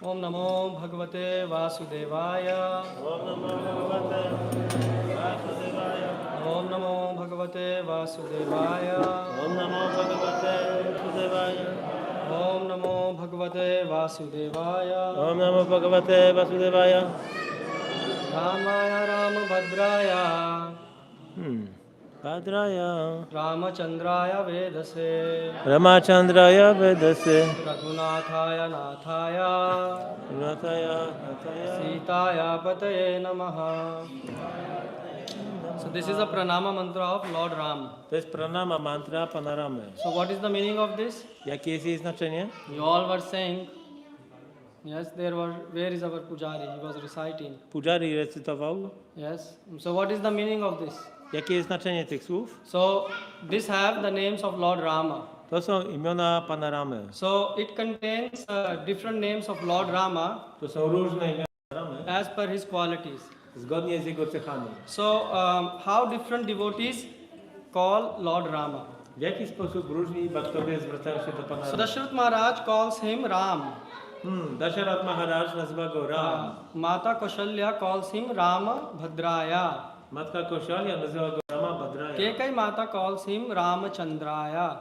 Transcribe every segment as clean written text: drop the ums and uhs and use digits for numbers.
ओम नमो भगवते वासुदेवाय। ओम नमो भगवते वासुदेवाय। ओम नमो भगवते वासुदेवाय। ओम नमो भगवते वासुदेवाय। ओम नमो भगवते वासुदेवाय। ओम नमो भगवते वासुदेवाय। रामाय रामभद्राय भद्राय रामचंद्राय वेदसे रामचंद्राय वेदसे रघुनाथाय नाथाय नाथाय सीताय पतये नमः. So this is a pranama mantra of Lord Ram. To jest pranama mantra Pana Ramy. So what is the meaning of this? Jakie jest jej znaczenie? You all were saying, yes, where is our pujari? He was reciting. Pujari recytował. Yes. So what is the meaning of this? Jakie jest znaczenie tych słów? So this have the names of Lord Rama. To są imiona Pana Ramy. So it contains different names of Lord Rama. To są różne imiona Ramy. As per his qualities. Zgodnie z jego cechami. So how different devotees call Lord Rama? W jaki sposób różni bhaktowie zwracają się do Pana So Ramy? Dashrath Maharaj calls him Ram. Dasharath Maharaj nazywa go Ram. Mata Kaushalya calls him Rama Bhadraya. Matka Kaushalya nazywa go Rama Bhadraya. Kekai Mata calls him Ramachandraya.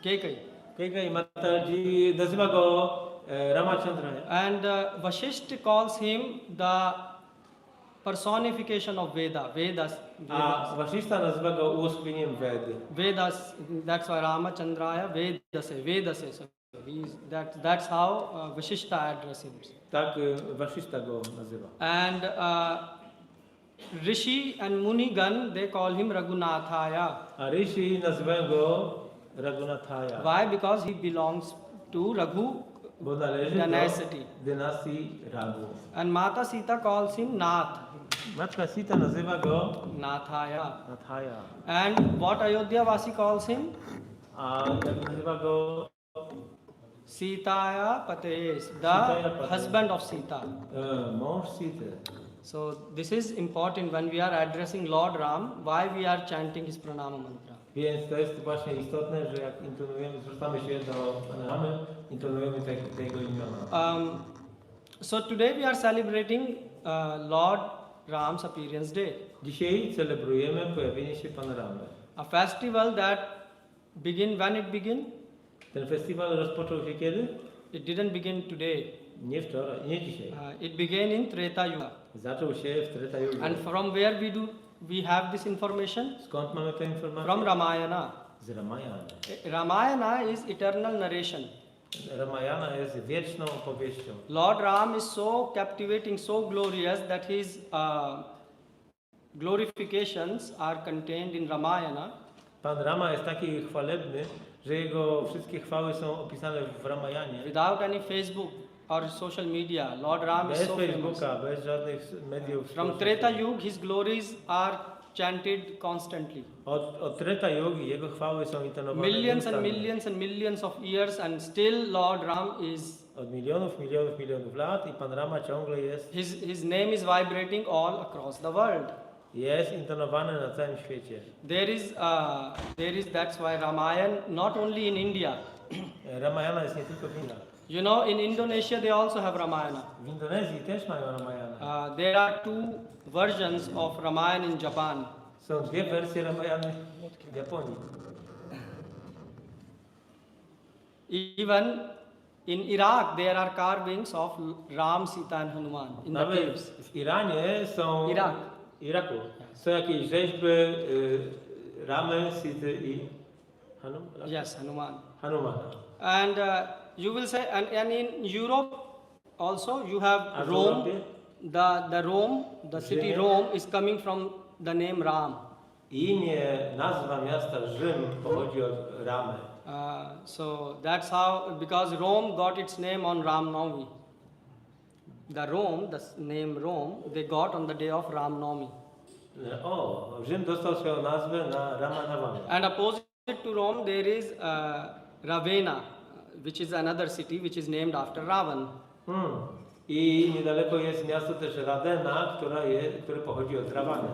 Kekai. Kekai Mataji nazywa go Ramachandraya. And Vashisht calls him the personification of Vedas. A Vashishta nazywa go uosobieniem Vedy. Vedas, that's why Ramachandraya Vedase. So that's how Vashishta address him. Tak Vashishta go nazywa. And Rishi and Munigan, they call him Raghunathaya. A Rishi nazywają go Raghunathaya. Why? Because he belongs to Raghu Bo należy dynasty. do dynastii Raghu. And Mata Sita calls him Nath. Matka Sita nazywa go Nathaya. Nathaya. And what Ayodhya Vasi calls him? A jak nazywa go Sitaya Pates, the Sitaya Pates. husband of Sita. mąż Sity. So this is important when we are addressing Lord Ram, why we are chanting his pranama mantra. Więc to jest właśnie istotne, że jak intonujemy, zwracamy się do Pana Ramy, intonujemy tego imiona. So today we are celebrating Lord Ram's appearance day. Dzisiaj celebrujemy pojawienie się Pana Ramy. A festival that when it began? Ten festiwal rozpoczął się kiedy? It didn't begin today. Nie wczoraj, nie dzisiaj. It began in Treta Yuga. Zaczął się w Treta Yuga. And from where we have this information? Skąd mamy tę informację? From Ramayana. Z Ramayana. Ramayana is eternal narration. Ramayana jest wieczną opowieścią. Lord Ram is so captivating, so glorious that his glorifications are contained in Ramayana. Pan Rama jest taki chwalebny, że jego wszystkie chwały są opisane w Ramayanie. Without any Facebook or social media, Lord Ram is Bez so Facebooka, famous. bez żadnych mediów. From Treta Yuga, his glories are chanted constantly. Od Treta Yugi jego chwały są intonowane. Millions and millions and millions of years, and still Lord Ram is. Od milionów lat i Pan Rama ciągle jest. His name is vibrating all across the world. Jest intonowany na całym świecie. There is that's why Ramayana not only in India. Ramayana jest nie tylko w Indiach. You know, in Indonesia they also have Ramayana. W Indonezji też mają Ramayana. There are two versions of Ramayana in Japan. Są dwie wersje Ramayany w Japonii. Even in Iraq there are carvings of Ram, Sita and Hanuman in the Nawet caves. w Iranie są... Iraku. Są jakieś rzeźby Ramy, Sity i Yes, Hanuman. Hanumana. And you will say, and in Europe also you have Rome. The Rome, the city Rome is coming from the name Ram. Nazwa miasta Rzym pochodzi od Ramy. So that's how, because Rome got its name on Ram Navami. the Rome, the name Rome, they got on the day of Ram Navami. O, Rzym dostał swoją nazwę na Ramanavami. And opposite to Rome, there is Ravenna, which is another city which is named after Ravan. I niedaleko jest miasto też Ravenna, które pochodzi od Rawany.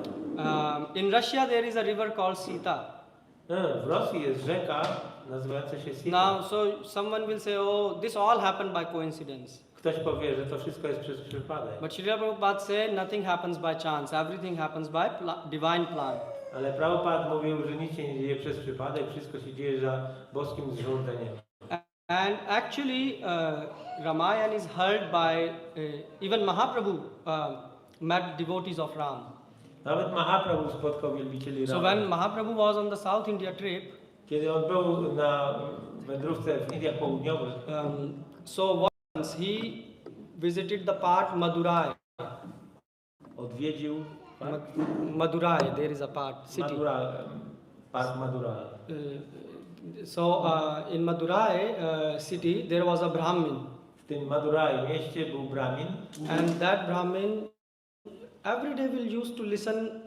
In Russia, there is a river called Sita. W Rosji jest rzeka nazywająca się Sita. Now, so someone will say, oh, this all happened by coincidence. Ktoś powie, że to wszystko jest przez przypadek. But Srila Prabhupada said, nothing happens by chance. Everything happens by divine plan. Ale Prabhupada mówił, że nic się nie dzieje przez przypadek, wszystko się dzieje za boskim zrządzeniem. And actually, Ramayana is heard by even Mahaprabhu met devotees of Ram. Nawet Mahaprabhu spotkał wielbicieli So Ramy. when Mahaprabhu was on the South India trip, Kiedy on był na wędrówce w Indiach Południowych, so once he visited the part Madurai. odwiedził Madurai, there is a part city. park Madurai. In Madurai city, there was a Brahmin. W tym Madurai mieście był Brahmin. And that Brahmin every day will used to listen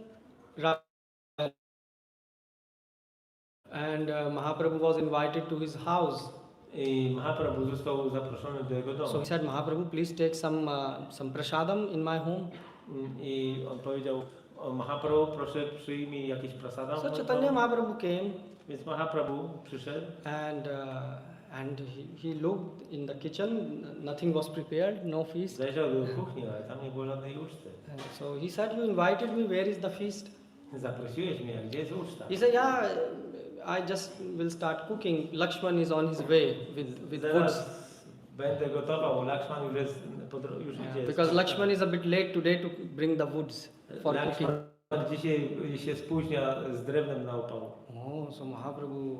and Mahaprabhu was invited to his house. I Mahaprabhu został zaproszony do jego domu. So he said, Mahaprabhu, please take some prasadam in my home. I on powiedział, Mahaprabhu, proszę przyjmij jakieś prasadam. So Chaitanya Mahaprabhu came. Więc Mahaprabhu przyszedł. And he looked in the kitchen, nothing was prepared, no feast. Zajrzał do kuchni, ale tam nie było żadnej uczty. And so he said, you invited me, where is the feast? Zaprosiłeś mnie, gdzie jest uczta? He said, yeah, I just will start cooking. Lakshman is on his way with woods. Będę gotował, Lakshman już jest już idzie. Because Lakshman is a bit late today to bring the woods for cooking. Lakshman dzisiaj się spóźnia z drewnem na opał. Oh, so Mahaprabhu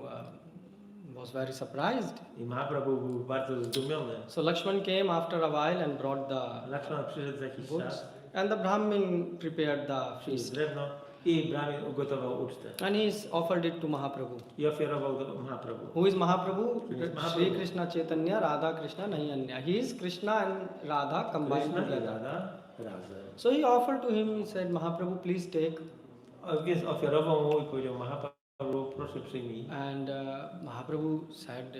was very surprised. I Mahaprabhu był bardzo zdumiony. So Lakshman came after a while and brought the Lakshman przyszedł za jakiś woods. czas. And the Brahmin prepared the feast. Drewno i Brahmin ugotował ucztę. And he offered it to Mahaprabhu. I ofiarował do Mahaprabhu. Who is Mahaprabhu? Mahaprabhu. Sri Krishna Chaitanya, Radha Krishna, nahi anya. He is Krishna and Radha combined Krishna i together. Radha razem. So he offered to him, he said, Mahaprabhu, please take. Więc ofiarował mu i powiedział, Mahaprabhu, proszę przyjmij. And Mahaprabhu said,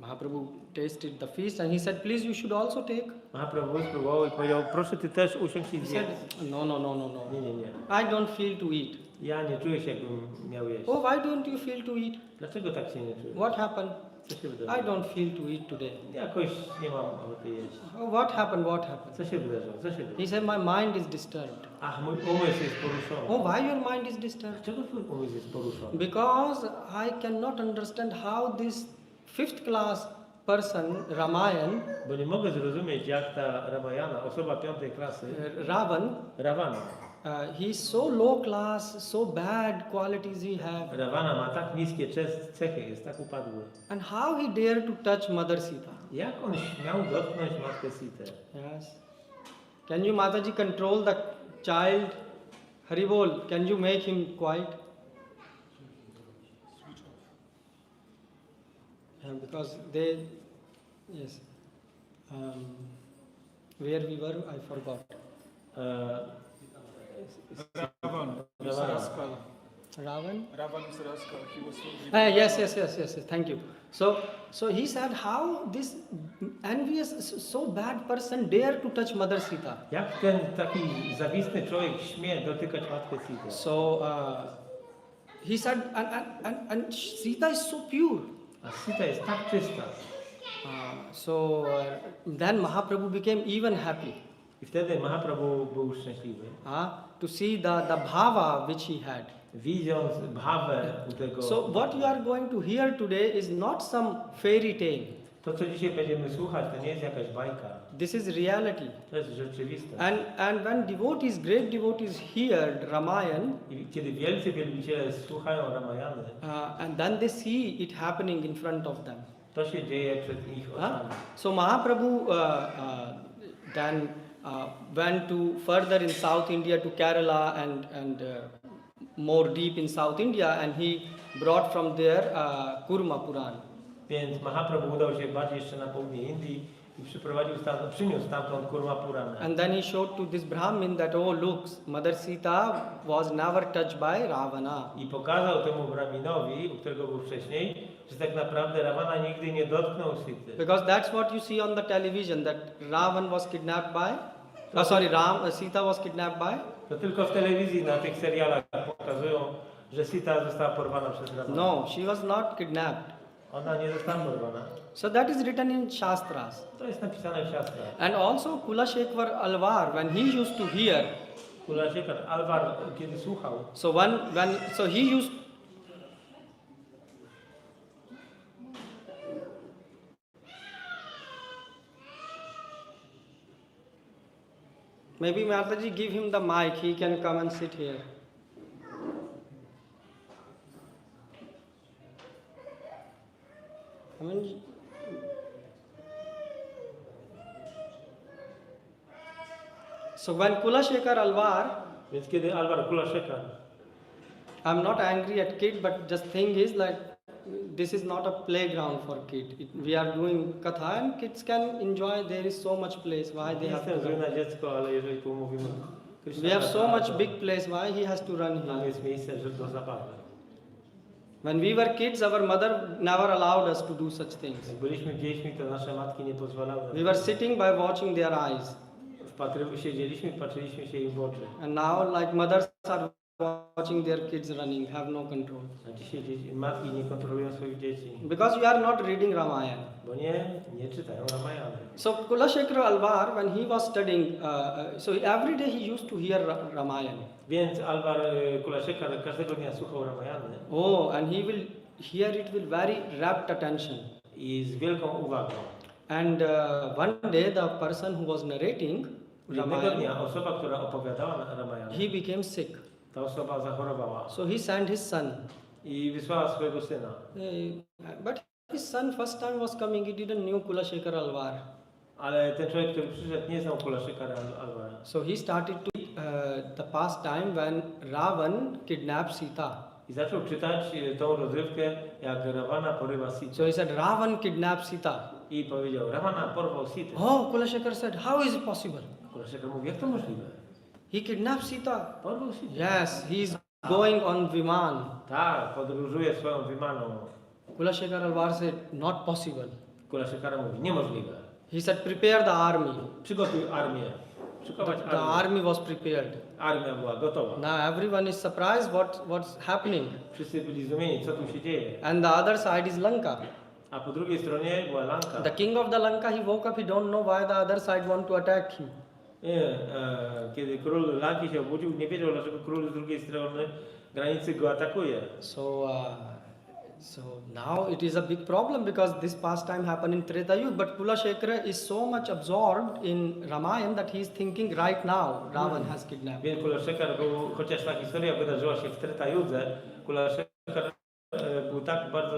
Mahaprabhu tasted the feast and he said, please you should also take. Mahaprabhu spróbował i powiedział, proszę ty też usiąść i He zjedz. said, no. Nie. I don't feel to eat. Ja nie czuję się, jakbym miał jeść. Oh, why don't you feel to eat? Dlaczego tak się nie czuję? What happened? Co się I wydarzyło? don't feel to eat today. Jakoś nie mam ochoty jeść. Oh, what happened? What happened? Co się wydarzyło? He said, my mind is disturbed. Ach, mój umysł jest poruszony. Oh, why your mind is disturbed? Dlaczego twój umysł jest poruszony? Because I cannot understand how this fifth class person, Ramayan, Bo nie mogę zrozumieć, jak ta Ramayana, osoba piątej klasy, Ravana. He's so low class, so bad qualities he have. Ravana ma tak niskie cechy, jest tak upadły. And how he dare to touch Mother Sita? Jak on śmiał dotknąć matkę Sitę? Yes. Can you, Mataji, control the child? Haribol, can you make him quiet? Yeah, because they, yes. Where we were, I forgot. Ravan. Ravan? Ravan is rascal. He was so Yes. Thank you. So he said, how this envious, so bad person dare to touch Mother Sita? Jak ten taki zawistny człowiek śmie dotykać matkę Sitę? So he said, and Sita is so pure. A Sita jest tak czysta. Then Mahaprabhu became even happy. I wtedy Mahaprabhu był szczęśliwy. To see the bhava which he had. Widząc bhawę tego. So what you are going to hear today is not some fairy tale. To, co dzisiaj będziemy słuchać, to nie jest jakaś bajka. This is reality. To jest rzeczywistość. And when devotees, great devotees hear Ramayana, I kiedy wielcy wielbiciele słuchają Ramayany, and then they see it happening in front of them. to się dzieje przed ich oczami. So Mahaprabhu then went to further in South India to Kerala and more deep in South India, and he brought from there Kurma Puran. Więc Mahaprabhu udał się bardziej jeszcze na południe Indii I przyniósł stamtąd kurma Purana. And then he showed to this Brahmin that, oh look, Mother Sita was never touched by Ravana. I pokazał temu Brahminowi, u którego był wcześniej, że tak naprawdę Ravana nigdy nie dotknął Sity. Because that's what you see on the television, that Ravan was kidnapped by, Sita was kidnapped by. To tylko w telewizji, na tych serialach pokazują, że Sita została porwana przez Ravana. No, she was not kidnapped. Ona nie została porwana. So that is written in Shastras. To jest napisane w Shastrach. And also Kulashekvar Alvar, when he used to hear, Kulashekar Alvar, kiedy słuchał, so he used, maybe Mataji give him the mic, he can come and sit here. I mean, so when Kulashekar Alvar, więc kiedy Alvar Kulashekar, I'm not angry at kid, but just thing is like this is not a playground for kid. We are doing katha and kids can enjoy. There is so much place. Why they nie have jestem to zły run? na dziecko, ale jeżeli tu mówimy We have so much big place. Why he has to run tam here? jest miejsce, żeby do zabawy. When we were kids, our mother never allowed us to do such things. Jak byliśmy dziećmi, to nasze matki nie pozwalały nam. We were sitting by watching their eyes, Siedzieliśmy, patrzyliśmy się im w oczy. and now like mothers are watching their kids running, have no control. A dzisiaj matki nie kontrolują swoich dzieci, Because you are not reading Ramayana. bo nie czytają Ramayany. So Kulashekar Alvar, when he was studying, so every day he used to hear Ramayana. Więc Alvar Kulashekar każdego dnia słuchał Ramayany Oh, and he will hear it with very rapt attention. i z wielką uwagą. And one day the person who was narrating Jednego Ramayana, dnia osoba, która opowiadała na Ramayany, he became sick. ta osoba zachorowała So he sent his son. i wysłała swojego syna. But his son first time was coming, he didn't knew Kulashekar Alvar. Ale ten człowiek, który przyszedł, nie znał Kulashekara Alvara. So he started to the past time when Ravan kidnapped Sita. I zaczął czytać tą rozrywkę, jak Ravana porywa Sitę. So he said, Ravan kidnapped Sita. I powiedział, Ravana porwał Sitę. Oh, Kulashekar said, how is it possible? Kulashekar mówi, jak to możliwe? He kidnapped Sita. Porwał Sitę. Yes, he is going on Viman. Tak, podróżuje swoją wymaną. Kulashekar Alvar said, not possible. Kulashekara mówi, niemożliwe. He said, prepare the army. Przygotuj armię. Szykować The armię. army was prepared. Armia była gotowa. Now everyone is surprised what's happening. Wszyscy byli zdumieni, co tu się dzieje. And the other side is Lanka. A po drugiej stronie była Lanka. The king of the Lanka, he woke up, he don't know why the other side want to attack him. Kiedy król Lanki się obudził, nie wiedział, dlaczego król z drugiej strony granicy go atakuje. So now it is a big problem because this pastime happened in Treta Yuga, but Kulashekara is so much absorbed in Ramayana that he is thinking right now Ravan has kidnapped. Więc Kulashekar był, chociaż ta historia wydarzyła się w Treta Judze, Kulashekar był tak bardzo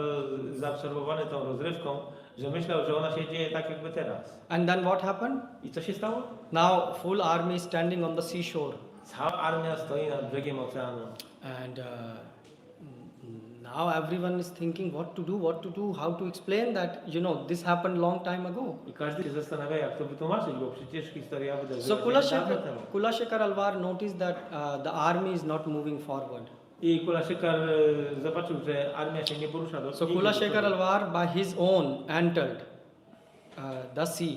zaabsorbowany tą rozrywką, że myślał, że ona się dzieje tak jakby teraz. And then what happened? I co się stało? Now full army is standing on the seashore. Cała armia stoi nad brzegiem oceanu. And now everyone is thinking what to do, how to explain that, this happened long time ago. I każdy się zastanawia, jak to wytłumaczyć, bo przecież historia wydarzyła So się dawno temu. Kulashekar Alvar noticed that the army is not moving forward. I Kulashekar zobaczył, że armia się nie porusza do So Kulashekar Alvar by his own entered the sea.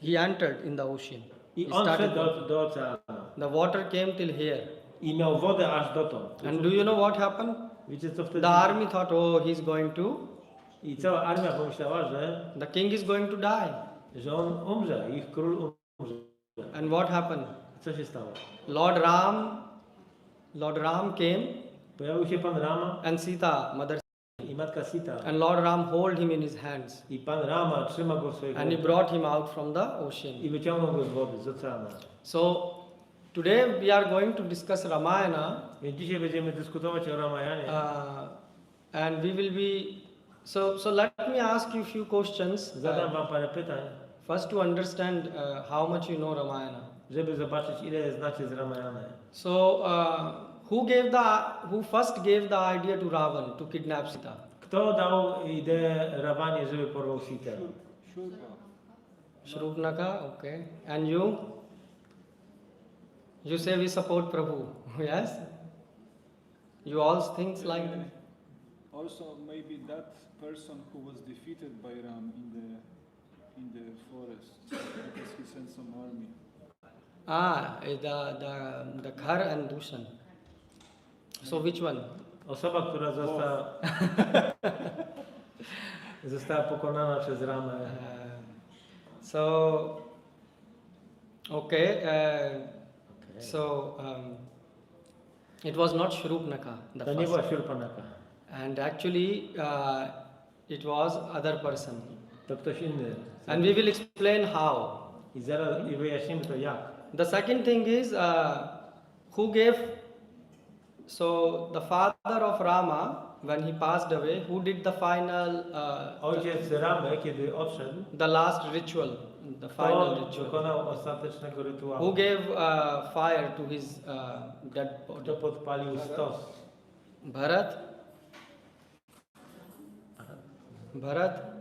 He entered in the ocean. I He on started- wszedł do oceanu. The water came till here. I miał wodę aż dotąd. And do you know what happened? Wiecie co wtedy? The army thought, oh, he's going to, I cała armia pomyślała, the king is going to die. że on umrze, ich król umrze. And what happened? Co się stało? Lord Ram came Pojawił się pan Rama and Sita, mother, i matka Sita. and Lord Ram hold him in his hands. I pan Rama trzyma go w swoich And he rękach brought him out from the i ocean. wyciągnął go z wody, z oceanu. So today we are going to discuss Ramayana, Więc dzisiaj będziemy dyskutować o Ramayanie. and we will be, so let me ask you a few questions, Zadam wam parę pytań, first to understand how much you know Ramayana. żeby zobaczyć, ile znacie z Ramayana. So who first gave the idea to Ravan to kidnap Sita? Kto dał ideę Rawanie, żeby porwał Sitę? Shrupnaka, okay. And you? You say we support Prabhu, yes? You all things like that? Also, maybe that person who was defeated by Ram in the forest because he sent some army. The Khar and Dushan. So which one? Osoba, która została pokonana przez Ramę. It was not Shrupnaka, the To nie była first. Shurpanaka. And actually, it was other person. To ktoś inny. And we will explain how. I zaraz wyjaśnimy to jak. The second thing is, who gave, so the father of Rama, when he passed away, who did the final, Ojciec Ramy, kiedy odszedł, the last ritual, the final to ritual? dokonał ostatecznego rytuału. Who gave fire to his dead body? Kto podpalił stos? Bharat? Bharat?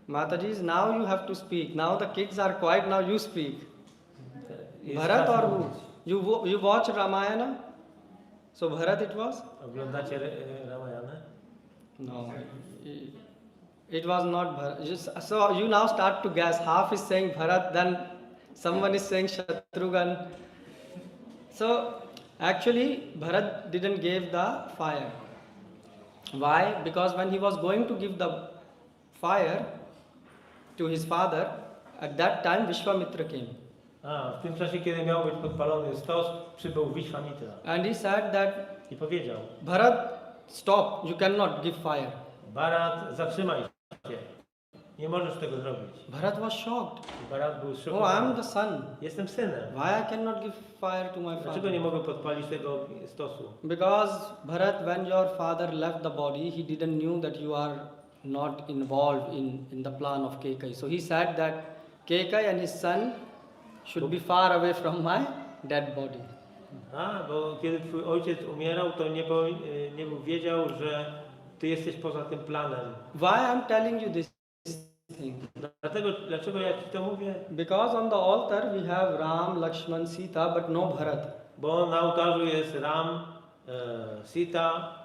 Mataji, now you have to speak. Now the kids are quiet, now you speak. Jest Bharat czas or who? mówić. You watch Ramayana? So Bharat it was? Oglądacie Ramayanę? No. It was not Bharat. So you now start to guess. Half is saying Bharat, then someone is saying Shatrughan. So actually Bharat didn't give the fire. Why? Because when he was going to give the fire to his father, at that time Vishwamitra came. W tym czasie, kiedy miał być podpalony stos, przybył Vishwamitra And he said that, i powiedział: Bharat, stop, you cannot give fire. Bharat, zatrzymaj się. Nie możesz tego zrobić. Bharat was shocked. I Bharat był Oh, I'm zszokowany. the son. Jestem synem. Why I cannot give fire to my Dlaczego nie father? mogę podpalić tego stosu? Because Bharat, when your father left the body, he didn't knew that you are not involved in the plan of Kekai. So he said that Kekai and his son should be far away from my dead body. Bo kiedy twój ojciec umierał, to nie wiedział, że ty jesteś poza tym planem. Why I'm telling you this thing? Dlaczego ja ci to mówię? Because on the altar we have Ram, Lakshman, Sita, but no Bharat. Bo na ołtarzu jest Ram, Sita,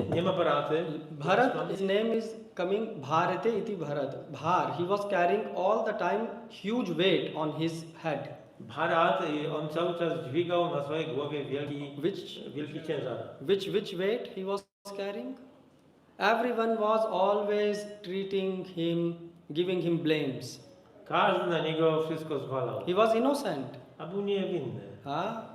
nie ma Bharaty. Bharat, his name is coming Bharate iti Bharat. Bhar, he was carrying all the time huge weight on his head. Bharat, i on cały czas dźwigał na swojej głowie wielki ciężar. Which weight he was carrying? Everyone was always treating him, giving him blames. Każdy na niego wszystko zwalał, He was innocent. a był niewinny.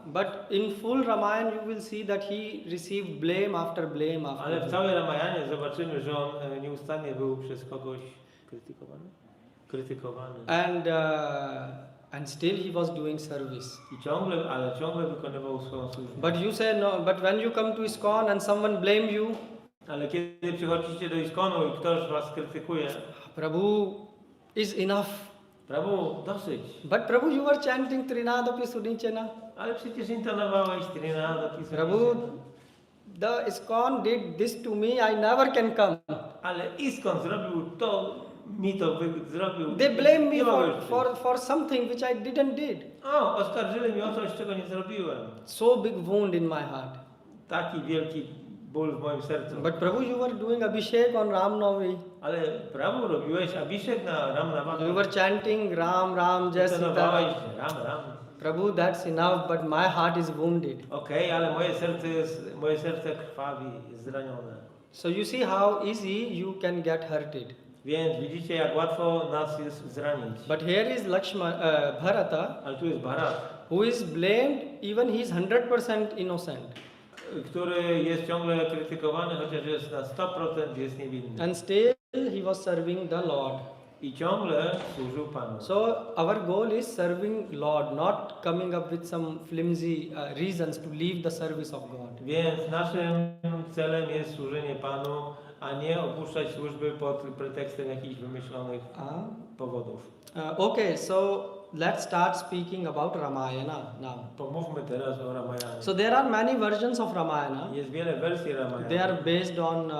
But in full Ramayana you will see that he received blame after blame after Ale w blame. całej Ramayanie zobaczymy, że on nieustannie był przez kogoś krytykowany. And still he was doing service. I ciągle wykonywał swoją służbę. But you say no, but when you come to ISKCON and someone blame you, Ale kiedy przychodzicie do Iskonu i ktoś was krytykuje, Prabhu is enough. Prabhu, dosyć. But Prabhu, you were chanting Trinadapi Sunichena. Ale przecież intonowałeś Trinada, Prabhu, the ISKCON did this to me, I never can come. Ale Iskon zrobił to, zrobił. They blame me Nie mogę już przyjść. for something which I didn't did. Oskarżyli mnie o coś, czego nie zrobiłem. So big wound in my heart. Taki wielki ból w moim sercu. But Prabhu, you were doing Abhishek on Ram Navami. Ale Prabhu, robiłeś Abhishek na Ram Navami. You were chanting Ram, Ram, Jai Intonowałeś Sita. Ram. Prabhu, that's enough, but my heart is wounded. Okej, ale moje serce krwawi, jest zranione. So you see how easy you can get hurted. Więc widzicie, jak łatwo nas jest zranić. But here is Bharata, Ale tu jest Bharat, who is blamed, even he is 100% innocent. który jest ciągle krytykowany, chociaż jest na 100% jest niewinny. And still he was serving the Lord. I ciągle służył Panu. So our goal is serving Lord, not coming up with some flimsy reasons to leave the service of God. Więc naszym celem jest służenie Panu, a nie opuszczać służby pod pretekstem jakichś wymyślonych powodów. Okay, so let's start speaking about Ramayana now. Pomówmy teraz o Ramayanie. So there are many versions of Ramayana. Jest wiele wersji They Ramayana. are based on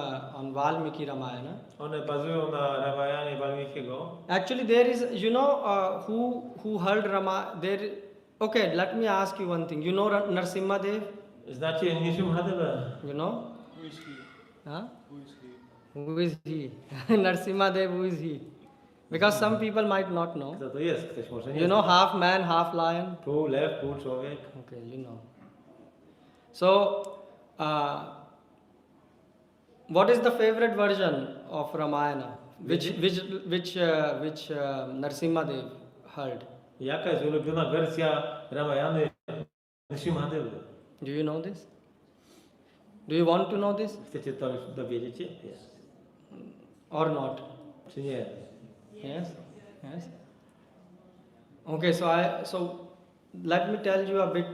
Valmiki Ramayana. One bazują na Ramayanie Walmikiego. Actually, there is, you know, who heard there. Okay, let me ask you one thing. You know Narsimha Dev? Znacie Nityananda? You know? Who is he? Huh? Who is he? Who is he? Narsimha Dev, who is he? Because some people might not know. Kto to jest? Ktoś może nie You know, zna. half man, half lion. Pół lew, pół człowiek. Okay, you know. So, what is the favorite version of Ramayana? Which Narsimha Dev heard? Jaka jest ulubiona wersja Ramayany Nityanandy? Do you know this? Do you want to know this Chcecie to już dowiedzieć się? Jest. or not? Czy nie? Yes. Yes. Okay, so let me tell you a bit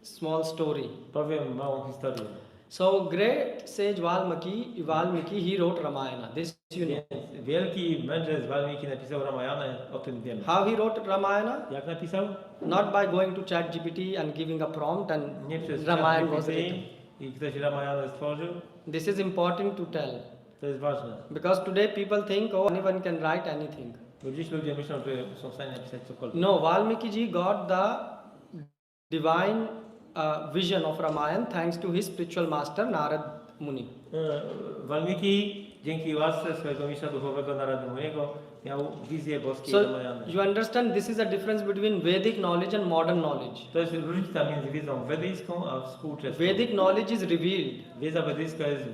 small story. Powiem małą historię. So great sage Valmiki, he wrote Ramayana. This you know. Więc wielki mędrzec Walmiki napisał Ramayana, o tym wiemy. How he wrote Ramayana? Jak napisał? Not by going to ChatGPT and giving a prompt and Nie przez Ramayana was ChatGPT written. i ktoś Ramayana stworzył. This is important to tell To jest ważne. because today people think, oh, anyone can write anything. Bo dziś ludzie myślą, że są w stanie napisać cokolwiek. No, Valmiki ji got the divine vision of Ramayana thanks to his spiritual master Narad Muni. Walmiki dzięki łasce swojego mistrza duchowego Narady Muniego miał wizję boskiej So Ramayany. you understand this is a difference between Vedic knowledge and modern knowledge. To jest różnica między wiedzą wedyjską a współczesną. Vedic knowledge is revealed. Wiedza wedyjska jest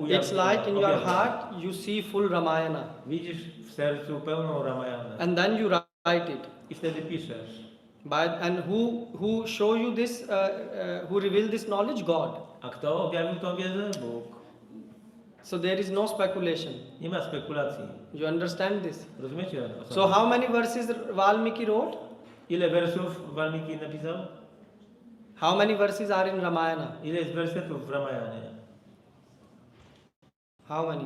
It's like in your heart you see full Ramayana Widzisz w sercu pełną Ramayanę and then you write it. i wtedy piszesz. And who show you this, who reveal this knowledge? God. A kto objawił tą wiedzę? Bóg. So there is no speculation. Nie ma spekulacji. You understand this? Rozumiecie? O co So chodzi? how many verses Valmiki wrote? Ile wersów Walmiki napisał? How many verses are in Ramayana? Ile jest wersetów w Ramayanie? How many?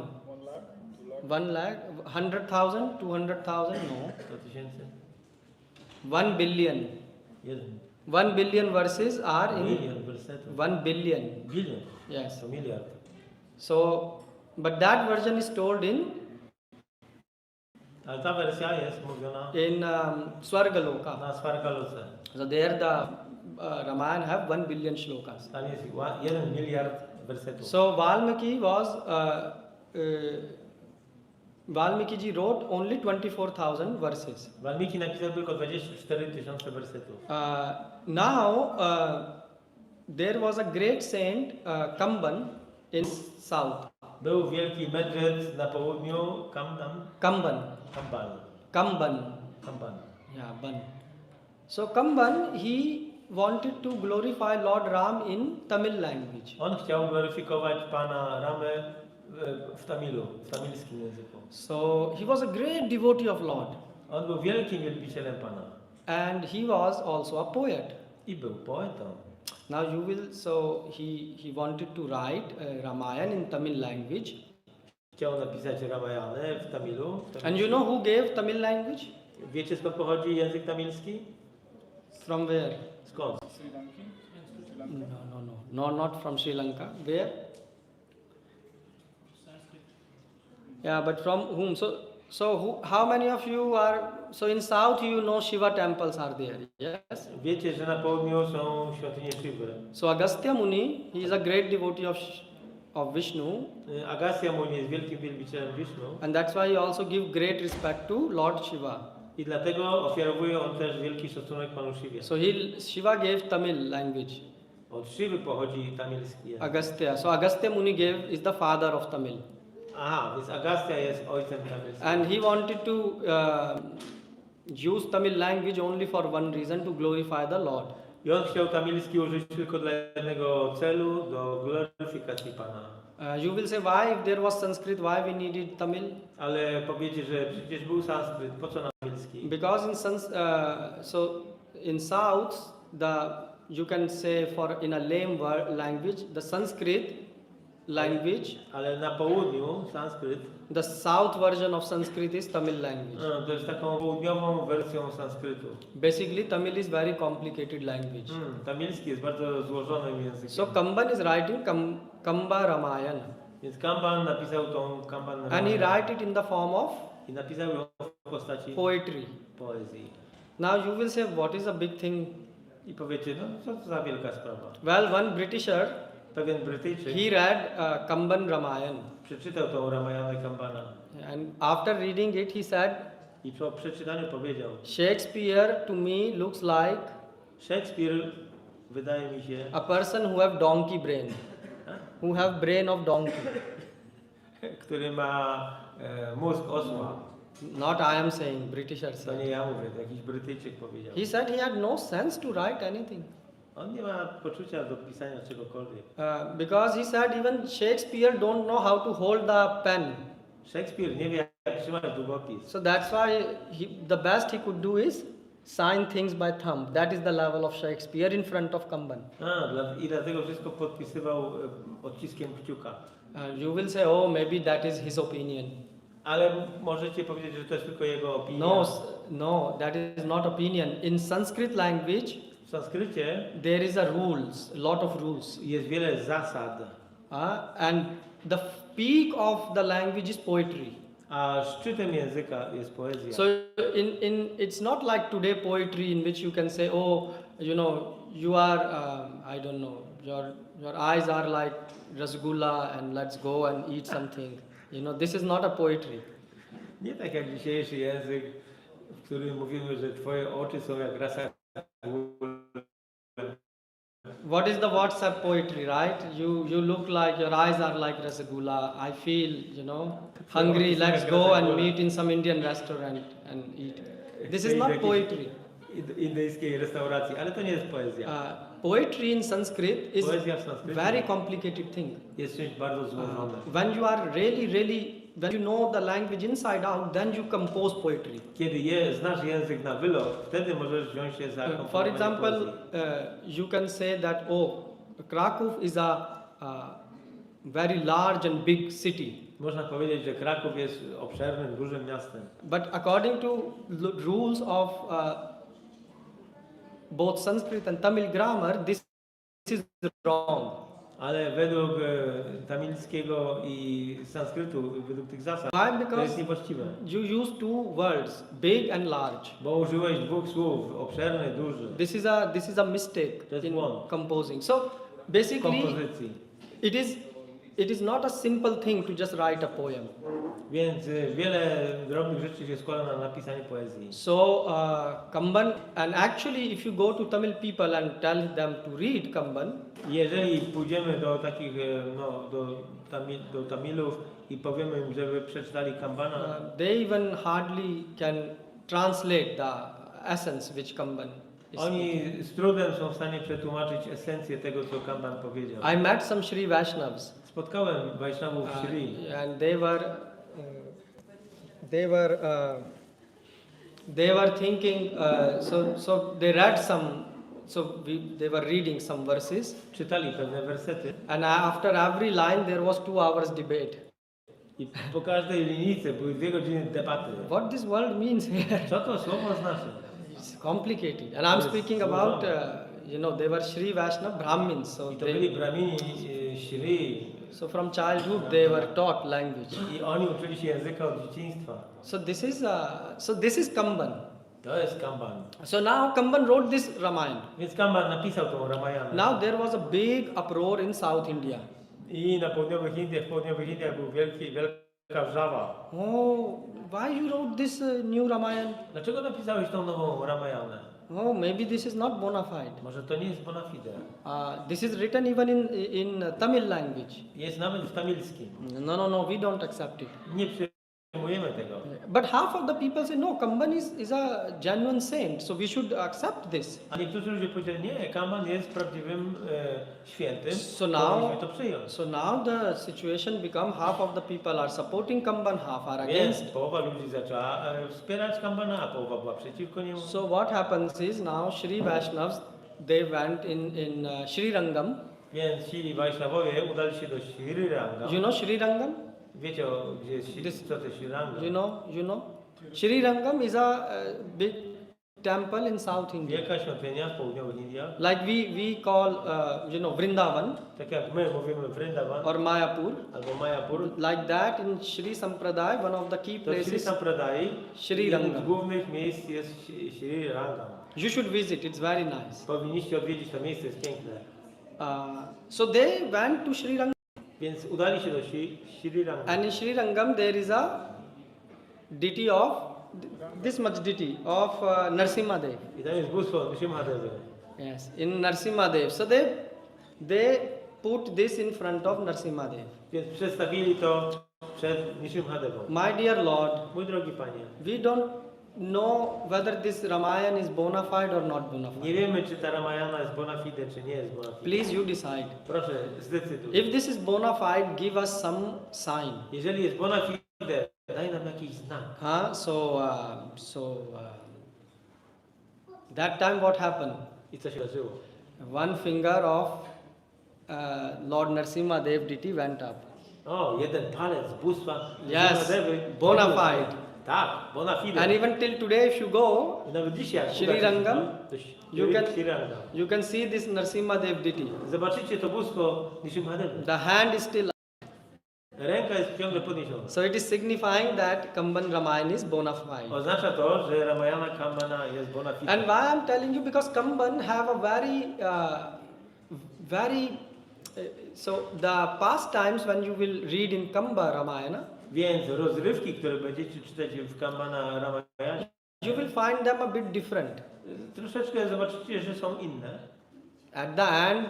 1 lakh, 100,000, 200,000? No. 100 000? 1 billion. Jeden. 1 billion verses are in Milion wersetów. 1 billion. Bilion. Yes. To miliard. So, but that version is told in Ale ta wersja jest mówiona Swargaloka. na Svargaloce. So there the Ramayana have 1 billion shlokas. Tam jest 1 miliard wersetów. So Valmiki ji wrote only 24,000 verses. Walmiki napisał tylko 24 000 wersetów. Now there was a great saint Kamban in south. Był wielki mędrzec na południu, Kamban. Kamban. Yeah, Ban. So Kamban, he wanted to glorify Lord Ram in Tamil language. On chciał gloryfikować Pana Ramę w Tamilu, w tamilskim języku. So he was a great devotee of Lord, On był wielkim wielbicielem Pana and he was also a poet. i był poetą. Now you will, so he wanted to write Ramayana in Tamil language. Chciał napisać Ramayanę w Tamilu. And you know who gave Tamil language? Wiecie skąd pochodzi język tamilski? From where? Skąd? Sri Lanki? Sri Lanka? No, not from Sri Lanka. Where? Yeah, but from whom? How many of you are? So in south, you know Shiva temples are there. Yes. Wiecie, że na południu są świątynie Shiwy. So Agastya Muni, he is a great devotee of Vishnu, Agastya Muni jest wielkim wielbicielem Wisznu and that's why he also give great respect to Lord Shiva. i dlatego ofiarowuje on też wielki szacunek Panu Shiwie. So Shiva gave Tamil language. Od Shiwy pochodzi tamilski język. Agastya. So Agastya Muni is the father of Tamil. Aha, więc Agastya jest ojcem tamilskim. And he wanted to use Tamil language only for one reason, to glorify the Lord. I on chciał tamilski użyć tylko dla jednego celu, do gloryfikacji Pana. You will say, why, if there was Sanskrit, why we needed Tamil? Ale powiecie, że przecież był sanskryt, po co tamilski? Because in South, you can say in a lame language, the Sanskrit language. Ale na południu sanskryt The south version of Sanskrit is Tamil language. to jest taką południową wersją sanskrytu. Basically, Tamil is very complicated language. Tamilski jest bardzo złożonym językiem. So Kamban is writing Kamba Ramayana, Więc Kamban napisał tą Kamban and he Ramayana write it in the form of i napisał ją w postaci poetry. poezji. Now you will say, what is a big thing? I powiecie, no co to za wielka sprawa? Well, one Britisher, Pewien Brytyjczyk he read Kamban Ramayana, przeczytał tą Ramayanę Kambana and after reading it, he said, i po przeczytaniu powiedział: Shakespeare to me looks like Szekspir wydaje mi się, a person who have donkey brain, who have brain of donkey. który ma mózg osła. Not I am saying, Britisher To said. nie ja mówię, to jakiś Brytyjczyk powiedział. He said he had no sense to write anything. On nie ma poczucia do pisania czegokolwiek. Because he said even Shakespeare don't know how to hold the pen. Szekspir nie wie, jak trzymać długopis. So that's why the best he could do is sign things by thumb. That is the level of Shakespeare in front of Kamban. I dlatego wszystko podpisywał odciskiem kciuka. You will say, oh, maybe that is his opinion. Ale możecie powiedzieć, że to jest tylko jego opinia. No, that is not opinion. In Sanskrit language, W sanskrycie there is a lot of rules. jest wiele zasad, And the peak of the language is poetry. a szczytem języka jest poezja. So it's not like today poetry in which you can say, oh, you know, you are, I don't know, your eyes are like rasgulla and let's go and eat something. You know, this is not a poetry. Nie tak jak dzisiejszy język, w którym mówimy, że twoje oczy są jak rasa. What is the WhatsApp poetry, right? You look like your eyes are like rasgulla. I feel, you know, hungry. Let's go and meet in some Indian restaurant and eat. This is not poetry. Indyjskiej restauracji, ale to nie jest poezja. Poetry in Sanskrit is Poezja w sanskrycie very complicated thing. jest czymś bardzo złożonym. When you are when you know the language inside out, then you compose poetry. Kiedy znasz język na wylot, wtedy możesz wziąć się za For komponowanie example, poezji. you can say that, oh, Kraków is a very large and big city. Można powiedzieć, że Kraków jest obszernym, dużym miastem. But according to the rules of both Sanskrit and Tamil grammar, this is wrong. Ale według tamilskiego i sanskrytu, według tych zasad, Why? to Because jest niewłaściwe. you use two words, big and large. Bo użyłeś dwóch słów, obszerny, duży, This is a mistake Just in one. composing. So w basically, kompozycji. it is not a simple thing to just write a poem. Więc wiele drobnych rzeczy się składa na napisanie poezji. So Kamban, and actually if you go to Tamil people and tell them to read Kamban, Jeżeli pójdziemy do takich, do Tamilów i powiemy im, żeby przeczytali Kambana, they even hardly can translate the essence which Kamban is. oni z trudem są w stanie przetłumaczyć esencję tego, co Kamban powiedział. I met some Sri Vaishnavas. Spotkałem Wajsznawów w Shri. And they were thinking, so they read some, they were reading some verses, Czytali pewne wersety and after every line there was 2 hours debate. i po każdej linijce były 2 godziny debaty. What this word means here? Co to słowo znaczy? It's complicated. And I'm speaking about, they were Sri Vaishnava Brahmins. So I to byli bramini Shri so from childhood they were taught language. i oni uczyli się języka od dzieciństwa. So this is Kamban. To jest Kamban. So now Kamban wrote this Ramayana. Więc Kamban napisał tą Ramayanę. Now there was a big uproar in South India. I w południowych Indiach był wielka wrzawa. Oh, why you wrote this new Ramayana? Dlaczego napisałeś tą nową Ramayanę? Oh, maybe this is not bona fide. Może to nie jest bona fide. This is written even in Tamil language. Jest nawet w tamilskim. No, we don't accept it. Nie przyjmujemy tego. But half of the people say, no, Kamban is a genuine saint, so we should accept this. A niektórzy ludzie powiedzieli, nie, Kamban jest prawdziwym świętym, So powinniśmy to przyjąć. So now the situation become half of the people are supporting Kamban, half are Więc against. połowa ludzi zaczęła wspierać Kambana, a połowa była przeciwko niemu. So what happens is now Sri Vaishnavas, they went in Sri Rangam. Więc ci Wajsznawowie udali się do Sri Rangam. You know Sri Rangam? Wiecie, gdzie jest co to jest Sri Rangam? You know? Sri Rangam is a big temple in South India. Wielka świątynia w południowych Indiach. Like we call, Vrindavan Tak jak my mówimy Vrindavan or Mayapur. albo Mayapur. Like that in Sri Sampradaya, one of the key To Sri places, Sampradai, Sri jednym z Rangam. głównych miejsc jest Sri Rangam. You should visit, it's very nice. Powinniście odwiedzić to miejsce, jest piękne. So they went to Sri Rangam, Więc udali się do Sri Rangam. and in Sri Rangam there is a deity of, this much deity of Narsimha Dev. I tam jest bóstwo Nrsimhadewy. Yes, in Narsimha Dev. So they put this in front of Narsimha Dev. Więc przedstawili to przed Nrsimhadewą. My dear Lord, Mój drogi Panie, we don't know whether this Ramayana is bona fide or not bona nie fide. wiemy, czy ta Ramayana jest bona fide, czy nie jest bona fide. Please you decide. Proszę, zdecyduj. If this is bona fide, give us some sign. Jeżeli jest bona fide, daj nam jakiś znak. That time what happened? I co się wydarzyło? One finger of Lord Narsimha Dev deity went up. O, jeden palec bóstwa Yes, Nrsimhadewy. bona fide. Tak, bona fide. And even till today, if you go, I nawet dzisiaj, jak Sri uda się Rangam, to Sri Rangam, you can see this Narsimha Dev deity. Zobaczycie to bóstwo Nrsimhadewy. The hand is still up. Ręka jest ciągle podniesiona. So it is signifying that Kamban Ramayana is bona fide. Oznacza to, że Ramayana Kambana jest bona fide. And why I'm telling you, because Kamban have a so the past times when you will read in Kamba Ramayana, Więc rozrywki, które będziecie czytać w Kambana Ramayana, you will find them a bit different. troszeczkę zobaczycie, że są inne. At the end,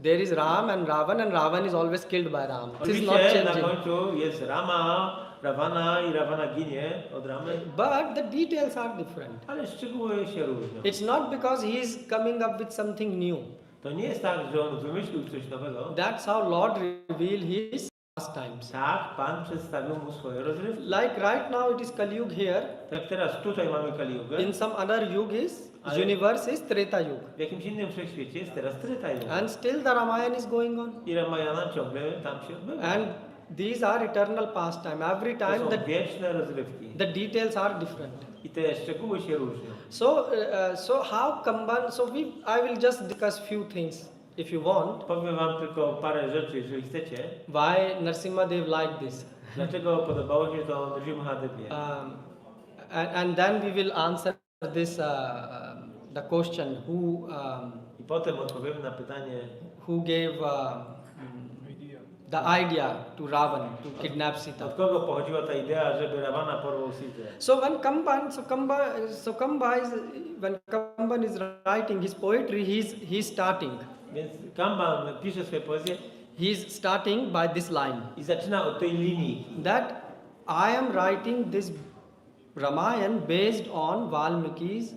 there is Ram and Ravan is always killed by Ram. This is not Oczywiście na changing. końcu jest Rama, Ravana i Ravana ginie od Ramy, But the details are different. ale szczegóły się różnią. It's not because he is coming up with something new. To nie jest tak, że on wymyślił coś nowego. That's how Lord revealed his pastimes. Tak, Pan przedstawił mu swoje rozrywki. Like right now it is Kali Yuga here. Tak teraz tutaj mamy Kali Yugę, In some other Ale- universe is Treta Yuga. w jakimś innym wszechświecie jest teraz Treta Yuga. And still the Ramayana is going on. I Ramayana ciągle tam się odbywa. And these are eternal pastime. Every To time są wieczne rozrywki. the details are different. I te szczegóły się różnią. So how Kamban, I will just discuss few things if you want. Powiem wam tylko parę rzeczy, jeżeli chcecie. Why Narsimha Dev like this? Dlaczego podobało się to Nrsimhadewie? And then we will answer this the question I potem odpowiemy na pytanie, who gave the idea to Ravan to kidnap Sita. od kogo pochodziła ta idea, żeby Ravana porwał Sitę. So when Kamban is writing his poetry, he's starting. Więc Kamban pisze swoje poezje He's starting by this line i zaczyna od tej linii. that I am writing this Ramayan based on Valmiki's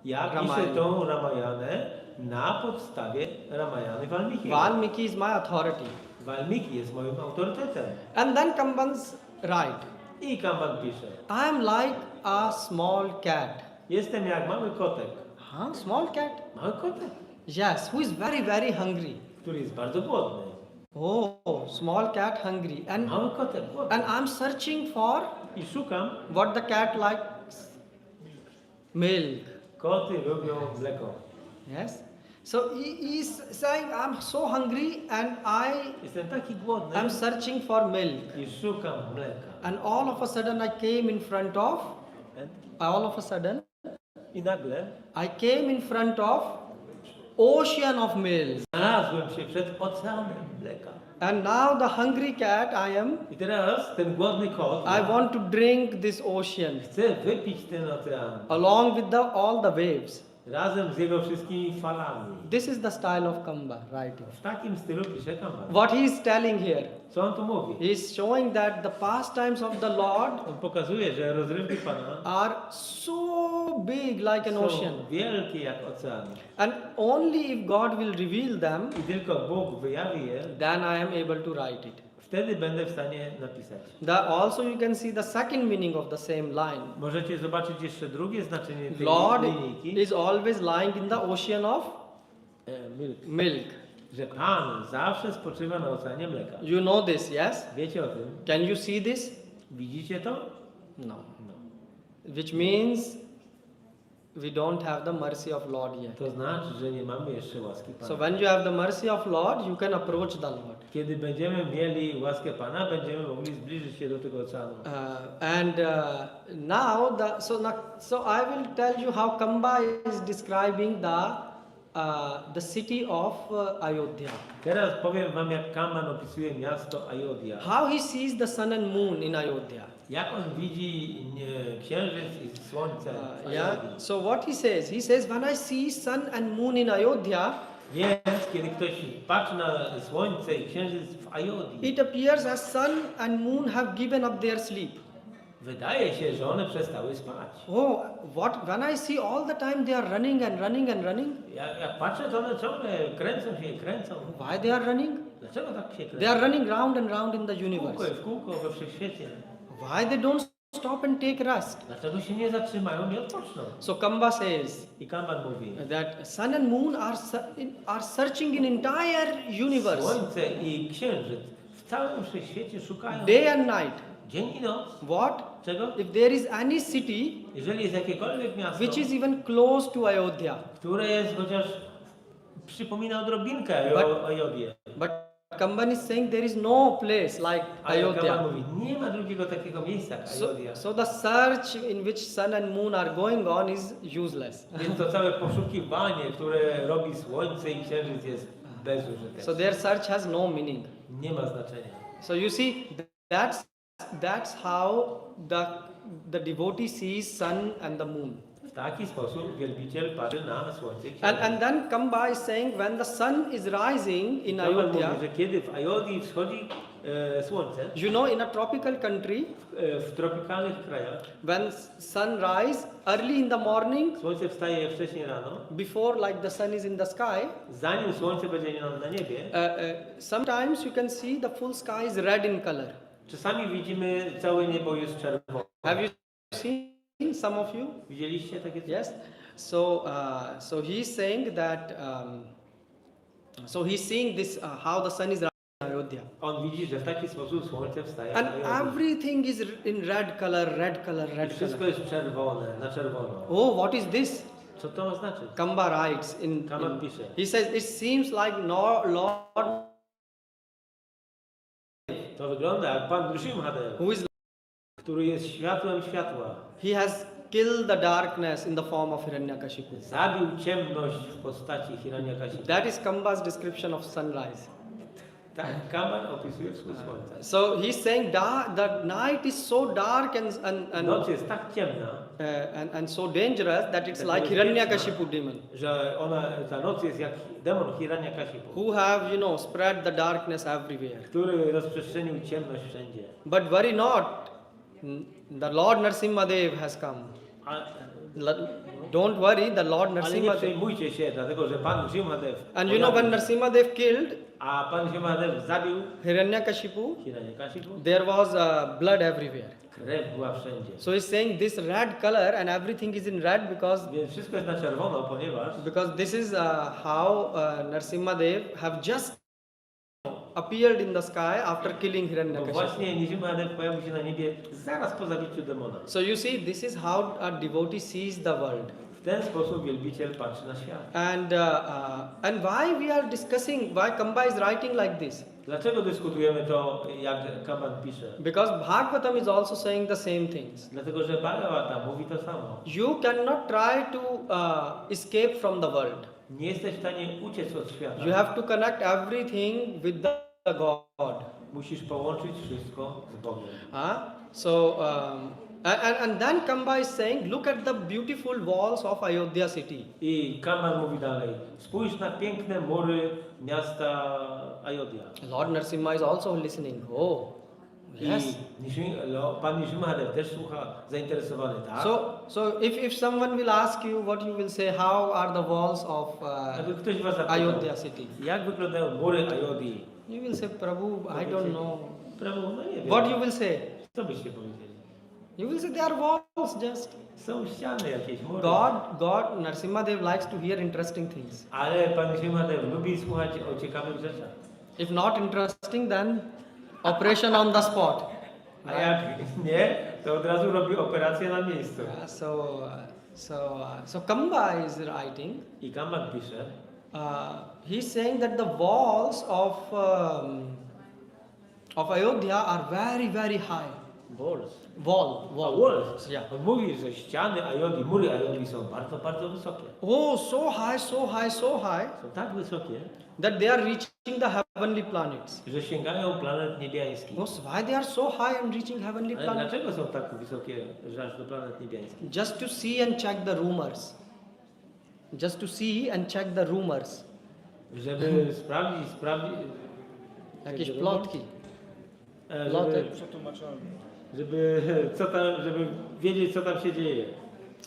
Ja piszę Ramayana. tą Ramayanę na podstawie Ramayany Valmiki. Valmiki is my authority. Valmiki jest moim autorytetem. And then Kamban's write, I Kamban pisze, I am like a small cat. jestem jak mały kotek. Huh? Small cat? Mały kotek, Yes, who is very, very hungry. który jest bardzo głodny. Oh, small cat hungry. Mały kotek głodny. And I'm searching for I szukam, what the cat likes. Milk. koty lubią mleko. Yes. So he's saying, I'm so hungry and Jestem taki głodny I'm searching for milk. i szukam mleka. And all of a sudden I came in front of, I nagle I came in front of ocean of milk. znalazłem się przed oceanem mleka. And now the hungry cat I am, I teraz ten głodny kot I want to drink this ocean chce wypić ten ocean along with all the waves. razem z jego wszystkimi falami. This is the style of Kamba writing. W takim stylu pisze Kamban. What he is telling here, Co on tu mówi? he is showing that the pastimes of the Lord On pokazuje, że rozrywki Pana are so big like an ocean. są wielkie jak ocean. And only if God will reveal them, I tylko Bóg wyjawi je, then I am able to write it. wtedy będę w stanie napisać. Also you can see the second meaning of the same line. Możecie zobaczyć jeszcze drugie znaczenie tej Lord linijki. is always lying in the ocean of Milk. milk. że Pan zawsze spoczywa na oceanie mleka. You know this, yes? Wiecie o tym? Can you see this? Widzicie to? No. No. Which means we don't have the mercy of Lord yet. To znaczy, że nie mamy jeszcze łaski Pana. So when you have the mercy of Lord, you can approach the Lord. Kiedy będziemy mieli łaskę Pana, będziemy mogli zbliżyć się do tego oceanu. So I will tell you how Kamba is describing the city of Ayodhya. Teraz powiem wam, jak Kaman opisuje miasto Ayodhya. How he sees the sun and moon in Ayodhya. Jak on widzi księżyc i słońce w Yeah. Ayodhyi. So what he says? He says, when I see sun and moon in Ayodhya, Więc kiedy ktoś patrzy na słońce i księżyc w Ayodhyi, it appears as sun and moon have given up their sleep. wydaje się, że one przestały spać. Oh, when I see all the time they are running and running and running. Jak patrzę, to one ciągle kręcą się i kręcą. Why they are running? Dlaczego tak się kręcą? They are running round and round in the W kółko i universe. w kółko we wszechświecie. Why they don't stop and take rest? Dlaczego się nie zatrzymają, nie odpoczną? So Kamba says I Kaman mówi, that sun and moon are searching in entire universe, słońce i księżyc w całym wszechświecie szukają day and night. dzień i noc. What? Czego? If there is any city Jeżeli jest jakiekolwiek miasto, which is even close to Ayodhya, które jest chociaż przypomina odrobinkę But- o Ayodhję. but Kamban is saying there is no place like Ale Kaman Ayodhya. mówi, nie ma drugiego takiego miejsca jak Ayodhya. So the search in which sun and moon are going on is useless. Więc to całe poszukiwanie, które robi słońce i księżyc jest bezużyteczne. So their search has no meaning. Nie ma znaczenia. So you see, that's how the devotee sees sun and the moon. W taki sposób wielbiciel patrzy na słońce i księżyc. And then Kamba is saying when the sun is rising in Kaman mówi, Ayodhya, że kiedy w Ayodhyi wschodzi słońce, you know, in a tropical country, w tropikalnych krajach, when sun rise early in the morning, słońce wstaje wcześniej rano, before like the sun is in the sky, zanim słońce będzie na niebie, sometimes you can see the full sky is red in color. czasami widzimy całe niebo jest czerwone. Have you seen some of you? Widzieliście takie coś? Yes. So he's saying that. So he's seeing this how the sun is rising in Ayodhya, On widzi, że w taki sposób słońce wstaje and w Ayodhyi. everything is in red color, red color, I red wszystko color. jest czerwone, na czerwono. Oh, what is this? Co to oznacza? Kamba writes in. Kaman pisze. He says it seems like no Lord To wygląda jak Pan Nrsimhadev, who is. który jest światłem światła. He has killed the darkness in the form of Hiranyakashipu. Zabił ciemność w postaci Hiranyakashipu. That is Kamba's description of sunrise. Tak Kaman opisuje wschód słońca. So he's saying the night is so dark Noc jest tak ciemna, and so dangerous that it's like Hiranyakashipu demon, że ta noc jest jak demon Hiranyakashipu, who have, you know, spread the darkness everywhere. który rozprzestrzenił ciemność wszędzie. But worry not, the Lord Nrsimhadev has come. Don't worry, the Lord Ale nie Nrsimhadev. przejmujcie się, dlatego że Pan Nrsimhadev And you know when Nrsimhadev killed a Pan Nrsimhadev zabił Hiranyakashipu, Hiranyakashipu, there was blood everywhere. krew była wszędzie. So he's saying this red color and everything is in red because Więc wszystko jest na czerwono, ponieważ this is how Nrsimhadev have just appeared in the sky after killing bo Hiranyakashipu. właśnie Nrsimhadev pojawił się na niebie zaraz po zabiciu demona. So you see, this is how a devotee sees the world. W ten sposób wielbiciel patrzy na świat. And why we are discussing, why Kamba is writing like this? Dlaczego dyskutujemy to, jak Kaman pisze? Because Bhagavatam is also saying the same things. Dlatego, że Bhagavata mówi to samo. You cannot try to escape from the world. Nie jesteś w stanie uciec od świata. You have to connect everything with the God. Musisz połączyć wszystko z Bogiem. And then Kamba is saying, look at the beautiful walls of Ayodhya city. I Kaman mówi dalej. Spójrz na piękne mury miasta Ayodhya. Lord Nrsimha is also listening. Oh, yes. Pan Nrsimhadev też słucha zainteresowany, tak? So if someone will ask you what you will say, how are the walls of Jakby ktoś was zapytał, Ayodhya city? jak wyglądają mury Ayodhyi? You will say, Prabhu, I don't know. Prabhu, no nie wiem. What you will say? Co byście powiedzieli? You will say they are walls just. Są ściany jakieś, mury. God, Narsimhadev likes to hear interesting things. Ale Pan Nityananda lubi słuchać o ciekawych rzeczach. If not interesting, then operation on the spot. A jak nie, to od razu robi operację na miejscu. So Kamba is writing. I Kamban pisze, He's saying that the walls of Ayodhya are very, very high. walls. Walls. Yeah. On mówi, że ściany Ayodhi, mury Ayodhi są bardzo, bardzo wysokie. Oh, so high, so high, so high Są tak wysokie, that they are reaching the heavenly planets. że sięgają planet niebiańskich. Oh, so why they are so high and reaching heavenly Ale planets? dlaczego są tak wysokie, że aż do planet niebiańskich? Just to see and check the rumors. Just to see and check the rumors. Żeby sprawdzić, Jakieś plotki. żeby, Przetłumaczalne. żeby wiedzieć, co tam się dzieje.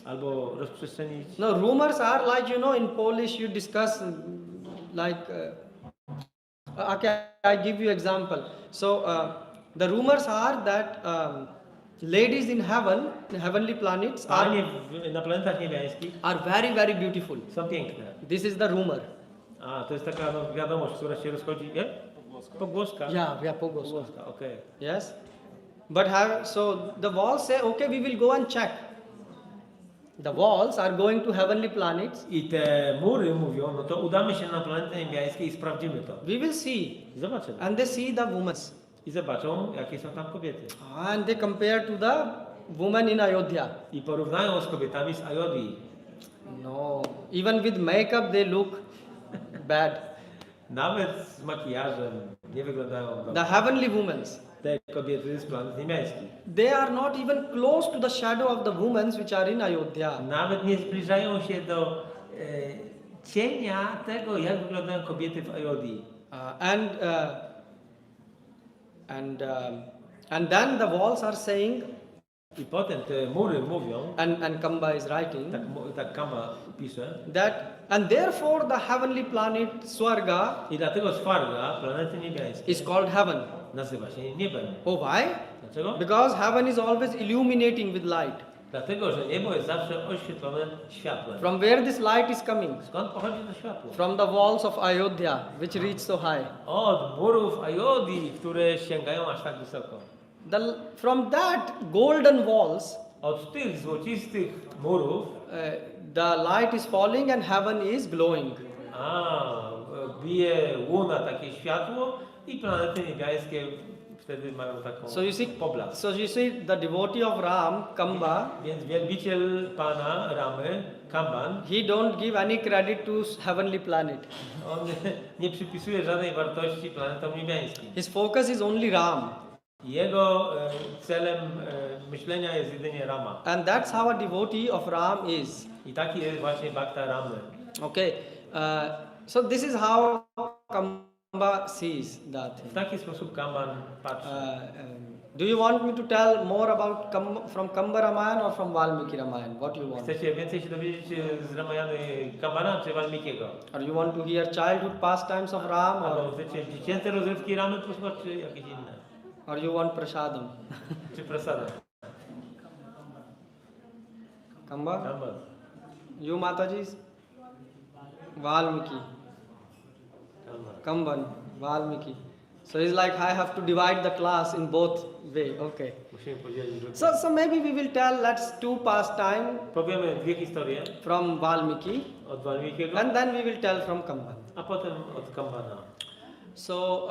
Albo rozprzestrzenić. No, rumors are like, in Polish you discuss okay, I give you example. So the rumors are that ladies in heaven, heavenly planets Panie na planetach niebiańskich are very, very beautiful. są piękne. This is the rumor. A, to jest taka wiadomość, która się rozchodzi, nie? Pogłoska. Yeah, pogos. Pogłoska, okej. Yes. But so the walls say, okay, we will go and check. The walls are going to heavenly planets. I te mury mówią, no to udamy się na planetę niebiańską i sprawdzimy to. We will see. I zobaczymy. And they see the women. I zobaczą, jakie są tam kobiety. And they compare to the women in Ayodhya. I porównają z kobietami z Ayodhi. No, even with makeup they look bad. Nawet z makijażem nie wyglądają The dobrze. heavenly women, Te kobiety z planet niebiańskich. they are not even close to the shadow of the women which are in Ayodhya. Nawet nie zbliżają się do cienia tego, jak wyglądają kobiety w Ayodhi. And then the walls are saying, I potem te mury mówią, and Kamba is writing, tak Kama pisze, and therefore the heavenly planet Swarga i dlatego Svarga, planety niebiańskie, is called heaven. nazywa się niebem. Oh, why? Dlaczego? Because heaven is always illuminating with light. Dlatego, że niebo jest zawsze oświetlone światłem. From where this light is coming? Skąd pochodzi to światło? From the walls of Ayodhya, which reach so high. Od murów Ayodhi, które sięgają aż tak wysoko. From that golden walls, Od tych złocistych murów, the light is falling and heaven is glowing. bije łuna takie światło i planety niebiańskie wtedy mają taką poblask. So you see, the devotee of Ram, Kamba, Więc wielbiciel Pana Ramy, Kamban, he don't give any credit to heavenly planet. on nie przypisuje żadnej wartości planetom niebiańskim. His focus is only Ram. Jego celem myślenia jest jedynie Rama. And that's how a devotee of Ram is. I taki jest właśnie Bhakta Ramy. Okay. So this is how Kamba sees that. W taki sposób Kamban patrzy. Do you want me to tell more about from Kamba Ramayana or from Valmiki Ramayana? What you want? Chcecie więcej się dowiedzieć z Ramayany Kambana czy Valmikiego? Or you want to hear childhood pastimes of Ram, Albo or chcecie dziecięce rozrywki Ramy posłuchać, czy jakieś inne? or you want prasadam? Czy prasada? Kamba? Kamban. You Mataji's? Valmiki. Kamban. Kamban. Valmiki. So it's like I have to divide the class in both way. Okay. Musimy podzielić grupę. So maybe we will tell let's two pastime Powiemy dwie historie from Valmiki od Valmikiego, and then we will tell from Kamban. a potem od Kambana. So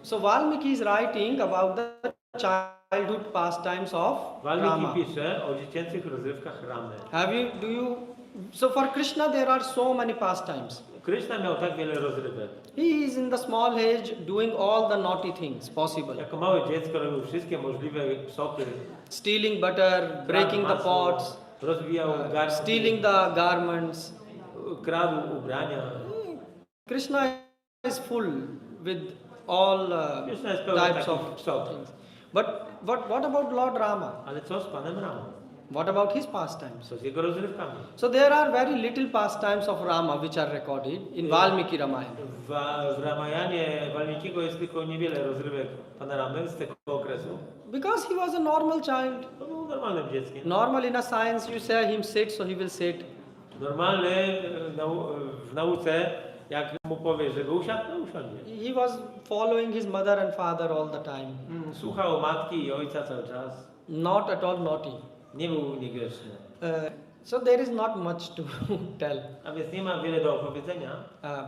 so Valmiki is writing about the childhood pastimes of Rama. Valmiki pisze o dziecięcych rozrywkach Ramy. So for Krishna there are so many pastimes. Krishna miał tak wiele rozrywek. He is in the small age doing all the naughty things possible. Jako małe dziecko robił wszystkie możliwe psoty. Stealing butter, breaking the pots, rozwijał garnki, stealing the garments. kradł ubrania. Krishna is full with all Krishna jest pełen types takich of psot. things. But what about Lord Rama? Ale co z Panem Ramą? What about his pastimes? Co z jego rozrywkami? So there are very little pastimes of Rama which are recorded in Valmiki Ramayana. W Ramayanie Walmikiego jest tylko niewiele rozrywek pana Ramy z tego okresu. Because he was a normal child. To był normalnym dzieckiem. Normal in a science, you say him sit, so he will sit. Normalny w nauce, jak mu powie, żeby usiadł, to usiądzie. He was following his mother and father all the time. Słuchał matki i ojca cały czas. Not at all naughty. Nie był niegrzeczny. So there is not much to tell. A więc nie ma wiele do opowiedzenia,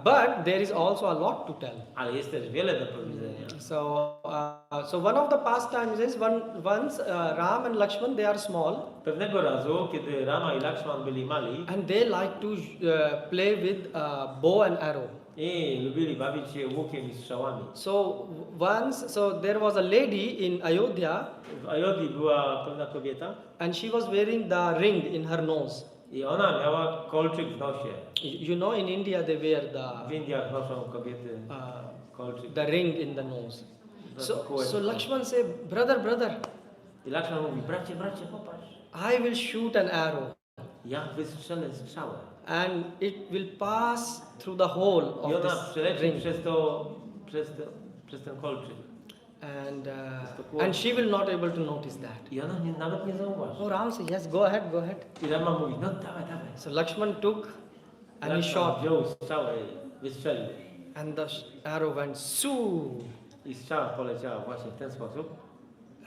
But there is also a lot to tell. ale jest też wiele do powiedzenia. So one of the pastimes is once Ram and Lakshman, they are small Pewnego razu, kiedy Rama i Lakshman byli mali and they like to play with bow and arrow. i lubili bawić się łukiem i strzałami. So there was a lady in Ayodhya W Ajodhi była pewna kobieta and she was wearing the ring in her nose. i ona miała kolczyk w nosie. You know, in India they wear W Indiach noszą kobiety kolczyk. the ring in the nose. So Kółeczko. Lakshman say, brother, I Lakshman mówi, bracie, popatrz, I will shoot an arrow ja wystrzelę strzałę. and it will pass through the hole I of ona this przeleci ring. przez ten kolczyk. And she will not able to notice that. I ona nawet nie zauważy. Oh, Ram says, yes, go ahead. I Rama mówi, no dawaj. So Lakshman took and he Lakshman shot wziął strzałę i wystrzelił. and the arrow went soo. I strzała poleciała właśnie w ten sposób.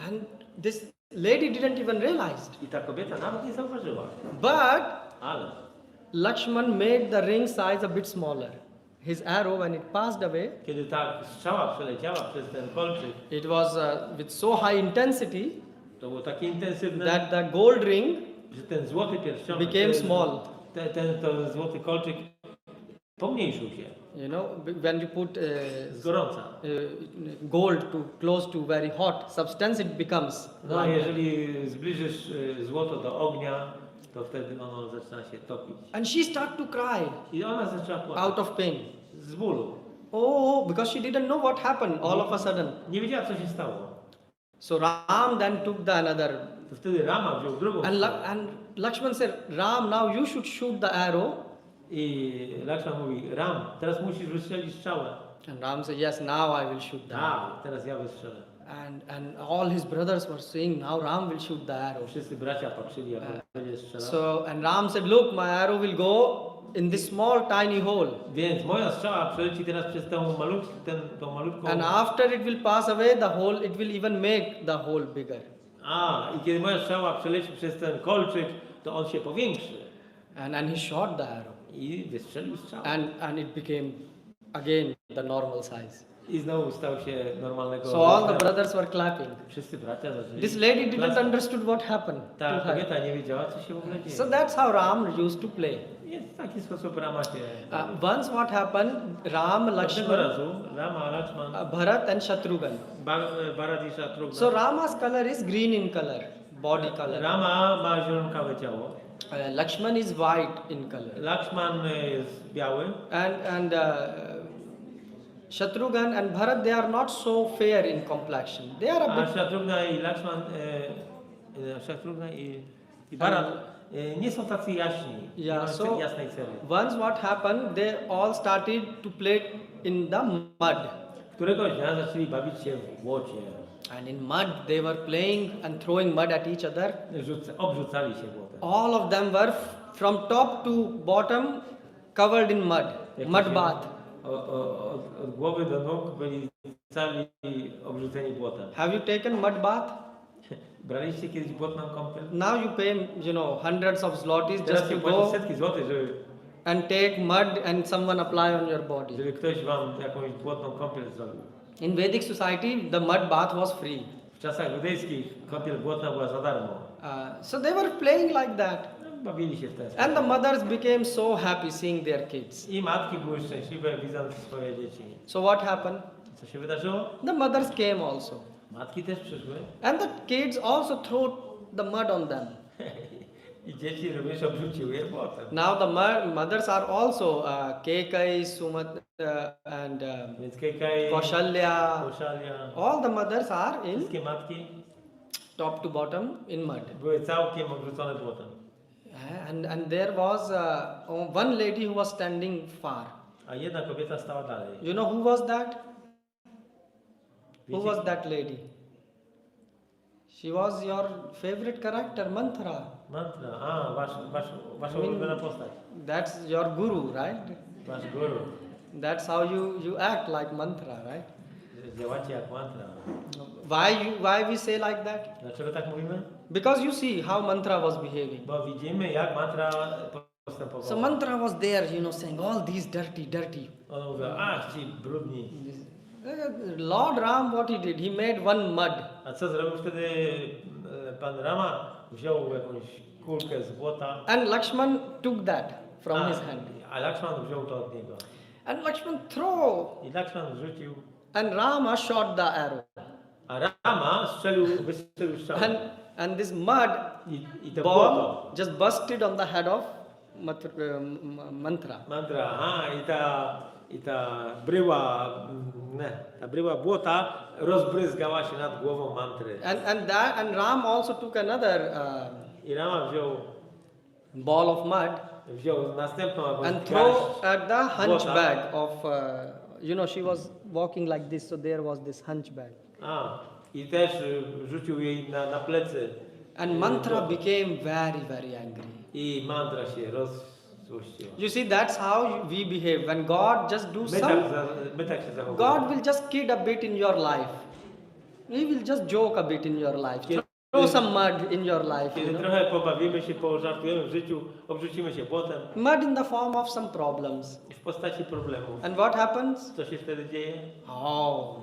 And this lady didn't even realize. I ta kobieta nawet nie zauważyła. But Ale Lakshman made the ring size a bit smaller. His arrow, when it passed away, kiedy ta strzała przeleciała przez ten kolczyk, it was with so high intensity to było takie intensywne, that the gold ring że ten złoty pierścionek, became small. ten złoty kolczyk pomniejszył się You know, when you put z gorąca. gold close to very hot substance, it becomes No a like that. jeżeli zbliżysz złoto do ognia, to wtedy ono zaczyna się topić. And she started to cry I ona zaczęła płakać out of pain. z bólu. Oh, because she didn't know what happened all of a sudden. Nie wiedziała, co się stało. So Ram then took the another, To wtedy Rama wziął drugą and, strzałę. and Lakshman said, Ram, now you should shoot the arrow. I Lakshman mówi, Ram, teraz musisz wystrzelić strzałę. And Ram said, yes, now I will shoot the arrow. Tak, teraz ja wystrzelę. And all his brothers were saying, now Ram will shoot the arrow. Wszyscy bracia patrzyli, jak on będzie strzelał. So, and Ram said, look, my arrow will go in this small tiny hole. Więc moja strzała przeleci teraz przez tą malutką... And after it will pass away, the hole, it will even make the hole bigger. I kiedy moja strzała przeleci przez ten kolczyk, to on się powiększy. And he shot the arrow. I wystrzelił strzałę. And it became again the normal size. I znowu stał się normalnego So all the rozmiaru. brothers were clapping. Wszyscy bracia zaczęli... This lady didn't klaskać. understood what happened to Ta her. kobieta nie wiedziała, co się w ogóle dzieje. So that's how Ram used to play. I w taki sposób Rama się... Once what happened, Ram, Pewnego Lakshman, razu Rama, Lakshman, Bharat and Shatrughan. Bharat i Shatrugna. So Rama's color is green in color, body color. Rama ma zielonkawe ciało. Lakshman is white in color. Lakshman jest biały. And Shatrughan and Bharat, they are not so fair in complexion. They are a A bit. Shatrugna i Lakshman, Shatrugna i Bharat nie są tacy jaśni. Nie Yeah, mają so jasnej cery. once what happened, they all started to play in the mud. Któregoś dnia zaczęli bawić się w błocie. And in mud, they were playing and throwing mud at each other. Obrzucali się błotem. All of them were from top to bottom covered in mud. Mud bath. Od głowy do nóg byli cali obrzuceni błotem. Have you taken mud bath? Braliście kiedyś błotną kąpiel? Now you pay, hundreds of zlotys just Teraz to się płaci go setki złotych, and take mud and someone apply on your body. żeby ktoś wam jakąś błotną kąpiel zrobił. In Vedic society, the mud bath was free. W czasach buddyjskich kąpiel błotna była za darmo. So they were playing like that. Bawili się w ten sposób. And the mothers became so happy seeing their kids. I matki były szczęśliwe, widząc swoje dzieci. So what happened? Co się wydarzyło? The mothers came also. Matki też przyszły. And the kids also threw the mud on them. I dzieci również obrzuciły je błotem. Now the mothers are also Kekai, Sumat, and Więc Kejkai, Kaushalya. Kaushalya, All the mothers are in wszystkie matki top to bottom in mud. Były całkiem obrzucone błotem. And there was one lady who was standing far. A jedna kobieta stała dalej. You know who was that? Who Wiecie? was that lady? She was your favorite character, Mantra. Mantra. A, wasza I mean- ulubiona postać. That's your guru, right? Wasz guru. That's how you act like Mantra, right? Działacie jak mantra. Why we say like that? Dlaczego tak mówimy? Because you see how Mantra was behaving. Bo widzimy, jak mantra postępowała. So Mantra was there, saying all these dirty. On mówi, ach, ci brudni. Lord Ram, what he did? He made one mud. A co zrobił wtedy pan Rama? Wziął jakąś kulkę z błota. And Lakshman took that from his hand. A Lakshman wziął to od niego. And Lakshman threw. I Lakshman rzucił. And Rama shot the arrow. A Rama wystrzelił strzał. And this mud I to błoto. bomb just busted on the head of Mantra. Mantra, aha, i ta bryła błota rozbryzgała się nad głową mantry. And Ram also took another I Rama ball of mud wziął następną and garść throw at the błota. hunchback of she was walking like this, so there was this hunchback. I też rzucił jej na plecy. And Mantra became very, very angry. I mantra się rozzłościła. You see, that's how we behave. When God just do My tak się zachowujemy. God will just kid a bit in your life. He will just joke a bit in your life. Throw some mud in your life. Kiedy trochę pobawimy się, pożartujemy w życiu, obrzucimy się błotem Mud in the form of some problems. w postaci problemów. And what happens? Co się wtedy dzieje? Oh,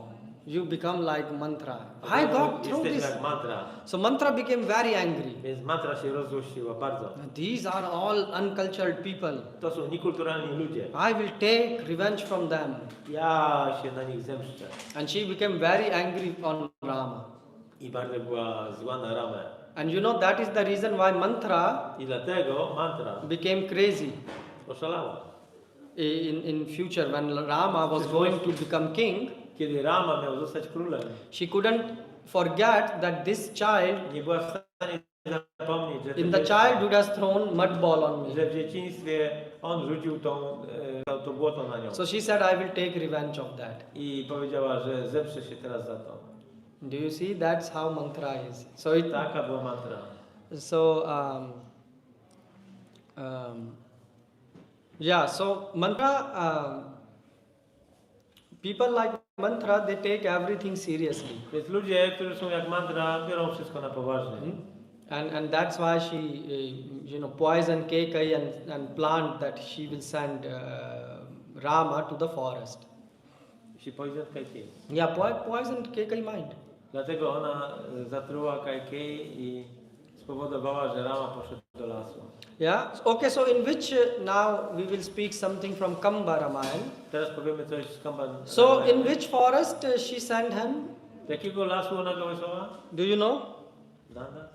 you become like Mantra. Why God threw Jesteśmy this? jak mantra. So Mantra became very angry. Więc mantra się rozzłościła bardzo. These are all uncultured people. To są niekulturalni ludzie. I will take revenge from them. Ja się na nich zemszczę. And she became very angry on Rama. I bardzo była zła na Ramę. And that is the reason why Mantra I dlatego mantra became crazy. oszalała. In future, when Rama was going to become king, Kiedy Rama miał zostać królem, she couldn't forget that this child nie była w stanie zapomnieć, że in the childhood has thrown mud ball on me. że w dzieciństwie on rzucił to błoto na nią. So she said, I will take revenge of that. I powiedziała, że zemszczę się teraz za to. Do you see? That's how Mantra is. Taka była mantra. So Mantra, people like Mantra, they take everything seriously. Więc ludzie, którzy są jak mantra, biorą wszystko na poważnie. And that's why she, poisoned Kekai and planned that she will send Rama to the forest. She poisoned Kaikei. Yeah, poisoned Kekai mind. Dlatego ona zatruła Kaikei i spowodowała, że Rama poszedł do lasu. Yeah. Okay. So in which now we will speak something from Kamba Ramayana. Teraz powiemy coś z Kamban. So in which forest she sent him? Do jakiego lasu ona go wysłała? Do you know? Danda?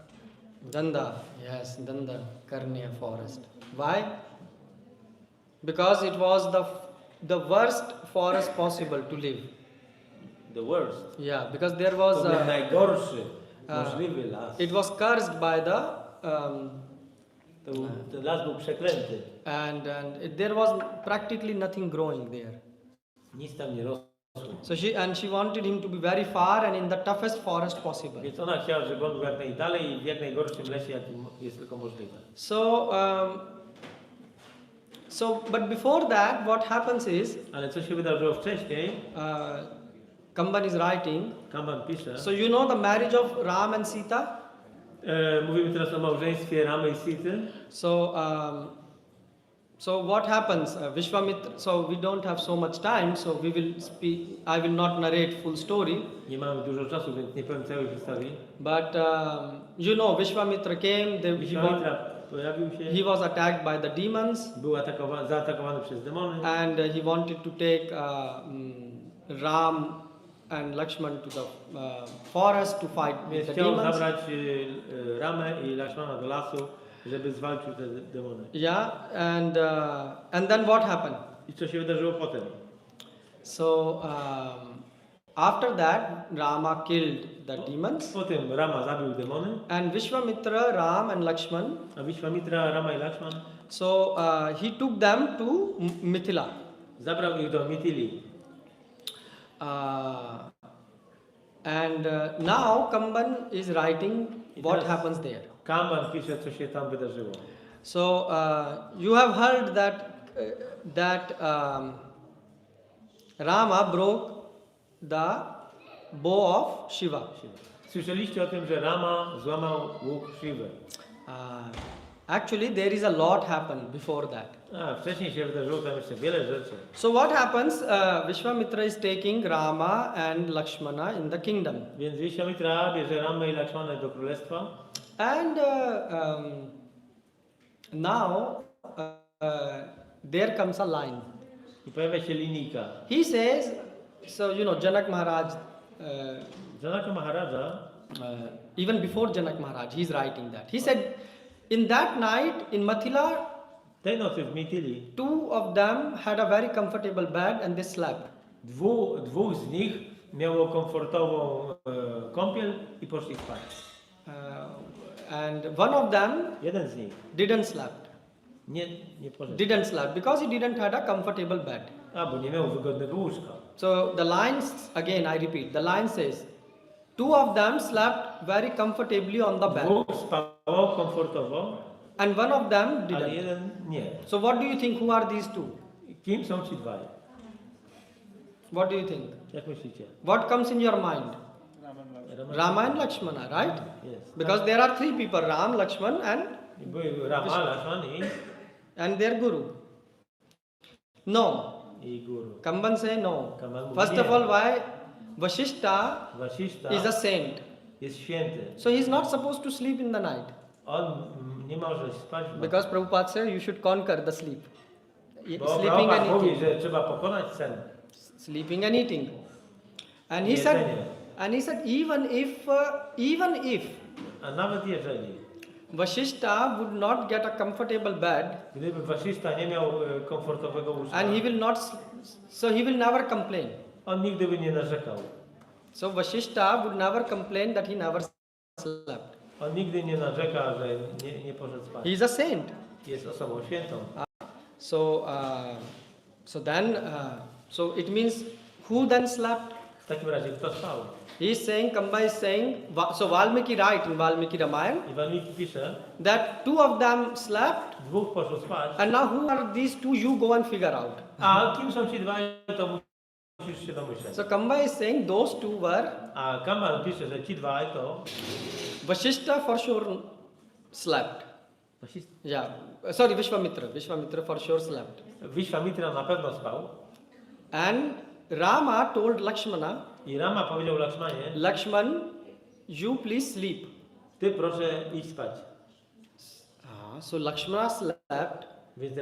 Danda. Yes, Danda Karniya forest. Why? Because it was the worst forest possible to live. The worst. Yeah, because there was To był najgorszy możliwy las. it was cursed by the Ten las był przeklęty. and there was practically nothing growing there. Nic tam nie rosło. So she wanted him to be very far and in the toughest forest possible. Więc ona chciała, żeby on był jak najdalej i w jak najgorszym lesie, jakim jest tylko możliwe. But before that, what happens is, Ale co się wydarzyło wcześniej, Kamban is writing. Kamban pisze, So you know the marriage of Ram and Sita? mówimy teraz o małżeństwie Ramy i Sity. So what happens? Vishwamitra. So we don't have so much time. So we will speak. I will not narrate full story. Nie mamy dużo czasu, więc nie powiem całej historii. But Vishwamitra came. Vishwamitra pojawił się. He was attacked by the demons. Był zaatakowany przez demony. And he wanted to take Ram and Lakshman to the forest to fight with Więc the chciał demons. zabrać Ramę i Lakshmana do lasu, żeby zwalczył te demony. Yeah, and then what happened? I co się wydarzyło potem? So After that, Rama killed the demons, Po tym Rama zabił demony, and Vishwamitra, Ram, and Lakshman. a Vishwamitra, Rama i Lakshman So he took them to Mithila. zabrał ich do Mithili. And now Kamban is writing what Yes. happens there. Kamban pisze, co się tam wydarzyło. So you have heard that Rama broke the bow of Shiva. Słyszeliście o tym, że Rama złamał łuk Shiva. Actually, there is a lot happened before that. A wcześniej się wydarzyło tam jeszcze wiele rzeczy. So what happens? Vishwamitra is taking Rama and Lakshmana in the kingdom, Więc Vishwamitra bierze Ramę i Lakshmanę do królestwa. and now there comes a line. I pojawia się linijka. He says, so Janak Maharaj, Janaka Maharaja, even before Janak Maharaj, he's writing that. He said, in that night in Mathila, tej nocy w Mithili, two of them had a very comfortable bed and they slept. dwóch z nich miało komfortową kąpiel i poszli spać. And one of them Jeden z nich didn't slept. nie poszedł. Didn't slept because he didn't had a comfortable bed. A, bo nie miał wygodnego łóżka. So the lines, again I repeat, the line says, two of them slept very comfortably on the bed Dwóch spało komfortowo, and one of them ale didn't. jeden nie. So what do you think, who are these two? Kim są ci dwaj? What do you think? Jak myślicie? What comes in your mind? Rama and Lakshmana, right? Jest. Because there are three people, Ram, Lakshman Były Rama, Lakshman and their guru. No. i Guru. Kamban say no. Kamban mówi First nie. of all, why? Vashishta Vasishta is a saint. jest święty. So he is not supposed to sleep in the night. On nie może spać w nocy. Because Prabhupada said you should conquer the sleep. Bo Sleeping Prabhupada and mówi, eating. że trzeba pokonać sen. Sleeping and eating. And he Jedzenie. said, even if A nawet jeżeli, Vashishta would not get a comfortable bed, gdyby Vasishta nie miał komfortowego łóżka, and he will never complain. on nigdy by nie narzekał. So Vashishta would never complain that he never slept. On nigdy nie narzeka, że nie poszedł spać. He is a saint. Jest osobą świętą. So it means who then slept? W takim razie kto spał? He is saying, Kamba is saying, so Valmiki write in Valmiki Ramayana I Walmiki pisze, that two of them slept, dwóch poszło spać, and now who are these two? You go and figure out. a kim są ci dwaj, to musisz się domyśleć. So Kamba is saying those two were A Kamal pisze, że ci dwaj to Vashishta for sure slept. Yeah, sorry, Vishwamitra. Vishwamitra for sure slept. Vishwamitra na pewno spał. And Rama told Lakshmana, I Rama powiedział Lakshmanie, Lakshman, you please sleep. ty proszę idź spać. So Lakshmana slept, Więc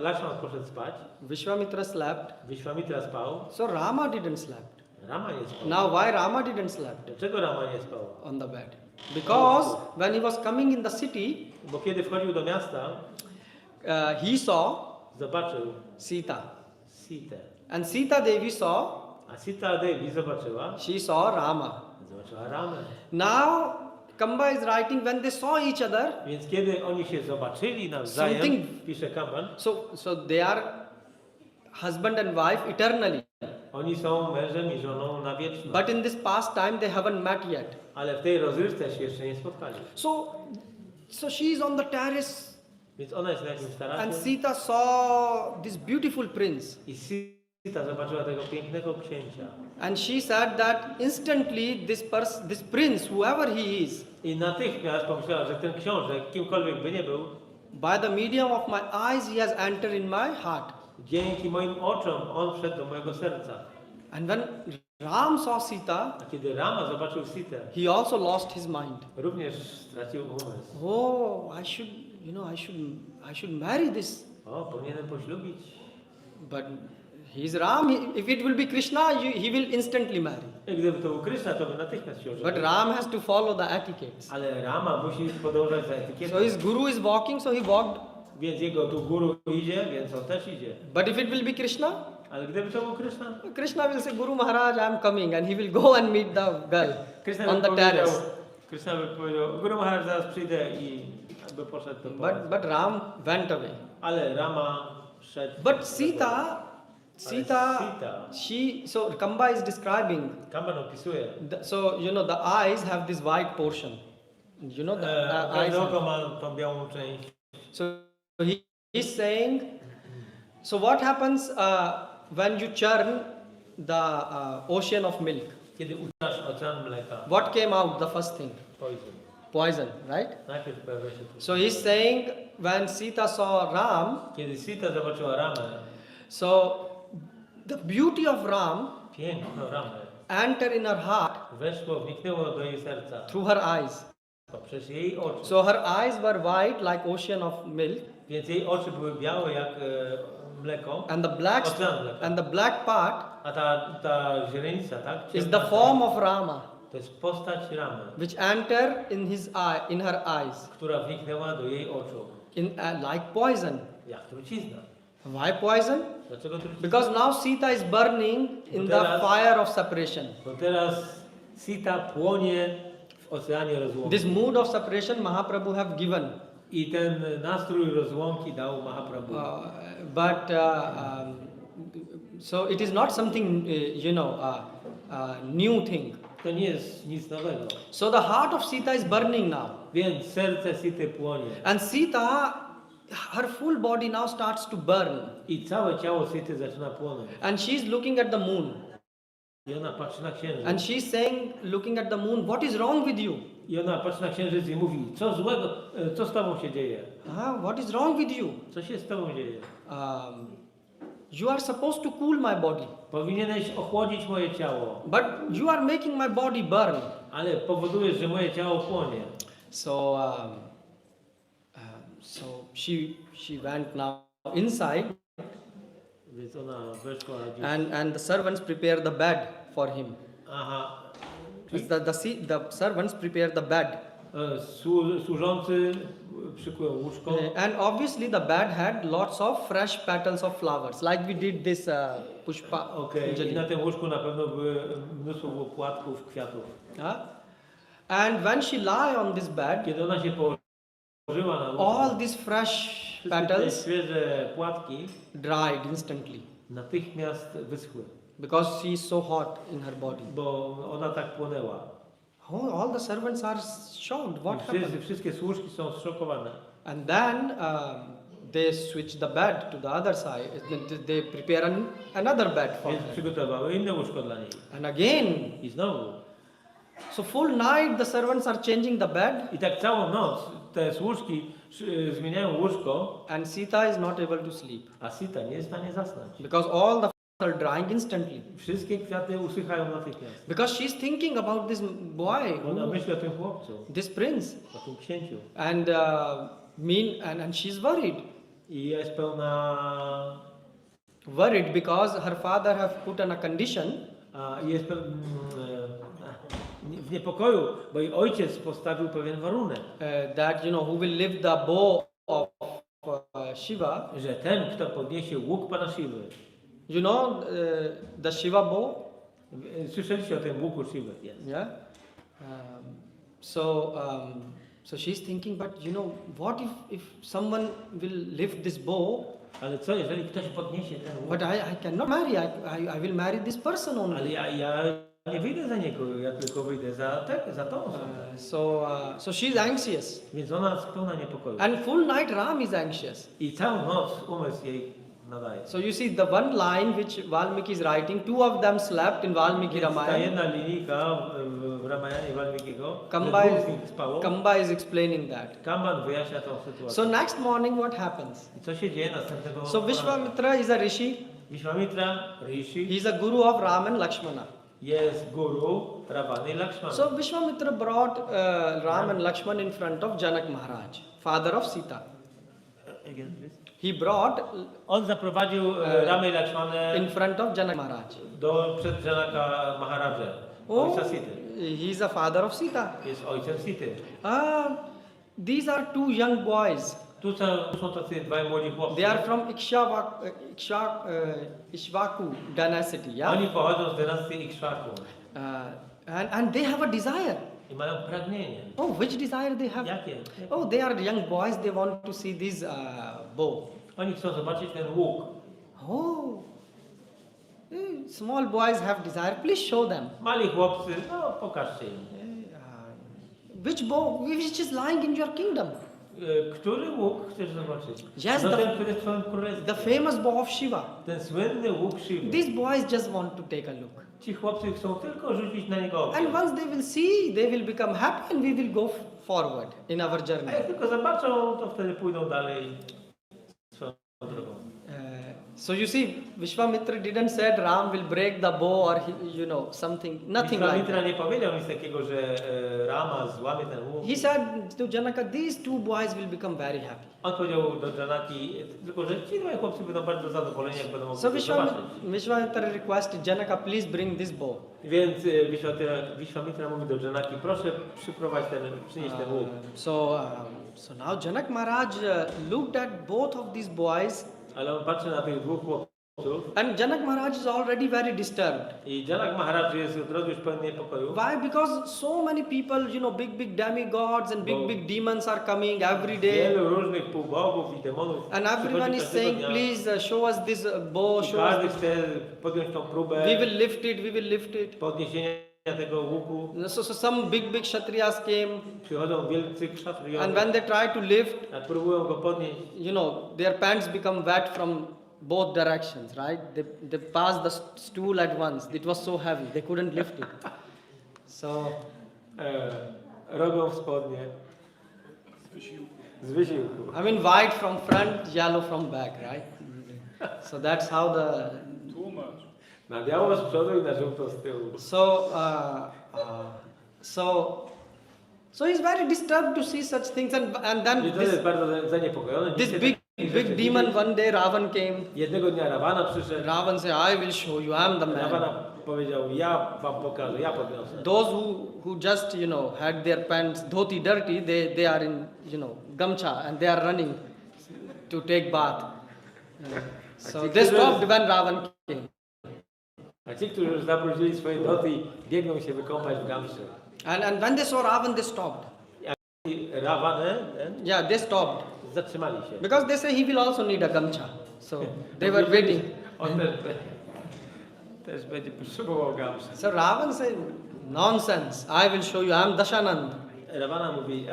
Lakshman poszedł spać, Vishwamitra slept, Vishwamitra spał, so Rama didn't slept. Rama nie spał. Now why Rama didn't slept Dlaczego Rama nie spał? on the bed? Because when he was coming in the city, Bo kiedy wchodził do miasta, he saw zobaczył Sita. Sitę. And Sita Devi saw, A Sita Devi zobaczyła, she saw Rama. zobaczyła Ramę. Now Kamba is writing when they saw each other, Więc kiedy oni się zobaczyli nawzajem, Something- pisze Kamban, so they are husband and wife eternally. oni są mężem i żoną na wieczność. But in this past time they haven't met yet. Ale w tej rozrywce się jeszcze nie spotkali. So she is on the terrace Więc ona jest na jakimś and tarasie Sita saw this beautiful prince. i Sita zobaczyła tego pięknego księcia. And she said that instantly this prince, whoever he is, I natychmiast pomyślała, że ten książę, kimkolwiek by nie był, by the medium of my eyes he has entered in my heart. dzięki moim oczom on wszedł do mojego serca. And when Ram saw Sita, A kiedy Rama zobaczył Sitę, he also lost his mind. również stracił umysł. Oh, I should marry this. O, powinienem poślubić. But he's Ram. If it will be Krishna, he will instantly marry. I gdyby to był Kryszna, to by natychmiast się But ożenił. Ram has to follow the etiquettes. Ale Rama musi podążać za So etykietą. his guru is walking, so he walked Więc jego tu guru idzie, więc on też idzie. But if it will be Krishna, Ale gdyby to był Krishna, Krishna will say, Guru Maharaj, I am coming, and he will go and meet the girl Krishna on by the powiedział, terrace. Krishna by powiedział, Guru Maharaj, zaraz przyjdę i by poszedł do pałacu. But Ram went away. Ale Rama szedł. But Sita, so Kamba is describing, Kamban opisuje. so you know the eyes have this white portion. You know the eyes. Każde oko ma tą białą część. So he's saying, so what happens when you churn the ocean of milk? Kiedy ucinasz ocean mleka, What came out the first thing? poison. Poison, right? Najpierw pojawia się tu. So he's saying when Sita saw Ram, Kiedy Sita zobaczyła Ramę, so the beauty of Ram piękno Ramy, entered in her heart weszło, wniknęło do jej serca through her eyes. poprzez jej oczy. So her eyes were white like ocean of milk, Więc jej oczy były białe jak mleko, and the black ocean mleka. and the black part A ta źrenica, tak? is Ciemna the form of Rama, to jest postać Ramy, which entered in her eyes, która wniknęła do jej oczu. like poison. Jak trucizna. Why poison? Dlaczego trucizna? Because now Sita is burning in the fire of separation. Bo teraz Sita płonie w oceanie rozłąki. This mood of separation Mahaprabhu have given. I ten nastrój rozłąki dał Mahaprabhu. So it is not something new thing. To nie jest nic nowego. So the heart of Sita is burning now, Więc serce Sity płonie. and Sita, her full body now starts to burn, I całe ciało Sity zaczyna płonąć. and she is looking at the moon, I ona patrzy na księżyc. and she is saying, looking at the moon, what is wrong with you? I ona patrzy na księżyc i mówi, co złego, co z tobą się dzieje? What is wrong with you? Co się z tobą dzieje? You are supposed to cool my body, Powinieneś ochłodzić moje ciało, but you are making my body burn. ale powodujesz, że moje ciało płonie. So, she went now inside, Więc ona weszła gdzieś. and the servants prepared the bed for him. Aha. The servants prepared the bed, Służący przykują łóżko. and obviously the bed had lots of fresh petals of flowers, like we did this pushpa. Okej, i na tym łóżku na pewno mnóstwo było płatków, kwiatów. And when she lie on this bed, Kiedy ona się położyła na łóżku, all these fresh wszystkie te petals świeże płatki dried instantly, natychmiast wyschły, because she is so hot in her body. bo ona tak płonęła. All the servants are shocked. What happened? Wszystkie służki są zszokowane. And then they switch the bed to the other side. They prepare another bed for Więc her. przygotowały inne łóżko dla niej. And again, I znowu. so full night the servants are changing the bed, I tak całą noc te służki zmieniają łóżko, and Sita is not able to sleep a Sita nie jest w stanie zasnąć. because all the flowers are drying instantly. Wszystkie kwiaty usychają natychmiast. Because she's thinking about this boy, Ona myśli o tym chłopcu, this prince, o tym księciu. and and she's worried. I jest pełna... Worried because her father have put on a condition jest w niepokoju, bo jej ojciec postawił pewien warunek, that who will lift the bow of Shiva. że ten, kto podniesie łuk Pana Siwy. You know the Shiva bow? Słyszeliście o tym łuku Siwy? Yes. Yeah. So she's thinking, but what if someone will lift this bow? Ale co, jeżeli ktoś podniesie ten łuk? But I cannot marry. I will marry this person only. Ale ja nie wyjdę za niego, ja tylko wyjdę za tą osobę. So she's anxious, Więc ona jest pełna niepokoju. and full night Ram is anxious. I całą noc umysł jej nadaje. So you see the one line which Valmiki is writing, two of them slept in Valmiki Więc ta Ramayana. jedna linijka w Ramayanie Walmikiego, spało. Kamba is explaining that. Kamban wyjaśnia tą sytuację. So next morning what happens? I co się dzieje następnego So poranka? Vishwamitra is a rishi. Vishwamitra, Rishi, He is a guru of Ram and Lakshmana. jest guru Ravana i Lakshmana. So Vishwamitra brought Ram and Lakshman in front of Janak Maharaj, father of Sita. He brought On zaprowadził Ramę i Lakshmanę in front of Janak Maharaj. przed Janaka Maharaja, Oh, ojca Sity. he is a father of Sita. Jest ojcem Sity. These are two young boys. Tu są tacy dwaj młodzi chłopcy. They are from Ishvaku dynasty, yeah? Oni pochodzą z dynastii Ikszwaku And they have a desire. i mają pragnienie. Oh, which desire they have? Jakie? Oh, they are young boys, they want to see this bow. Oni chcą zobaczyć ten łuk. Oh, small boys have desire, please show them. Mali chłopcy, no pokażcie im. Which bow, which is lying in your kingdom? Który łuk chcesz zobaczyć? Yes, No the- ten, który jest w twoim królestwie. The famous bow of Shiva. Ten słynny łuk Shiva. These boys just want to take a look. Ci chłopcy chcą tylko rzucić na niego okiem. And once they will see, they will become happy and we will go forward in our A journey. jak tylko zobaczą, to wtedy pójdą dalej swoją drogą. So you see, Vishwamitra didn't said Ram will break the bow or something, nothing like Vishwamitra that. nie powiedział nic takiego, że Rama złamie ten łuk. He said to Janaka, these two boys will become very happy. On powiedział do Janaki, tylko że ci dwaj chłopcy będą bardzo zadowoleni, jak będą mogli So to zobaczyć. Vishwamitra requested Janaka, please bring this bow. Więc Vishwamitra mówi do Janaki, proszę przynieść ten łuk. So now Janak Maharaj looked at both of these boys, Ale on patrzy na tych dwóch chłopców and Janak Maharaj is already very disturbed. i Janak Maharaj jest od razu już pełen niepokoju. Why? Because so many people, big demigods and big demons are coming every day. Wielu różnych półbogów i demonów And everyone przychodzi is każdego saying, dnia. please show us this bow, I show us każdy this. chce podjąć tą próbę We will lift it. podniesienia tego łuku. So some big kshatriyas came, Przychodzą wielcy kszatrijowie, and when they try to lift, a próbują go podnieść. their pants become wet from both directions, right? They passed the stool at once. It was so heavy, they couldn't lift it. So, Robią w spodnie z wysiłku. I mean, white from front, yellow from back, right? So that's how the. Too much. Na biało z przodu i na żółto z tyłu. So he's very disturbed to see such things, and then I to jest bardzo zaniepokojony. this Dzisiaj big demon one day Ravan came. Jednego dnia Ravana przyszedł. Ravan said, I will show you, I'm the man. Ravana powiedział, ja wam pokażę, ja podniosę. Those who just had their pants dhoti dirty, they are in gamcha and they are running to take bath. So they stopped when Ravan came. A ci, którzy już zabrudzili swoje doty, biegną się wykąpać w gamszy. And when they saw Ravan, they stopped. I Ravanę Yeah, they stopped zatrzymali się. because they say he will also need a gamcha. So they were waiting. On też będzie potrzebował gamszy. So Ravan said, nonsense, I will show you, I'm Dashanand. Ravana mówi,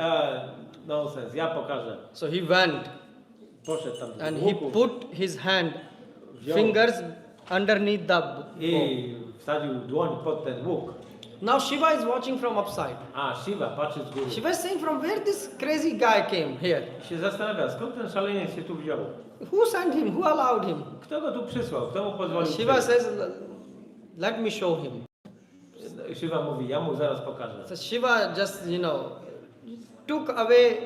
nonsens, ja pokażę. So he went Poszedł tam do and he łuku put his hand, wziął fingers underneath the bow. i wsadził dłoń pod ten łuk. Now Shiva is watching from upside. A Shiva patrzy z góry. Shiva is saying, from where this crazy guy came here? I się zastanawia, skąd ten szaleniec się tu wziął? Who sent him? Who allowed him? Kto go tu przysłał? Kto mu pozwolił? Shiva przyjść? says, let me show him. Shiva mówi, ja mu zaraz pokażę. So Shiva just, took away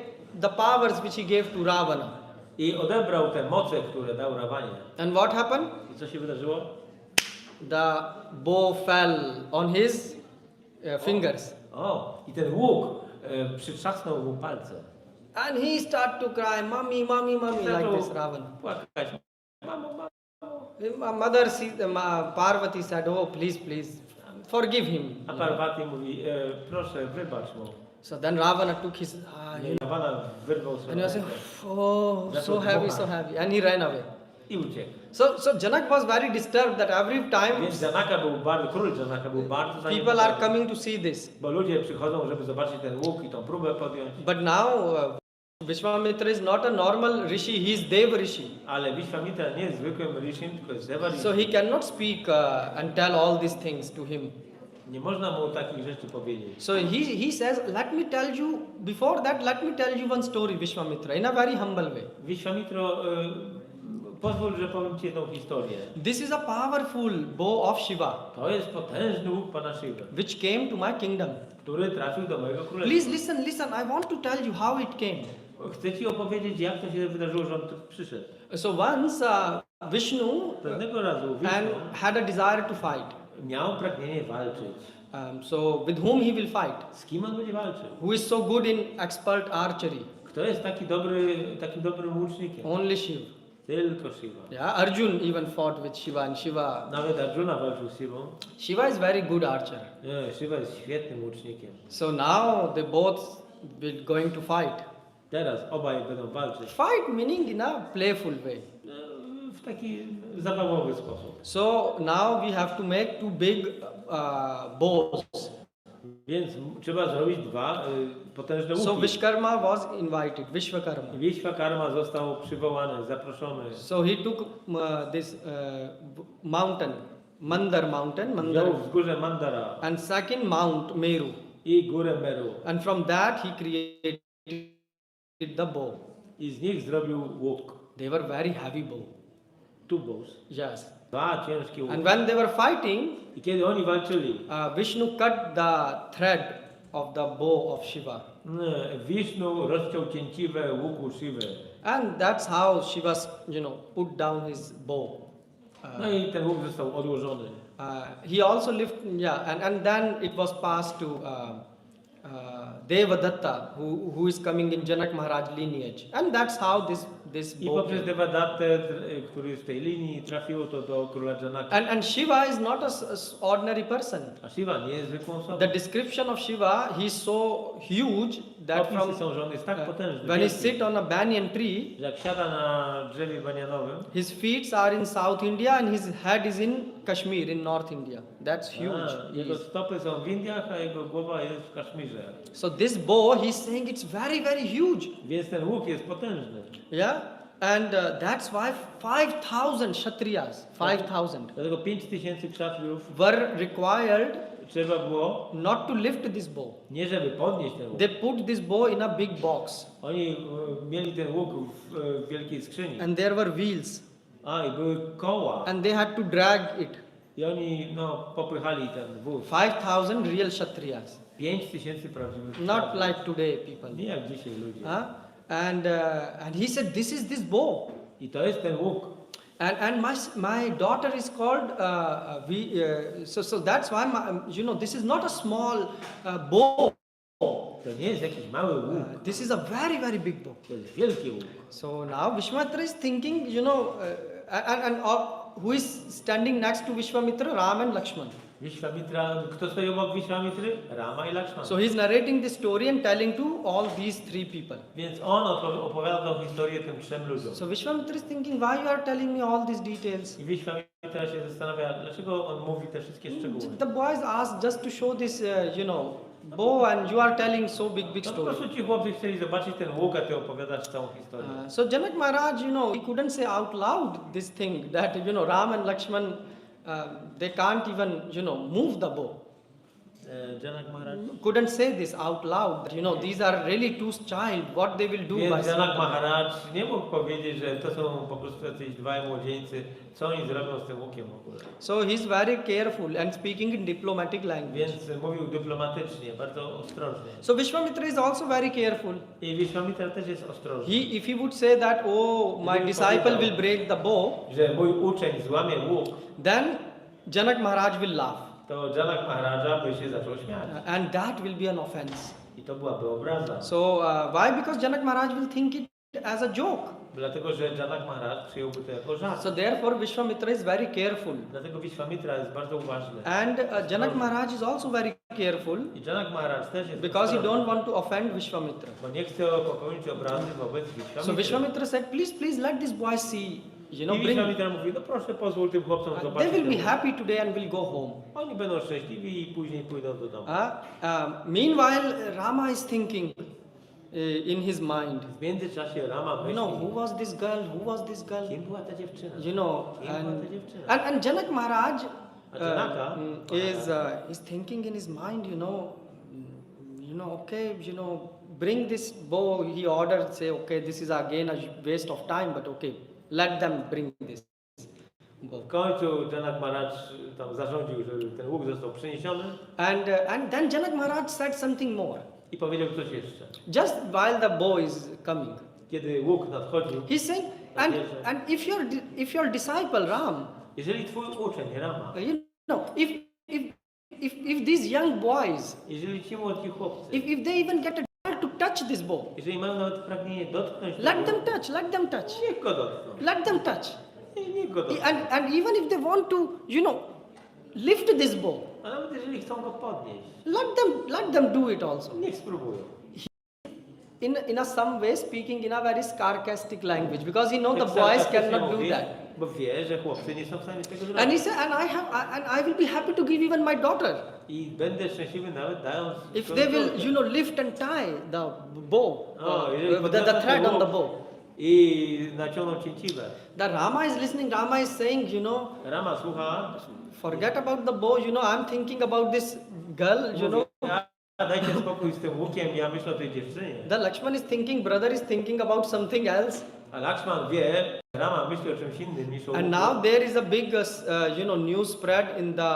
the powers which he gave to Ravana. I odebrał te moce, które dał Rawanie. And what happened? I co się wydarzyło? The bow fell on his fingers. O, i ten łuk przytrzasnął mu palce. And he started to cry, mommy, mommy, mommy, like this Ravana. Płakać. Mamo, mamo. My mother, Parvati said, oh, please, please, forgive him. A Parvati mówi, proszę, wybacz mu. So then Ravana took his, I Ravana wyrwał and he swoje was saying, oh, so heavy, and he ran away. i uciekł. So Janak was very disturbed that every time Więc król Janaka był bardzo people are zaniepokojony, coming to see this. bo ludzie przychodzą, żeby zobaczyć ten łuk i tą próbę podjąć. But now Vishwamitra is not a normal rishi, he is Deva rishi. Ale Vishwamitra nie jest zwykłym rishim, tylko jest Deva So rishi. he cannot speak and tell all these things to him. Nie można mu takich rzeczy powiedzieć. So he says, before that, let me tell you one story, Vishwamitra, in a very humble way. Vishwamitro, pozwól, że powiem Ci jedną historię. This is a powerful bow of Shiva, To jest potężny łuk Pana Shiva, which came to my kingdom. który trafił do mojego królestwa. Please listen, I want to tell you how it came. Chcę Ci opowiedzieć, jak to się wydarzyło, że on tu przyszedł. So once Vishnu Pewnego razu and Vishnu had a desire to fight. miał pragnienie walczyć. So with whom he will fight? Z kim on będzie walczył? Who is so good in expert archery? Kto jest takim dobrym łucznikiem? Only Shiva. Tylko Shiva. Yeah, Arjun even fought with Shiva, and Shiva. Nawet Arjuna walczył z Shivą. Shiva is very good archer. Nie, Shiva jest świetnym łucznikiem. So now they both will going to fight. Teraz obaj będą walczyć. Fight meaning in a playful way. W taki zabawowy sposób. So now we have to make two big bows. Więc trzeba zrobić dwa potężne So łuki. Vishkarma was invited. Vishwakarma. Vishwakarma został przywołany, zaproszony. So he took this mountain, Mandar mountain, Wziął wzgórze Mandara and second mount Meru, i górę Meru. and from that he created the bow. I z nich zrobił łuk. They were very heavy bow. Two bows. Yes. Dwa ciężkie łuki. And when they were fighting, I kiedy oni walczyli, Vishnu cut the thread of the bow of Shiva, Wisznu rozciął cięciwe łuku Shiwy. and that's how Shiva, put down his bow. No i ten łuk został odłożony. He also lifted, and then it was passed to Devadatta, who is coming in Janak Maharaj lineage, and that's how this I bow poprzez came. Devadattę, który jest w tej linii, trafiło to do króla Janaka. And Shiva is not a ordinary person. A Shiva nie jest zwykłą osobą. The description of Shiva, he's so huge that Opisy są, że on jest tak potężny, when he wielki, sit on a banyan tree, że jak siada na drzewie banianowym, his feet are in South India and his head is in Kashmir, in North India. That's huge. jego stopy są w Indiach, a jego głowa jest w Kaszmirze. So this bow, he's saying it's very, very huge. Więc ten łuk jest potężny. Yeah, and that's why 5,000 Kshatriyas, 5,000, Dlatego 5000 kshatriyów were required trzeba było, not to lift this bow. nie żeby podnieść ten łuk. They put this bow in a big box, Oni mieli ten łuk w wielkiej skrzyni. and there were wheels, I były koła. and they had to drag it. I oni popychali ten wóz. 5,000 real Kshatriyas, 5000 prawdziwych not kshatriyów. like today people. Nie jak dzisiaj ludzie. Huh? And he said, this is this bow. I to jest ten łuk. And my daughter is called so that's why this is not a small bow. To nie jest jakiś mały łuk. This is a very, very big bow. To jest wielki łuk. So now Vishwamitra is thinking, who is standing next to Vishwamitra? Ram and Lakshman. Vishwamitra, kto stoi obok Vishwamitry? Rama i Lakshmana. So he's narrating this story and telling to all these three people. Więc on opowiada tą historię tym trzem ludziom. So Vishwamitra is thinking, why you are telling me all these details? I Vishwamitra się zastanawia, dlaczego on mówi te wszystkie szczegóły. The boys asked just to show this, bow, and you are telling so big No po story. prostu ci chłopcy chcieli zobaczyć ten łuk, a ty opowiadasz całą historię. So Janak Maharaj, he couldn't say out loud this thing that Ram and Lakshman, they can't even move the bow. Janak Maharaj. Couldn't say this out loud. These are really two child. What they will do by Więc Janak seeing Maharaj nie mógł powiedzieć, że to są po prostu jacyś dwaj młodzieńcy, co oni zrobią z tym łukiem w ogóle. So he's very careful and speaking in diplomatic language. Więc mówił dyplomatycznie, bardzo ostrożnie. So Vishwamitra is also very careful. I Vishwamitra też jest ostrożny. If he would say that, oh, my disciple will break the bow, Że mój uczeń złamie łuk, then Janak Maharaj will laugh. to Janak Maharaja by się zaczął śmiać. And that will be an offense. I to byłaby obraza. So why? Because Janak Maharaj will think it as a joke. Dlatego, że Janak Maharaj przyjąłby to jako żart. So therefore Vishwamitra is very careful. Dlatego Vishwamitra jest bardzo uważny. And Janak Maharaj is also very careful I Janak Maharaj też jest because he ostrożny, don't want to offend Vishwamitra. bo nie chce popełnić obrazy wobec Vishwamitry. So Vishwamitra said, please let this boy see, I bring. Vishwamitra mówi, no proszę pozwól tym chłopcom They zobaczyć. will be ten- happy today and will go home. Oni będą szczęśliwi i później pójdą do domu. Meanwhile, Rama is thinking in his mind, W międzyczasie Rama myśli, who was this girl? Who was this girl? kim była ta dziewczyna? Kim była ta dziewczyna? And Janak Maharaj A Janaka is thinking in his mind, okay, bring this bow. He ordered, say, okay, this is again a waste of time, but okay, let them bring this bow. W końcu Janak Maharaj tam zarządził, żeby ten łuk został przeniesiony And then Janak Maharaj said something more. i powiedział coś jeszcze. Just while the bow is coming, Kiedy łuk nadchodził, he's saying, and if your disciple Ram, jeżeli twój uczeń Rama, if these young boys, jeżeli ci młodzi chłopcy, if they even get a chance to touch touch this bow. Jeżeli mają nawet pragnienie dotknąć Let tego, them touch, let them touch. niech go dotkną. Let them touch. Niech go dotkną. And even if they want to, lift this bow, A nawet jeżeli chcą go podnieść, let them do it also. niech spróbują. In a some way speaking in a very sarcastic language, because he know the Tak boys sarkastycznie cannot do mówi, that. Bo wie, że chłopcy nie są w stanie tego And zrobić. he said, and I will be happy to give even my daughter I będę szczęśliwy nawet dając... if they will, lift and tie the bow, jeżeli the podniosą thread ten on the łuk bow. I naciągną cięciwę. The Rama is listening. Rama is saying, Rama słucha. forget about the bow. I'm thinking about this girl. Mówi, "A, dajcie spokój z tym łukiem, ja myślę o tej dziewczynie. The Lakshman is thinking, brother is thinking about something else. A Lakshman wie, Rama myśli o czymś innym niż o łuku. And now there is a big, news spread in the,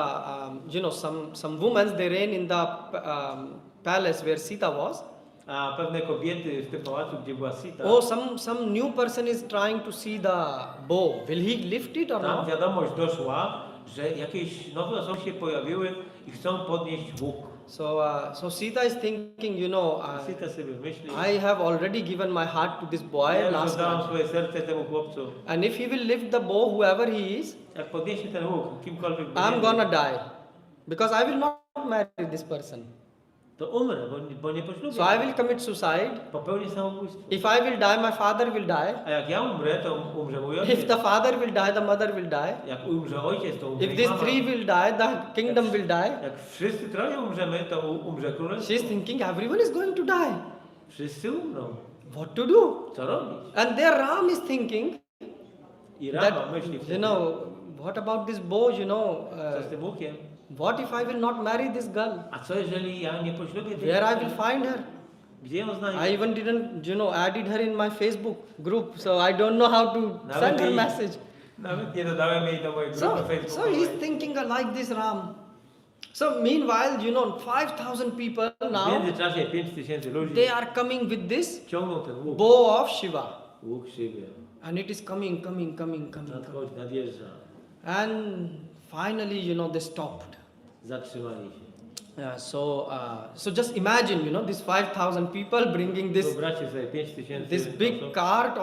some women, they reign in the palace where Sita was. A pewne kobiety w tym pałacu, gdzie była Sita, Oh, some new person is trying to see the bow. Will he lift it or tam not? wiadomość doszła, że jakieś nowe osoby się pojawiły i chcą podnieść łuk. So Sita is thinking, Sita sobie myśli, I have already given my heart to this boy ja już last oddałam night. swoje serce temu chłopcu. And if he will lift the bow, whoever he is, Jak podniesie ten łuk, kimkolwiek I'm będzie, gonna die. Because I will not marry this person. to umrę, bo nie poślubię. So I will commit suicide. Popełnię samobójstwo. If I will die, my father will die. A jak ja umrę, to umrze mój If ojciec. the father will die, the mother will die. Jak umrze ojciec, to umrze If i these mama. three will die, the kingdom will die. Jak wszyscy troje umrzemy, to umrze królestwo. She's thinking everyone is going to die. Wszyscy umrą. What to do? Co robić? And there Ram is thinking I Rama that, myśli wtedy, what about this bow, co z tym łukiem? what if I will not marry this girl? A co jeżeli ja nie poślubię tej Where I will dziewczyny? find her? Gdzie ją I znajdę? even didn't, added her in my Facebook group, so I don't know how to send her jej- message. Nawet nie dodałem jej do mojej grupy So facebookowej. he's thinking like this Ram. So meanwhile, 5,000 people W now, międzyczasie 5000 ludzi they are coming with this ciągną ten łuk. bow of Shiva. Łuk siebie. And it is coming. Nadchodzi, nadjeżdża. And finally, they stopped. Zatrzymali się. So just imagine, these 5,000 people bringing this Wyobraźcie sobie 5000 this big osób cart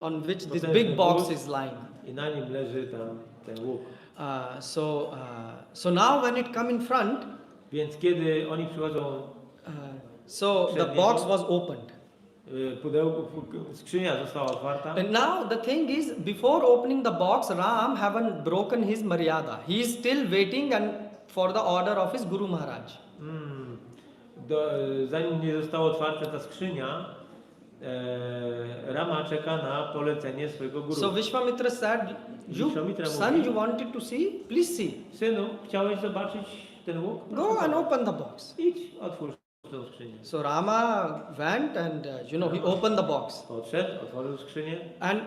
on which this big box is lying. i na nim leży tam ten łuk. So now when it come in front, Więc kiedy oni przychodzą, so the box was opened. skrzynia została otwarta. And now the thing is, before opening the box, Ram haven't broken his maryada. He is still waiting and for the order of his Guru Maharaj. Zanim nie została otwarta ta skrzynia, Rama czeka na polecenie swojego guru. So Vishwamitra said, Vishwamitra son, mówi, you wanted to see? Please see. synu, chciałeś zobaczyć ten łuk? Go and open the box. Idź, otwórz tę skrzynię. So Rama went and he opened the box. Podszedł, otworzył skrzynię.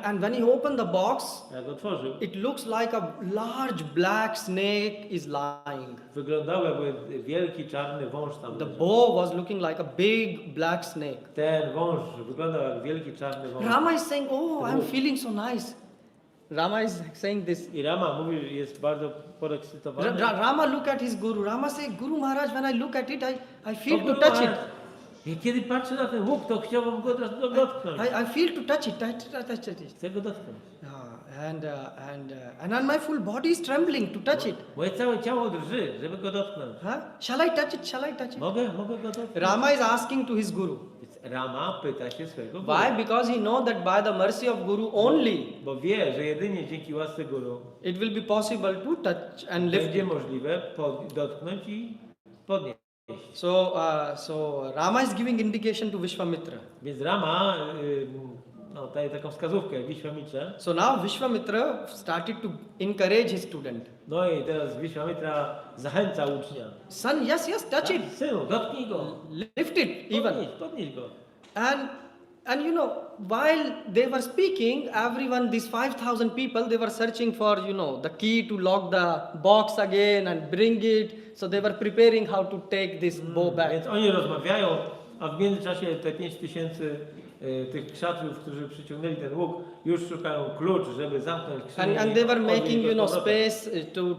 And when he opened the box, Jak otworzył, it looks like a large black snake is lying. wyglądało jakby wielki czarny wąż tam The leżał. bow was looking like a big black snake. Ten wąż wyglądał jak wielki czarny wąż. Rama is saying, oh, I'm feeling so nice. Rama is saying this. I Rama mówi, że jest bardzo podekscytowany. Rama look at his guru. Rama say, Guru Maharaj, when I look at it, I feel to touch it. I kiedy patrzę na ten łuk, to chciałbym go dotknąć. I feel to touch it. Touch it. Chcę go dotknąć. And my full body is trembling to touch it. Moje całe ciało drży, żeby go dotknąć. Shall I touch it? Shall I touch it? Mogę go dotknąć? Rama is asking to his guru. Więc Rama pyta się swojego guru. Why? Because he know that by the mercy of Guru only Bo wie, że jedynie dzięki łasce guru it will be possible to touch and lift będzie it. możliwe dotknąć i podnieść. So Rama is giving indication to Vishwamitra. Więc Rama daje taką wskazówkę Wiśwamitrze. So now Vishwamitra started to encourage his student. No i teraz Wiśwamitra zachęca ucznia. Son, yes, touch it. Synu, dotknij go. Lift it even. Podnieś go. And while they were speaking, everyone, these 5,000 people, they were searching for, the key to lock the box again and bring it. So they were preparing how to take this bow back. Więc oni rozmawiają, a w międzyczasie te 5000 tych krzaczów, którzy przyciągnęli ten łuk, już szukają klucz, żeby zamknąć skrzynię. And they were i odnieść making, go z powrotem. space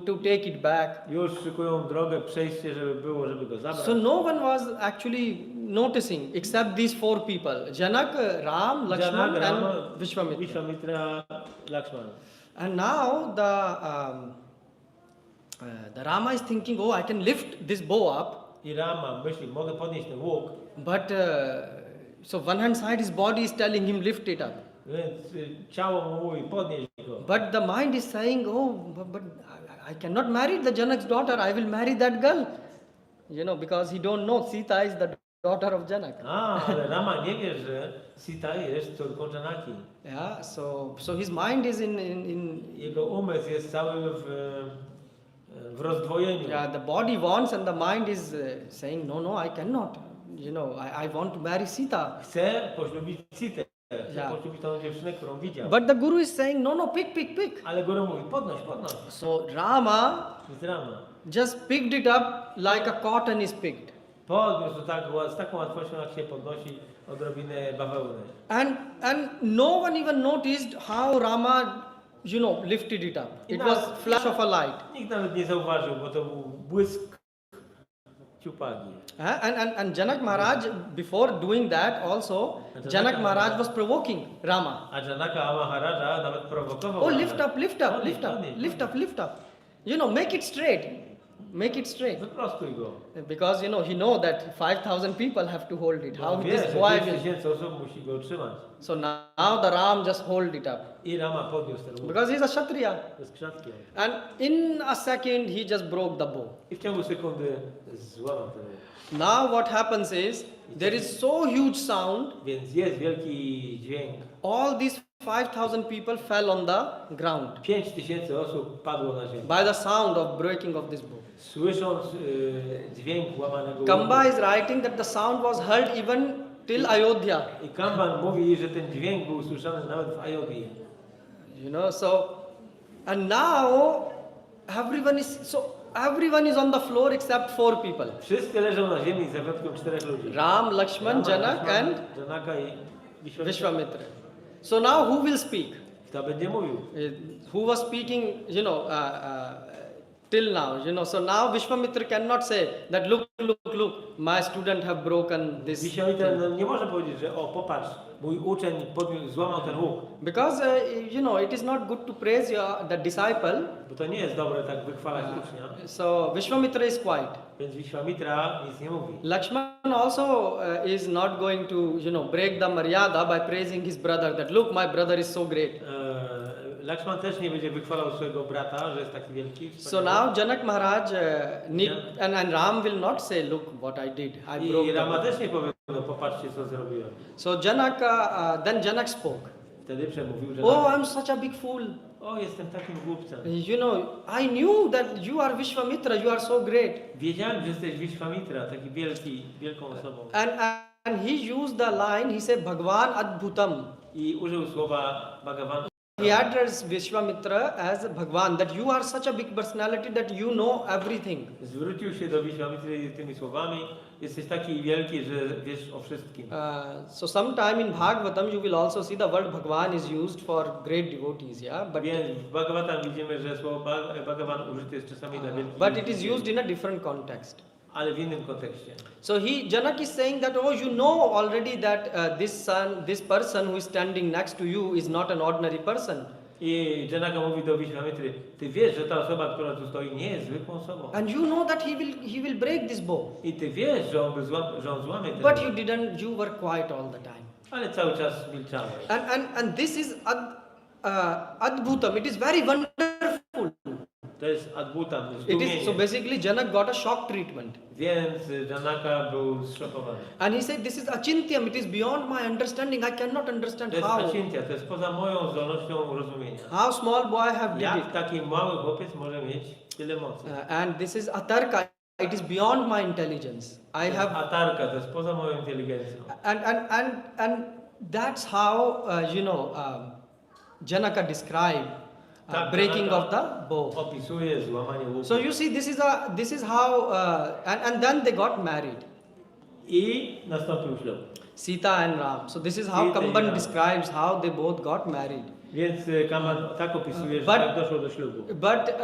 to take it back. Już szykują drogę, przejście, żeby go zabrać. So no one was actually noticing except these four people: Janak, Ram, Lakshman, Janak, Rama, and Vishwamitra. Vishwamitra, Lakshman. And now the Rama is thinking, oh, I can lift this bow up, I Rama myśli, mogę podnieść ten łuk, but so one hand side his body is telling him lift it up, więc ciało mu mówi, podnieś go. but the mind is saying, oh, but I cannot marry the Janak's daughter. I will marry that girl, because he don't know Sita is the daughter of Janak. Ale Rama nie wie, że Sita jest córką Janaki. Yeah, so his mind is in Jego umysł jest cały w rozdwojeniu. yeah, the body wants and the mind is saying, no, I cannot. I want to marry Sita. Chce poślubić Sitę. Chce Yeah. poślubić tą dziewczynę, którą widział. But the Guru is saying, no, pick. Ale Guru mówi, podnoś. So Rama Więc Rama just picked it up like a cotton is picked. podniósł to tak, z taką łatwością, jak się podnosi odrobinę bawełny. And no one even noticed how Rama, lifted it up. It was flash of a light. Nikt nawet nie zauważył, bo to był błysk ciupagi. And Janak Maharaj, before doing that also, Janak Maharaj was provoking Rama. A Janaka Maharaja nawet prowokował. Oh, Ramę. lift up. Make it straight. Wyprostuj go. Because, he know that 5,000 people have to hold it. How Wie, this że boy 5 will... 000 osób musi go utrzymać. So now the Ram just hold it up. I Rama podniósł ten łuk. Because he's a Kshatriya. To jest krzatkiem. And in a second, he just broke the bow. I w ciągu sekundy złamał ten łuk. Now what happens is, there is so huge sound, Więc jest wielki dźwięk. all these 5,000 people fell on the ground 5000 osób padło na ziemię. by the sound of breaking of this bow. Słysząc dźwięk łamanego łuku. Kamba is writing that the sound was heard even till Ayodhya. I Kamban mówi, że ten dźwięk był słyszany nawet w Ayodhji. And now everyone is on the floor except four people: Wszyscy leżą na ziemi z wyjątkiem 4 ludzi. Ram, Lakshman, Janak, Lakshman, and Janaka i Vishwamitra. So now who will speak? Kto będzie mówił? Who was speaking, till now, so now Vishwamitra cannot say that look, my student have broken this. Wishwamitra nie może powiedzieć, że o popatrz, mój uczeń złamał ten łuk. Because, it is not good to praise the disciple. Bo to nie jest dobre tak wychwalać ucznia. So Vishwamitra is quiet. Więc Vishwamitra nic nie mówi. Lakshman also is not going to, break the maryada by praising his brother that look, my brother is so great. Lakshman też nie będzie wychwalał swojego brata, że jest taki wielki. So now Janak Maharaj and Ram will not say, look what I did. I broke I Rama the... też nie powie, no popatrzcie co zrobiłem. So then Janak spoke. Wtedy przemówił, że Oh, I'm such a big fool. o, jestem takim głupcem. I knew that you are Vishwamitra, you are so great. Wiedziałem, że jesteś Vishwamitra, taki wielką osobą. And he used the line, he said, Bhagwan Adbhutam. I użył słowa Bhagavan. He addressed Vishwamitra as Bhagwan, that you are such a big personality that you know everything. Zwrócił się do Vishwamitry tymi słowami. Jesteś taki wielki, że wiesz o wszystkim. So sometime in Bhagavatam you will also see the word Bhagwan is used for great devotees, yeah. Więc w Bhagavatam widzimy, że słowo Bhagavan użyte jest czasami dla wielkich. But it is used in a different context. Ale w innym kontekście. So Janak is saying that, oh, you know already that this person who is standing next to you is not an ordinary person. I Janaka mówi do Vishwamitry, ty wiesz, że ta osoba, która tu stoi, nie jest zwykłą osobą. And you know that he will break this bow. I ty wiesz, że on złamie ten But you were quiet all the time. Ale cały czas milczałeś. And this is Adbhutam. It is very wonderful. To jest adbhutam, So basically Janak got a shock treatment. Więc Janaka był zszokowany. And he said, this is achintyam, it is beyond my understanding. I cannot understand To jest how. achintia, to jest poza moją zdolnością rozumienia. How small boy have did Jak it. taki mały chłopiec może mieć tyle mocy? And this is atarka. It is beyond my intelligence. I have Atarka, to jest poza moją inteligencją. and that's how Janaka described breaking of the bow. Opisuje złamanie łuku. So you see, this is how and then they got married. I nastąpił ślub. Sita and Ram. So this is how Sita i Kamban Ram. describes how they both got married. Więc Kamban tak opisuje, że But- tak doszło do ślubu. But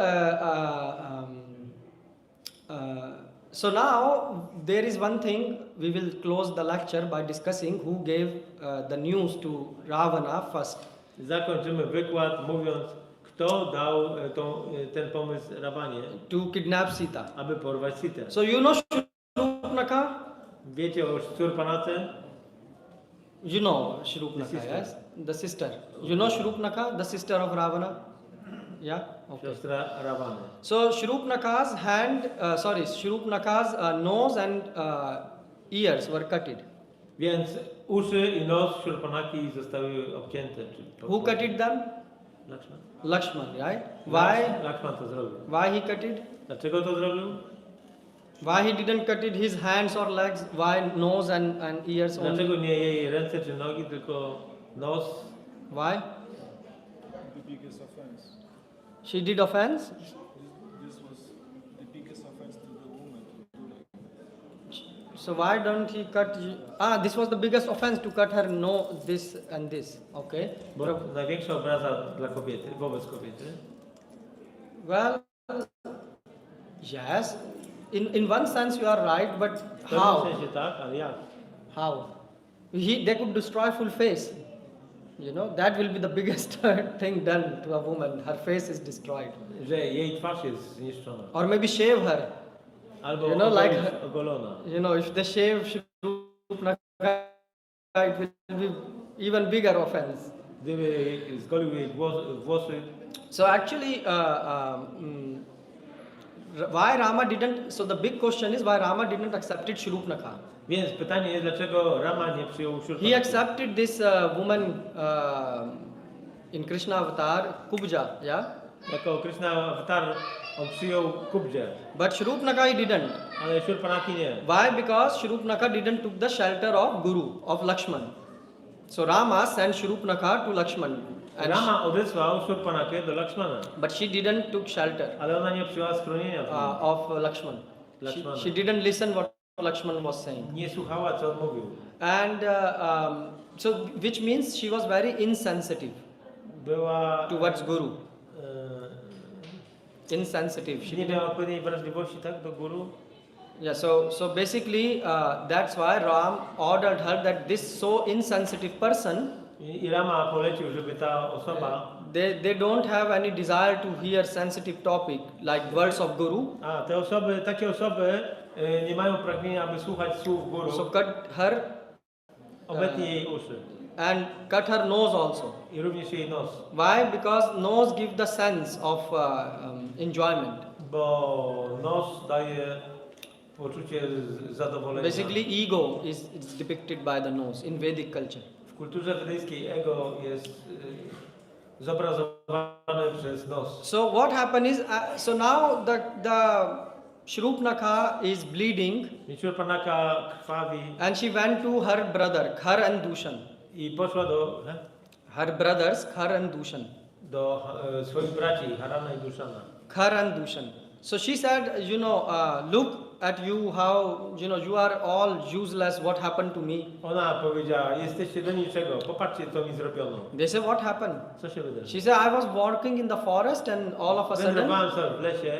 So now there is one thing, we will close the lecture by discussing who gave the news to Ravana first. Zakończymy wykład mówiąc, kto dał ten pomysł Ravanie, To kidnap Sita. aby porwać Sitę. So you know Shurupnaka? Wiecie o Szurpanace? You know Shurupnaka, The sister. yes? The sister. You know Shurupnaka, the sister of Ravana? Yeah? Okay. Siostra Ravany. So Shurupnaka's nose and ears were cutted. Więc uszy i nos Szurpanaki zostały obcięte. Who cutted them? Lakshman. Lakshman, right? Why? Lakshman to zrobił. Why he cut it? Dlaczego to zrobił? Why he didn't cut it his hands or legs? Why nose and ears only? Dlaczego nie jej ręce czy nogi, tylko nos? Why? The biggest offense. She did offense? This was the biggest offense to the woman to do like. So why don't he cut? This was the biggest offense to cut her this and this. Okay. Bo największa obraza dla kobiety, wobec kobiety. Well, yes. In one sense you are right, but W pewnym how? sensie tak, ale jak? How? They could destroy full face. You know, that will be the biggest thing done to a woman. Her face is destroyed. Że jej twarz jest zniszczona. Or maybe shave her. Albo You know, like- ogolona. You know, if they shave Shurupnaka, it will be even bigger offense. Gdyby zgolił jej włosy, So actually, why Rama didn't? So the big question is why Rama didn't accept it Shurupnaka. więc pytanie jest, dlaczego Rama nie przyjął He Szurpanaki? accepted this woman in Krishna avatar, Kubja, yeah. Jako Krishna Avatar on przyjął Kubję, But Shurupnaka he didn't. ale Szurpanaki nie. Why? Because Shurupnaka didn't took the shelter of Guru, of Lakshman. So Rama sent Shurupnaka to Lakshman. And Rama odesłał Szurpanakę do Lakshmana, but she didn't took shelter ale ona nie przyjęła schronienia. of Lakshman. Lakshmana. She didn't listen what Lakshman was saying. Nie słuchała, co on mówił. And so which means she was very insensitive Była... towards Guru. e, Insensitive. She nie didn't. miała odpowiedniej wrażliwości, tak, do guru. Yeah, so basically that's why Ram ordered her that this so insensitive person, I Rama polecił, żeby ta osoba, they don't have any desire to hear sensitive topic like words of Guru. te osoby, takie osoby nie mają pragnienia, aby słuchać słów guru. So cut her Obetnij jej uszy and cut her nose also. i również jej nos, Why? Because nose give the sense of enjoyment. bo nos daje poczucie zadowolenia. Basically, ego is depicted by the nose in Vedic culture. W kulturze wedyjskiej ego jest zobrazowane przez nos. So what happened is, so now the Shurupnaka is bleeding, Więc Szurpanaka krwawi and she went to her brother Khar and Dushan. i poszła do Her brothers Khar and Dushan. swoich braci Harana i Duszana. Khar and Dushan. So she said, look at you, how you are all useless. What happened to me? Ona powiedziała, jesteście do niczego, popatrzcie, co mi zrobiono. They say, what happened? Co się wydarzyło? She said, I was walking in the forest, and all of a sudden, Wędrowałem sobie w lesie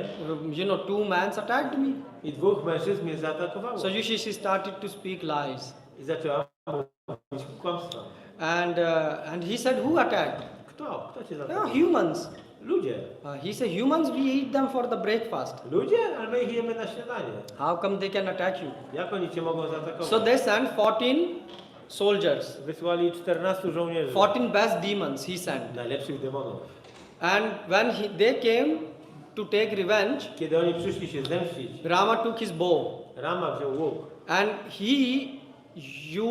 two men attacked me. i dwóch mężczyzn mnie zaatakowało. So she started to speak lies. I zaczęła mówić kłamstwa. And he said, who attacked? Kto? Kto cię Yeah, zaatakował? humans. Ludzie. He said, humans, we eat them for the breakfast. Ludzie? Ale my ich jemy na śniadanie. How come they can attack you? Jak oni cię mogą zaatakować? So they sent 14 soldiers, Wysłali 14 żołnierzy. 14 best demons he sent. Najlepszych demonów. And when they came to take revenge, Kiedy oni przyszli się zemścić, Rama took his bow Rama wziął łuk. and he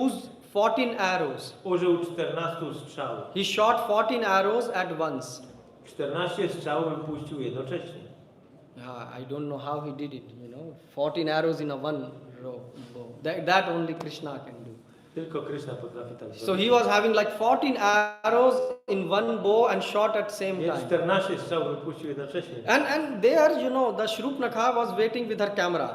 used 14 arrows. Użył 14 strzałów. He shot 14 arrows at once. 14 strzałów wypuścił jednocześnie. I don't know how he did it, 14 arrows in a one row bow. That only Krishna can do. Tylko Krishna potrafi tak So zrobić. he was having like 14 arrows in one bow and shot at same Więc time. 14 strzałów wypuścił jednocześnie. And there, the Shurupnaka was waiting with her camera,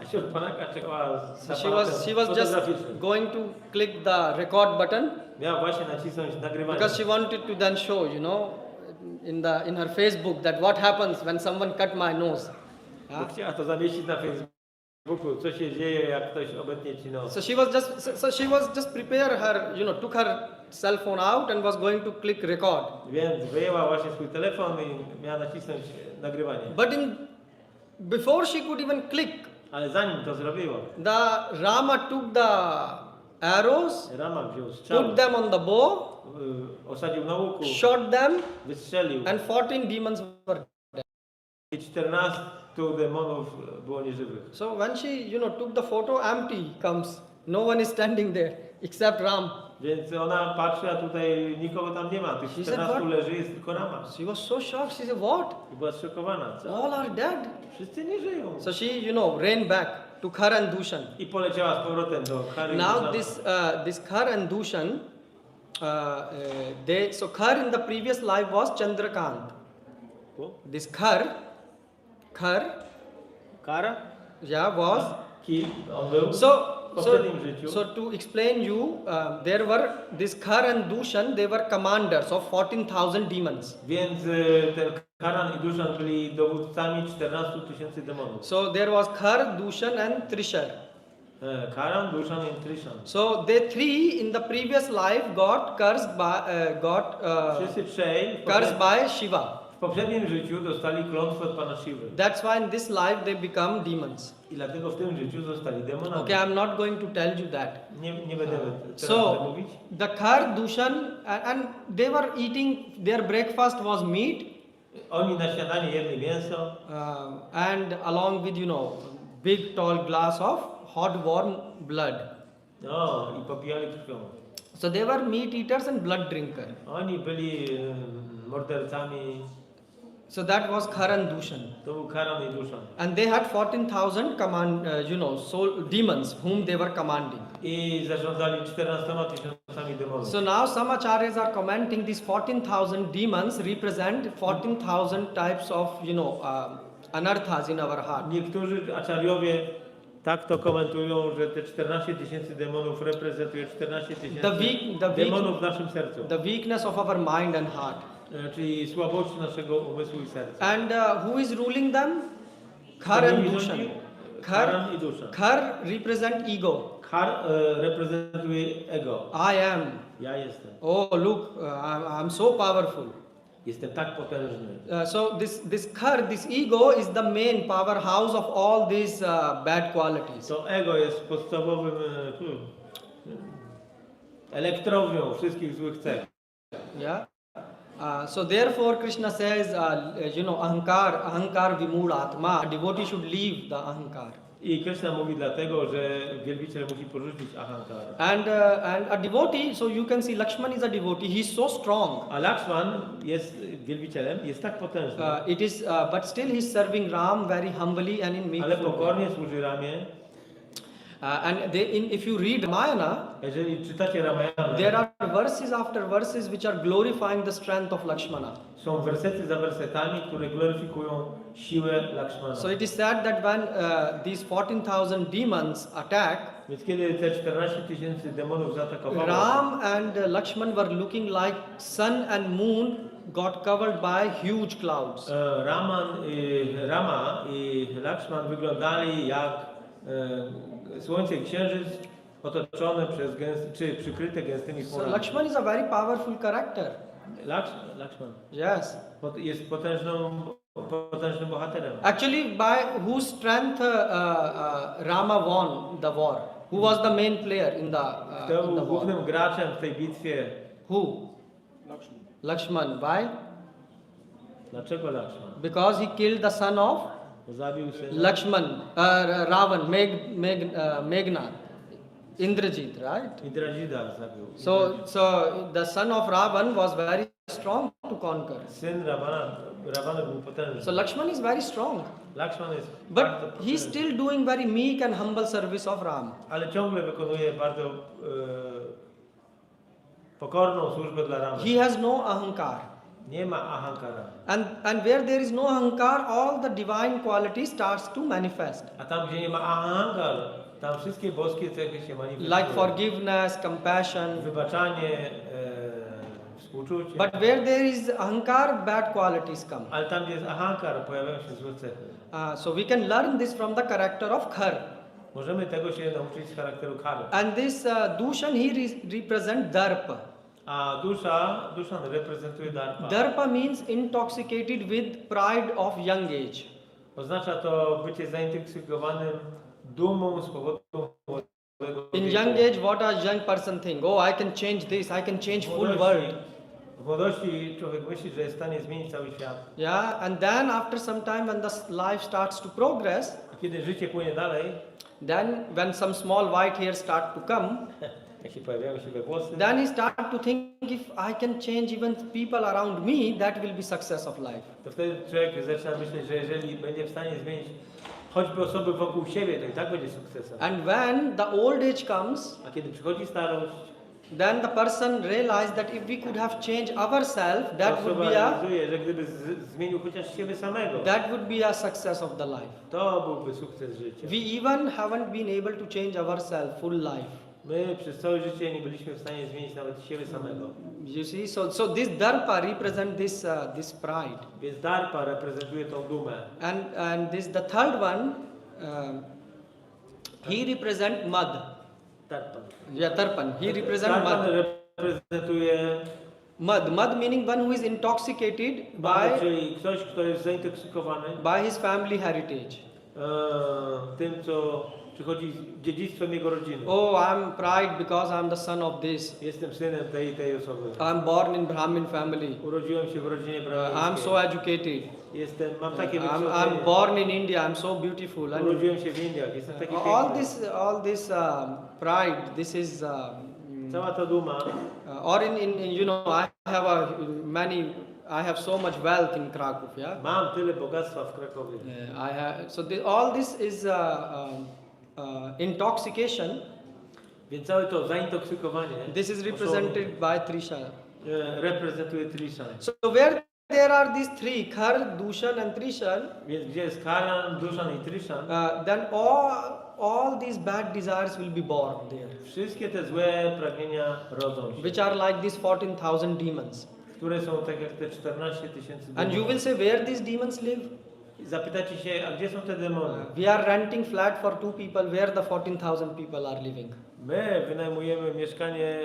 A Szurpanaka czekała z So aparatem she was just fotograficznym. going to click the record button Miała właśnie nacisnąć nagrywanie. because she wanted to then show, in her Facebook that what happens when someone cut my nose. Bo chciała to zamieścić na Facebooku. Facebooku, co się dzieje, jak ktoś obetnie ci nos. So she was just prepare her, took her cell phone out and was going to click record. Więc wyjęła właśnie swój telefon i miała nacisnąć nagrywanie. But before she could even click, Ale zanim to zrobiła, Rama took the arrows, Rama wziął strzał, put them on the bow, osadził na łuku, shot them, wystrzelił and 14 demons were dead. i 14 demonów było nieżywych. So when she, took the photo, empty comes. No one is standing there except Ram. Więc ona patrzy, a tutaj nikogo tam nie ma. Tych She said, 14 "What?" leży, jest tylko Rama. She was so shocked. She said, "What? I była zszokowana. Co? All are dead." Wszyscy nie żyją. So she, ran back to Khar and Dushan. I poleciała z powrotem do Kary. Now this Khar and Dushan, so Khar in the previous life was Chandrakant. This Khar, Kara? yeah, was. Kim on był? W poprzednim życiu. So to explain you, there were this Khar and Dushan. They were commanders of 14,000 demons. Więc ten Karan i Duszan byli dowódcami 14 000 demonów. So there was Khar, Dushan, and Trishar. Karan, Duszan i Trishan. So they three in the previous life got cursed Wszyscy trzej cursed by Shiva. w poprzednim życiu dostali klątwę od Pana Siwy. That's why in this life they become demons. I dlatego w tym życiu zostali demonami. Okay, I'm not going to tell you that. Nie będę teraz So mówić. the Khar, Dushan, and they were eating. Their breakfast was meat, Oni na śniadanie jedli mięso and along with big tall glass of hot warm blood. i popijali krwią. So they were meat eaters and blood drinker. Oni byli mordercami. So that was Khar and Dushan. To był Karan i Duszan. And they had 14,000 demons whom they were commanding. I zarządzali 14 000 demonów. So now some acharyas are commenting these 14,000 demons represent 14,000 types of anarthas in our heart. Niektórzy aczariowie tak to komentują, że te 14 000 demonów reprezentuje 14 000 demonów w naszym sercu. The weakness of our mind and heart. Czyli słabość naszego umysłu i serca. And who is ruling them? Khar and Dushan. Karan i Duszan. Khar represent ego. Kar reprezentuje ego. I am. Ja jestem. Oh look, I'm so powerful. Jestem tak potężny. So this Khar, this ego is the main powerhouse of all these bad qualities. To ego jest podstawowym elektrownią wszystkich złych cech. Yeah. So therefore Krishna says, ahankar vimulatma. A devotee should leave the ahankar. I Krishna mówi dlatego, że wielbiciel musi porzucić ahankar. And a devotee, so you can see Lakshman is a devotee. He's so strong. A Lakshman jest wielbicielem, jest tak potężny. But still he's serving Ram very humbly and in Ale meekful. pokornie służy Ramie. If you read Ramayana, Jeżeli czytacie Ramayana, there are verses after verses which are glorifying the strength of Lakshmana. są wersety za wersetami, które gloryfikują siłę Lakshmana. So it is said that when these 14,000 demons attack, Więc kiedy te 14 000 demonów zaatakowało, Ram and Lakshman were looking like sun and moon got covered by huge clouds. Rama i Lakshman wyglądali jak słońce i księżyc otoczone przez czy przykryte gęstymi So chmurami. Lakshman is a very powerful character. Lakshman Yes. jest potężnym bohaterem. Actually, by whose strength Rama won the war? Who was the main player in Kto the był war? głównym graczem w tej bitwie? Who? Lakshman. Lakshman. Why? Dlaczego Lakshman? Because he killed the son of Zabił syna Lakshman, Ravan, Meghna, Indrajit, right? Indrajita zabił. So the son of Ravan was very strong to conquer. Syn Ravana był potężny. So Lakshman is very strong. Lakshman jest But bardzo he's potężny, still doing very meek and humble service of Ram. ale ciągle wykonuje bardzo pokorną służbę dla Ramy. He has no ahankar. Nie ma ahankara. And where there is no ahankar, all the divine quality starts to manifest. A tam, gdzie nie ma ahankar, tam wszystkie boskie cechy się manifestują. Like forgiveness, compassion, Wybaczanie, współczucie. But where there is ahankar, bad qualities come. Ale tam, gdzie jest ahankar, pojawiają się złe cechy. So we can learn this from the character of Khar. Możemy tego się nauczyć z charakteru kary. And this Dushan, he represent Darpa. A Dushan reprezentuje darpa. Darpa means intoxicated with pride of young age. Oznacza to bycie zaintoksykowanym dumą z powodu młodego In wieku. young age, what does young person think? Oh, I can change this, I can change full world. W młodości człowiek myśli, że jest w stanie zmienić cały świat. Yeah, and then after some time when the life starts to progress, I kiedy życie płynie dalej, then when some small white hairs start to come, jak się pojawiają siwe włosy, then he start to think if I can change even people around me, that will be success of life. to wtedy człowiek zaczyna myśleć, że jeżeli będzie w stanie zmienić choćby osoby wokół siebie, to i tak będzie sukcesem. And when the old age comes, A kiedy przychodzi starość, then the person realize that if we could have changed ourselves, that would osoba be a realizuje, że gdyby zmienił chociaż siebie samego, a success of the life. to byłby sukces życia. We even haven't been able to change ourselves full life. My przez całe życie nie byliśmy w stanie zmienić nawet siebie samego. You see, so this darpa represent this pride, Więc darpa reprezentuje tą dumę. and this the third one, he represent mud. Darpan. Yeah, tarpan. He represent Darpan mud. reprezentuje Mud meaning one who is intoxicated Mud, czyli ktoś, kto jest zaintoksykowany by his family heritage. tym, co przychodzi z dziedzictwem jego rodziny. Oh, I'm pride because I'm the son of this. Jestem synem tej i tej osoby. I'm born in Brahmin family. Urodziłem się w rodzinie I'm brahmańskiej. so educated. Mam takie I'm wykształcenie. born in India. I'm so beautiful. And Urodziłem się w Indiach. Jestem taki all piękny. this pride. This is Cała ta duma. or in you know I have so much wealth in Kraków. Yeah. Mam tyle bogactwa w Krakowie. I have so all this is intoxication. Więc całe to zaintoksykowanie This is represented by Trisha. reprezentuje Trishan. So where there are these three, Khar, Dushan and Trishan, Więc gdzie jest Karan, Dushan i Trishan, then all these bad desires will be born there, wszystkie te złe pragnienia rodzą się, which are like these 14,000 demons. które są tak jak te 14 tysięcy And you demonów. will say, where these demons live? Zapytacie się, a gdzie są te demony? We are renting flat for two people, where the 14,000 people are living. My wynajmujemy mieszkanie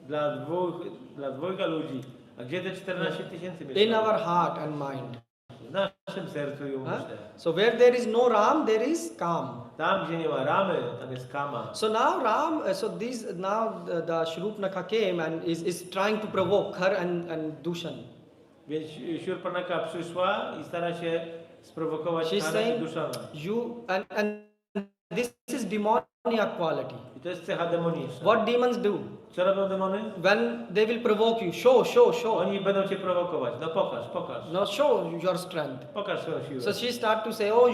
dla dwojga ludzi. A gdzie te 14 tysięcy In mieszkań? our heart and mind. W naszym sercu i umyśle. So where there is no Ram, there is Kam. Tam, gdzie nie ma ramy, tam jest kama. So now the Shrupnaka came and is trying to provoke Khar and Dushan. Więc Shurpanaka przyszła i stara się sprowokować She's Kara i saying, Duszana. and this is demoniac quality. I to jest cecha demoniczna. What demons do? Co robią demony? When they will provoke you, show. Oni będą cię prowokować. No pokaż. No, show your strength. Pokaż swoją siłę. So she start to say, oh,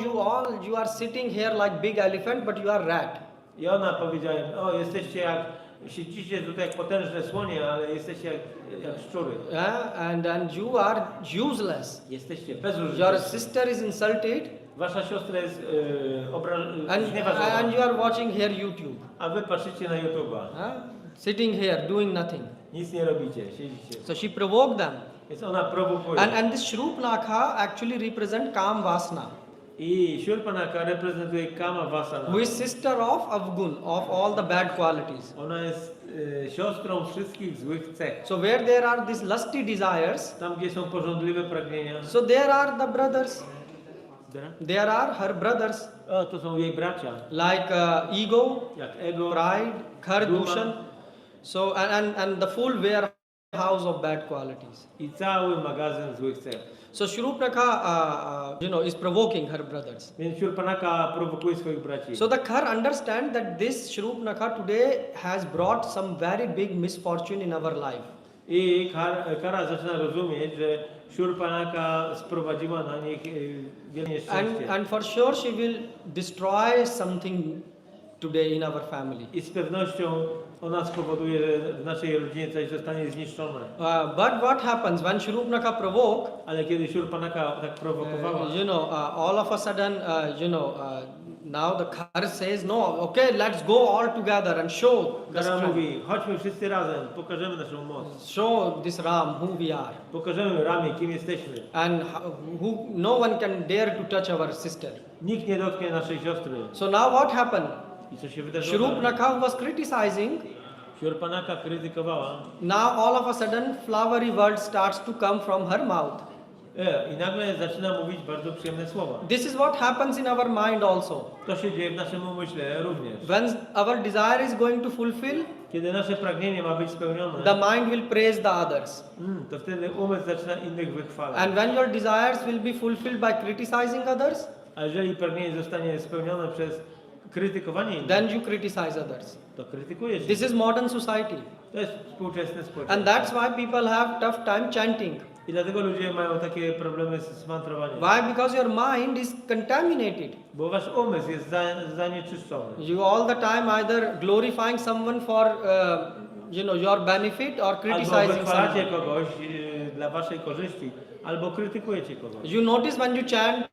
you are sitting here like big elephant, but you are rat. I ona powiedziała im, jesteście siedzicie tutaj jak potężne słonie, ale jesteście jak szczury. Yeah, and you are useless. Jesteście Your bezużyteczni. sister is insulted, Wasza siostra jest and znieważona, you are watching here YouTube. a wy patrzycie na YouTube'a. Sitting here doing nothing. Nic nie robicie, siedzicie. So she provoked them. Więc ona prowokuje. And this Shrupnaka actually represent Kam Vasana, I Shurpanaka reprezentuje Kama Vasana. who is sister of Avgun, of all the bad qualities. Ona jest siostrą wszystkich złych cech. So where there are these lusty desires, Tam, gdzie są pożądliwe pragnienia. so there are the brothers. There are her brothers, To są jej bracia. like ego, Jak ego, pride, Khar, Duma. Dushan. So and the full warehouse of bad qualities. i cały magazyn złych cech. So Shrupnaka, is provoking her brothers. Więc Shurpanaka prowokuje swoich braci. So the Khar understand that this Shrupnaka today has brought some very big misfortune in our life. I Kara zaczyna rozumieć, że Shurpanaka sprowadziła na nich wiele nieszczęście. And for sure she will destroy something today in our family. I z pewnością Ona spowoduje, że w naszej rodzinie coś zostanie zniszczone. But what happens when Shurupnakha provoke? Ale kiedy Szurpanaka tak prowokowała, All of a sudden, now the Khar says, no, okay, let's go all together and show the Kara strength. mówi, chodźmy wszyscy razem, pokażemy naszą moc. Show this Ram who we are. Pokażemy Ramie, kim jesteśmy. And no one can dare to touch our sister. Nikt nie dotknie naszej siostry. So now what happened? I co się wydarzyło? Shurupnakha was criticizing. Szurpanaka krytykowała. Now all of a sudden flowery words starts to come from her mouth. I nagle zaczyna mówić bardzo przyjemne słowa. This is what happens in our mind also. To się dzieje w naszym umyśle również. When our desire is going to fulfill, Kiedy nasze pragnienie ma być spełnione, the mind will praise the others. to wtedy umysł zaczyna innych wychwalać. And when your desires will be fulfilled by criticizing others, A jeżeli pragnienie zostanie spełnione przez krytykowanie innych, then you criticize others. to krytykujesz. This is modern society. To jest współczesne And społeczeństwo. that's why people have tough time chanting. I dlatego ludzie mają takie problemy z mantrowaniem. Why? Because your mind is contaminated. Bo wasz umysł jest zanieczyszczony. You all the time either glorifying someone for your benefit or Albo criticizing wychwalacie someone. kogoś dla waszej korzyści, albo krytykujecie kogoś. You notice when you chant,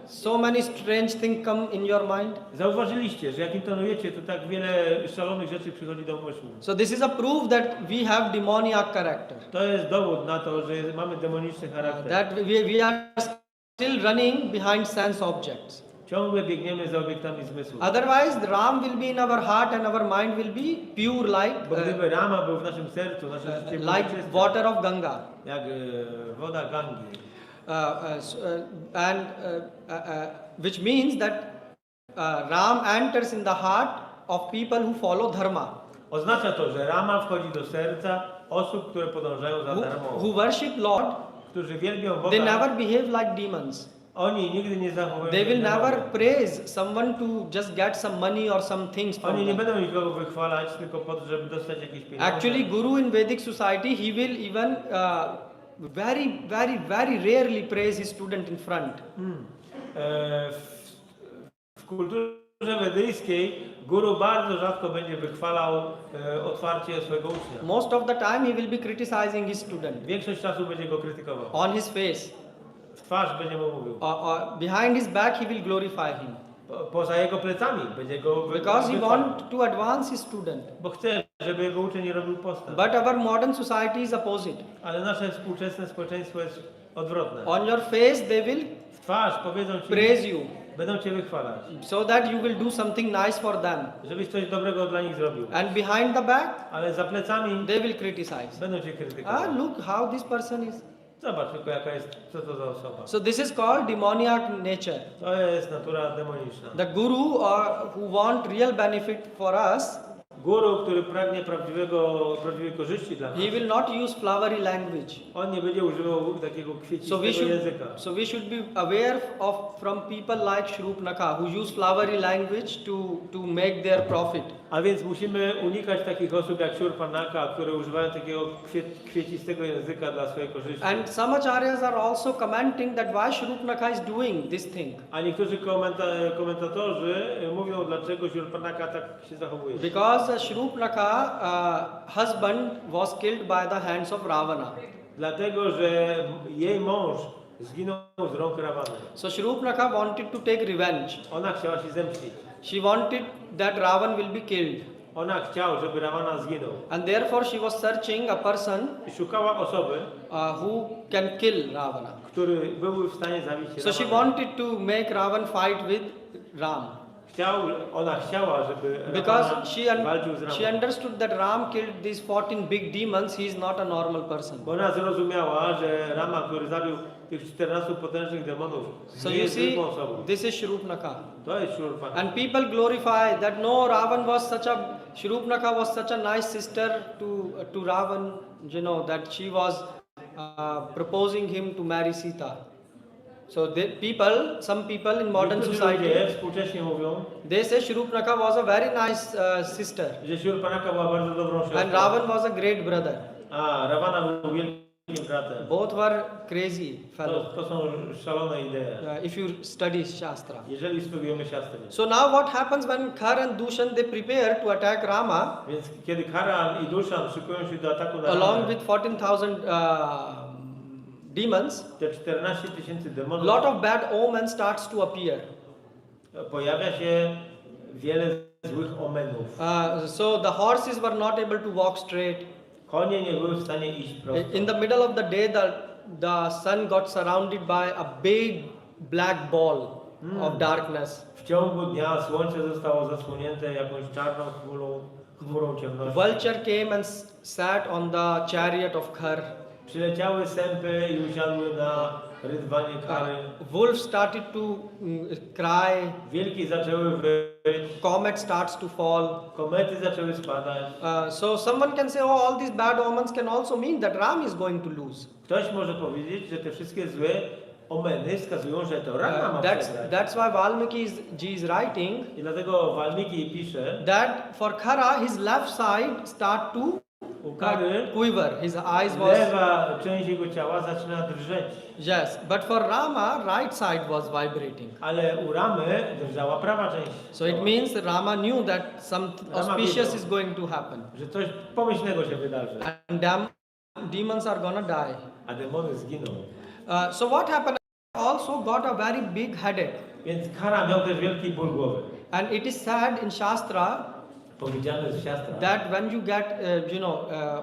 so many strange things come in your mind. Zauważyliście, że jak intonujecie, to tak wiele szalonych rzeczy przychodzi do umysłu. So this is a proof that we have demoniac character. To jest dowód na to, że mamy demoniczny charakter. That we are still running behind sense objects. Ciągle biegniemy za obiektami zmysłu. Otherwise, the Ram will be in our heart and our mind will be pure Bo like gdyby Rama był w naszym sercu, nasze życie było like czyste, water of Ganga. jak woda Gangi. Which means that Ram enters in the heart of people who follow dharma, Oznacza to, że Rama wchodzi do serca osób, które podążają za who darmą, worship Lord. którzy wielbią Boga. They never behave like demons. Oni nigdy nie zachowują They się will jak never demony. praise someone to just get some money or some things from Oni nie them. będą nikogo wychwalać tylko po to, żeby dostać jakieś pieniądze. Actually, Guru in Vedic society, he will even very rarely praise his student in front. W kulturze wedyjskiej guru bardzo rzadko będzie wychwalał otwarcie swojego ucznia. Most of the time, he will be criticizing his student Większość czasu będzie go krytykował. on his face. W twarz będzie mu mówił. Behind his back, he will glorify him Poza jego plecami będzie go because he wychwalał. want to advance his student. Bo chce, żeby jego uczeń nie robił postęp. But our modern society is opposite. Ale nasze współczesne społeczeństwo jest odwrotne. On your face, they will W twarz powiedzą ci, praise you będą cię wychwalać, so that you will do something nice for them. żebyś coś dobrego dla nich zrobił. And behind the back, Ale za plecami they will criticize. będą cię krytykować. Look how this person is. Zobacz tylko jaka jest, co to za osoba. So this is called demoniac nature. To jest natura demoniczna. The guru who want real benefit for us, Guru, który pragnie prawdziwej korzyści dla nas, he will not use flowery language. on nie będzie używał takiego kwiecistego języka. So we should be aware from people like Shurupnakha who use flowery language to make their profit. A więc musimy unikać takich osób jak Shurpanaka, które używają takiego kwiecistego języka dla swojej korzyści. And some acharyas are also commenting that why Shurupnakha is doing this thing. A niektórzy komentatorzy mówią, dlaczego Shurpanaka tak się zachowuje. Because Shurupnakha husband was killed by the hands of Ravana. Dlatego, że jej mąż zginął z rąk Rawany. So Shurupnakha wanted to take revenge. Ona chciała się zemścić. She wanted that Ravan will be killed. Ona chciała, żeby Rawana zginął. And therefore she was searching a person I szukała osoby, who can kill Ravana. który byłby w stanie zabić So she Rawana. wanted to make Ravan fight with Ram. Ona chciała, żeby Because Rawana walczył z she Ramą. understood that Ram killed these 14 big demons, he is not a normal person. Bo ona zrozumiała, że Rama, który zabił tych 14 potężnych demonów, So nie you jest see, zwykłą osobą. this is Shurupnakha. To jest Shurpanaka. And people glorify that no, Ravan was Shurupnakha was such a nice sister to Ravan, that she was proposing him to marry Sita. So some people in modern Niektórzy society, ludzie współcześnie mówią, they say Shurupnakha was a very nice sister że Shurpanaka była bardzo dobrą siostrą, and Ravan was a great brother. a Rawana był wielkim bratem. Both were crazy fellows. To są szalone idee. If you study Shastra. Jeżeli studiujemy siastrę. So now what happens when Khar and Dushan they prepare to attack Rama Więc kiedy Karan i Duszan szykują się do ataku na along Ramę, with 14,000 demons, te 14 000 demonów, lot of bad omen starts to appear. pojawia się wiele złych omenów. So the horses were not able to walk straight. Konie nie były w stanie iść prosto. In the middle of the day, the sun got surrounded by a big black ball of darkness. W ciągu dnia słońce zostało zasłonięte jakąś czarną chmurą ciemności. Vulture came and sat on the chariot of Khar. Przyleciały sępy i usiadły na rydwanie Kary. Wolves started to cry. Wilki zaczęły wyć. Comet starts to fall. Komety zaczęły spadać. So someone can say, oh, all these bad omens can also mean that Ram is going to lose. Ktoś może powiedzieć, że te wszystkie złe omeny wskazują, że to Rama ma przegrać. That's why Valmiki is writing I dlatego Walmiki pisze, that for Khara his left side start to u Kary quiver. His eyes was lewa część jego ciała zaczyna drżeć. yes, but for Rama right side was vibrating. Ale u Ramy drżała prawa część. So it means Rama knew that some auspicious wiedział, is going to happen, że coś pomyślnego się wydarzy, and demons are gonna die. a demony zginą. So what happened? Also got a very big headache, Więc Kara miał też wielki ból głowy. and it is said in Shastra Powiedziane z siastra, that when you get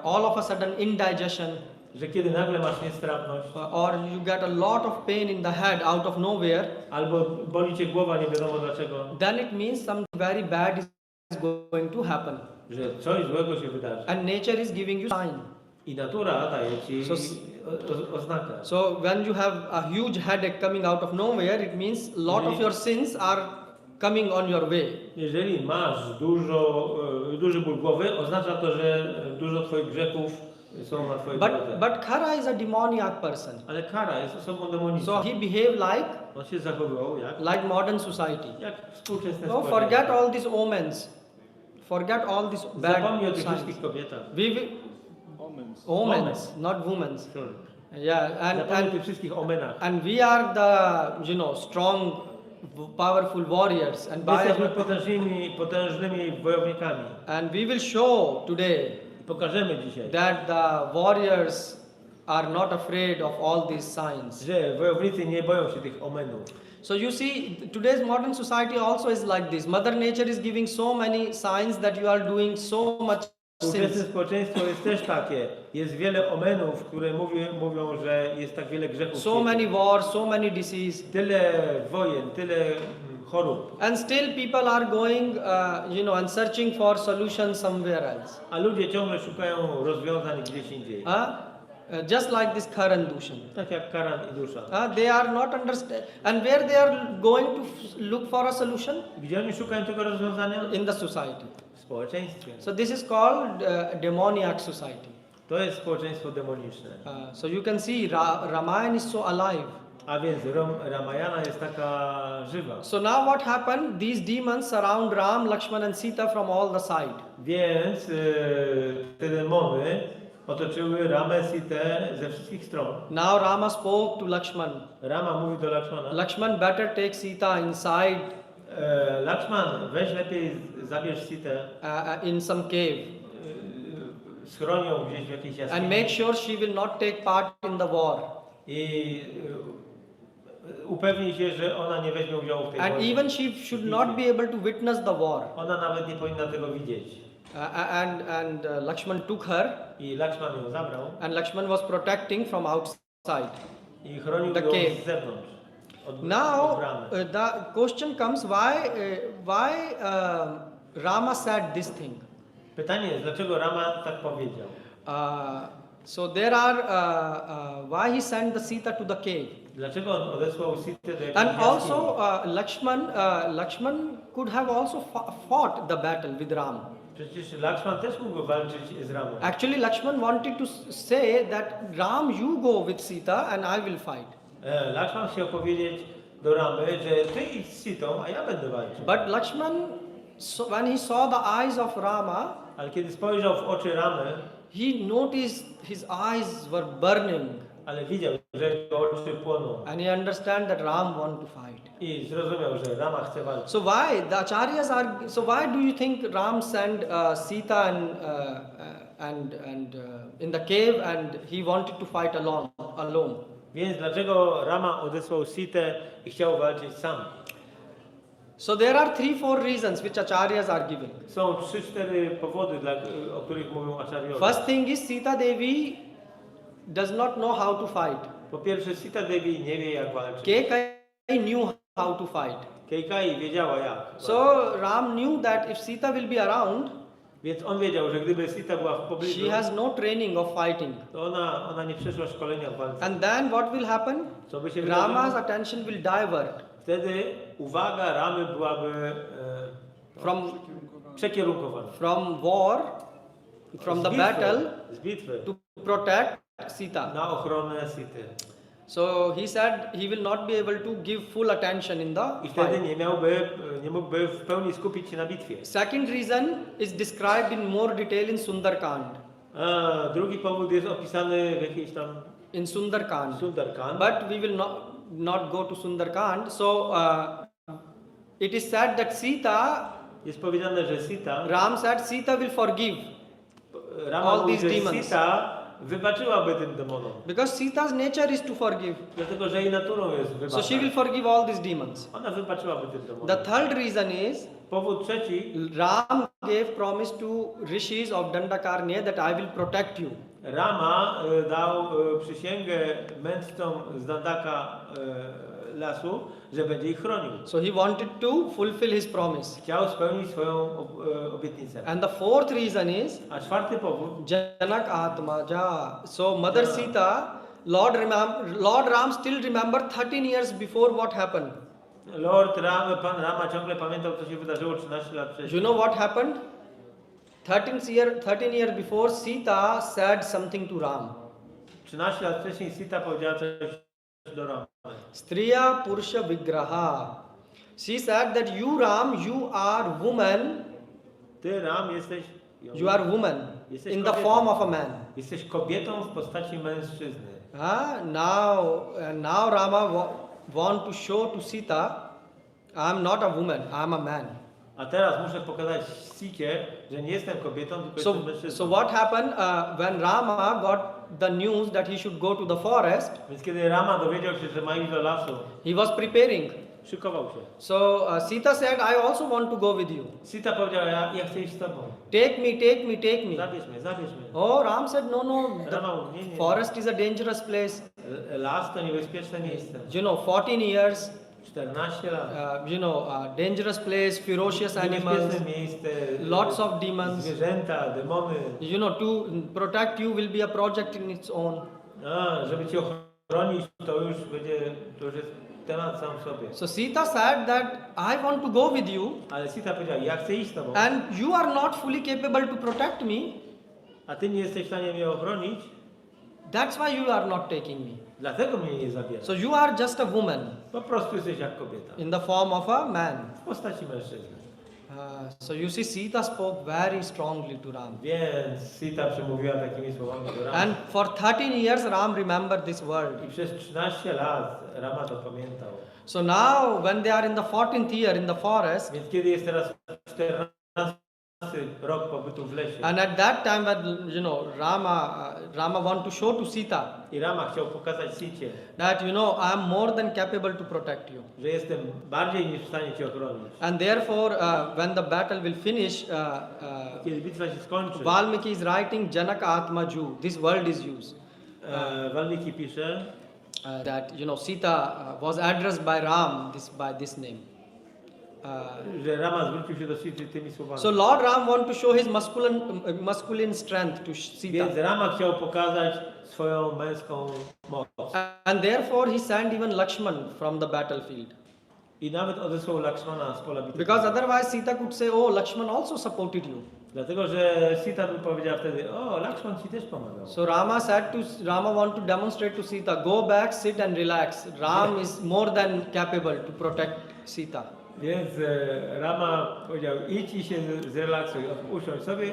all of a sudden indigestion, że kiedy nagle masz niestrawność, or you get a lot of pain in the head out of nowhere, albo boli cię głowa, nie wiadomo dlaczego, then it means something very bad is going to happen, że coś złego się wydarzy. and nature is giving you sign. I natura daje ci oznakę. So when you have a huge headache coming out of nowhere, it means a lot of your sins are coming on your way. Jeżeli masz duży ból głowy, oznacza to, że dużo twoich grzechów są na twojej drodze. But Khara is a demoniac person. Ale Kara jest osobą demoniczną. So he behaved On się zachowywał like modern society. jak współczesne No, forget all these omens. Forget all these Zapomnij o bad tych signs. wszystkich kobietach. Omens. Not women's. Sorry. Yeah, Zapomnij o tych wszystkich omenach. and we are the strong, powerful warriors, and My jesteśmy potężnymi wojownikami. and we will show today Pokażemy dzisiaj, that the warriors are not afraid of all these signs. że wojownicy nie boją się tych omenów. So you see, today's modern society also is like this. Mother Nature is giving so many signs that you are doing so much Współczesne sins. społeczeństwo jest też takie. Jest wiele omenów, które mówią, że jest tak wiele grzechów. w So świecie. many wars, so many disease. Tyle wojen, tyle chorób. And still people are going, and searching for solutions somewhere else. A ludzie ciągle szukają rozwiązań gdzieś indziej. Just like this Khar and Dushan. Tak jak Karan i Dusza. They are not understand. And where they are going to look for a solution? Gdzie oni szukają tego rozwiązania? In the society. W społeczeństwie. So this is called demoniac society. To jest społeczeństwo demoniczne. So you can see Ramayana is so alive. A więc Ramayana jest taka żywa. So now what happened? These demons surround Ram, Lakshman and Sita from all the side. Więc te demony otoczyły Ramę, Sitę ze wszystkich stron. Now Rama spoke to Lakshman. Rama mówi do Lakshmana. Lakshman, better take Sita inside Lakshman, weź lepiej zabierz Sitę, in some cave schroń ją gdzieś w jakiejś and jaskini make sure she will not take part in the war. i upewnij się, że ona nie weźmie udziału w tej And wojnie. even she should not be able to witness the war. Ona nawet nie powinna tego widzieć. And Lakshman took her, I Lakshman ją zabrał and Lakshman was protecting from outside. i chronił The ją cave. z zewnątrz. Od Now bramy. the question comes: why Rama said this thing? Pytanie jest, dlaczego Rama tak powiedział? So there are why he sent the Sita to the cave, Dlaczego on odesłał Sitę do jakiejś and jaskini? also Lakshman could have also fought the battle with Ram. Przecież Lakshman też mógł walczyć z Ramą. Actually, Lakshman wanted to say that Ram, you go with Sita and I will fight. Lakshman chciał powiedzieć do Ramy, że ty idź z Sitą, a ja będę walczył. But Lakshman, when he saw the eyes of Rama, Ale kiedy spojrzał w oczy Ramy, he noticed his eyes were burning Ale widział, że jego oczy płoną and he understand that Ram want to fight. i zrozumiał, że Rama chce walczyć. So why the acharyas are? So why do you think Ram sent Sita and in the cave and he wanted to fight alone? Więc dlaczego Rama odesłał Sitę i chciał walczyć sam? So there are 3-4 reasons which acharyas are giving. Są 3-4 powody, o których mówią acharyowie. First thing is Sita Devi does not know how to fight. Po pierwsze, Sita Devi nie wie jak walczyć. Kekai knew how to fight. Kejkai wiedziała jak. So Ram knew that if Sita will be around, Więc on wiedział, że gdyby Sita była w pobliżu, she has no training of fighting. to ona nie przeszła szkolenia w walce. And then what will happen? Co by się Rama's wydarzyło? attention will divert Wtedy uwaga Ramy byłaby przekierunkowana. from war, from the battle Z bitwy to protect Sita. na ochronę Sity. So he said he will not be able to give full attention in the I wtedy fight. nie mógłby w pełni skupić się na bitwie. Second reason is described in more detail in Sundarkand. Drugi powód jest opisany w jakiejś tam In Sundarkand. Sundarkand. But we will not go to Sundarkand. So it is said that Sita, Jest powiedziane, że Sita, Ram said Sita will forgive Rama all mówi, these że demons. Sita wybaczyłaby tym demonom. because Sita's nature is to forgive. Dlatego, że jej naturą jest So she will wybaczać. forgive all these demons. Ona wybaczyłaby tym demonom. The third reason is Powód trzeci, Ram gave promise to rishis of Dandakarnya that I will protect you. Rama dał przysięgę mędrcom z Dandaka lasu, że będzie ich chronił. So he wanted to fulfill his promise. Chciał spełnić swoją obietnicę. And the fourth reason is A czwarty powód, Janak Atmaja. So Mother Sita, Lord Ram still remember 13 years before what happened. Pan Rama ciągle pamiętał, co się wydarzyło 13 lat wcześniej. You know what happened? 13 years before Sita said something to Ram. 13 lat wcześniej Sita powiedziała coś do Ramy. Striya Purusha Vigraha. She said that you Ram, you are woman, Ty Ram jesteś you are woman Jesteś in the kobietą. form of a man. Jesteś kobietą w postaci mężczyzny. Now Rama want to show to Sita, I am not a woman, I am a man. A teraz muszę pokazać Sicie, że nie jestem kobietą, tylko jestem mężczyzną. So what happened when Rama got the news that he should go to the forest? Więc kiedy Rama dowiedział się, że ma iść do lasu, He was preparing. szykował się. So Sita said, I also want to go with you. Sita powiedziała, ja chcę iść z tobą. Take me. Zabierz mnie. Oh, Ram said, no, Rama mówi, nie. the forest is a dangerous place. Las to niebezpieczne miejsce. 14 years, 14 lat. dangerous place, ferocious animals, Niebezpieczne miejsce. lots of demons. Zwierzęta, demony. To protect you will be a project in its own. Żeby cię ochronić, to już jest temat sam w sobie. So Sita said that I want to go with you Ale Sita powiedziała, ja chcę iść z tobą, and you are not fully capable to protect me. a ty nie jesteś w stanie mnie ochronić, That's why you are not taking me. dlatego mnie nie zabierasz. So you are just a woman Po prostu jesteś jak kobieta. in the form of a man. W postaci mężczyzny. So you see, Sita spoke very strongly to Ram. Więc Sita przemówiła takimi słowami do Rama. And for 13 years, Ram remembered this word. I przez 13 lat Rama to pamiętał. So now, when they are in the 14th year in the forest, Więc kiedy jest teraz 14 rok pobytu w lesie and at that time, when Rama want to show to Sita i Rama chciał pokazać Sicie, that I am more than capable to protect you. że jestem bardziej niż w stanie cię ochronić. And therefore, when the battle will finish, Kiedy bitwa się skończy, Valmiki is writing Janaka Atmaju. This word is used. Valmiki pisze, That Sita was addressed by Ram by this name. że Rama zwrócił się do Sity tymi słowami. So Lord Ram want to show his masculine strength to Sita, Więc Rama chciał pokazać swoją męską moc. and therefore he sent even Lakshman from the battlefield, I nawet odesłał Lakshmana z pola bitwy. because otherwise Sita could say, "Oh, Lakshman also supported you." Dlatego, że Sita by powiedziała wtedy, Lakshman ci też pomagał. So Rama want to demonstrate to Sita, go back, sit and relax. Ram is more than capable to protect Sita. Więc Rama powiedział, idź i się zrelaksuj, usiądź sobie,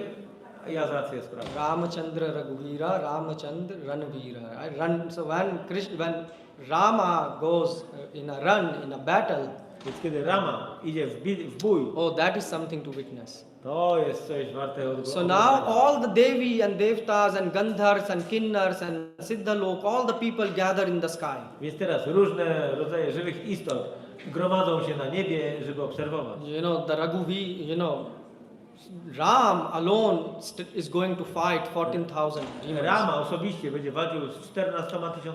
ja załatwię sprawę. Ramachandra Raghuvira, Ramachandra Ranvira. Run. So when Rama goes in a run, in a battle, Więc kiedy Rama idzie w bój, oh, that is something to witness. to jest coś warte od So now all the Devi and Devtas and Gandhars and Kinnars and Siddhalok, all the people gather in the sky. Więc teraz różne rodzaje żywych istot gromadzą się na niebie, żeby obserwować. You know, the Ram alone is going to fight 14,000 demons. Rama osobiście będzie walczył z 14 000.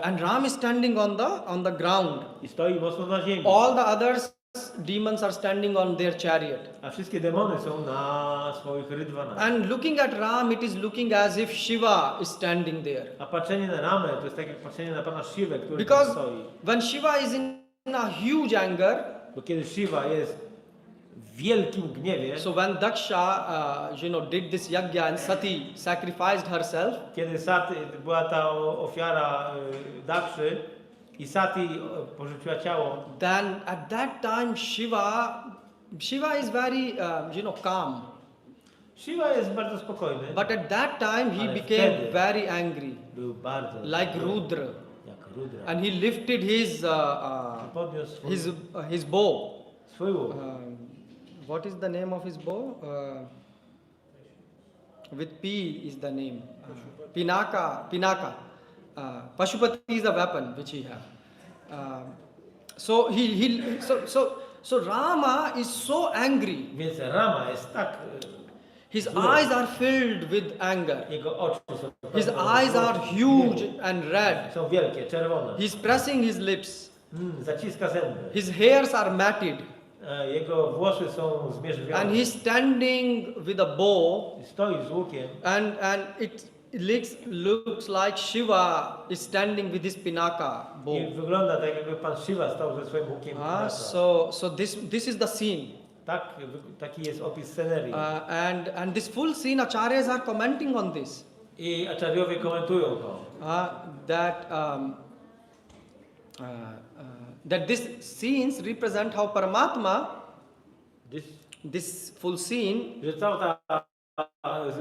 And Ram is standing on the ground. I stoi mocno na ziemi. All the others demons are standing on their chariot. A wszystkie demony są na swoich rydwanach. And looking at Ram, it is looking as if Shiva is standing there. A patrzenie na Ramę to jest takie patrzenie na Pana Shivę, który tam Because stoi. when Shiva is in a huge anger, Bo kiedy Shiva jest w wielkim gniewie, so when Daksha, did this yajna and Sati sacrificed herself, kiedy Sati, była ta ofiara Dakszy i Sati porzuciła ciało, then at that time Shiva is very, calm. Shiva jest bardzo spokojny, But at that time he Ale became wtedy very angry, był bardzo like Rudra, jak Rudra. and he lifted Podniósł his bow. swój łuk. What is the name of his bow? With P is the name. Pinaka. Pashupati is the weapon which he have. So Rama is so angry. Więc Rama jest tak, His eyes are filled with anger. jego oczy są His eyes are huge and red. są wielkie, czerwone. He's pressing his lips. Zaciska zęby. His hairs are matted. Jego włosy są And zmierzwione. he's standing with a bow. Stoi z łukiem. And it looks like Shiva is standing with his Pinaka bow. I wygląda tak, jakby Pan Shiva stał ze swoim łukiem. So this is the scene. Taki jest opis scenerii. And this full scene, acharyas are commenting on this. I acharyowie komentują to. That these scenes represent how Paramatma, this full scene, Że cała ta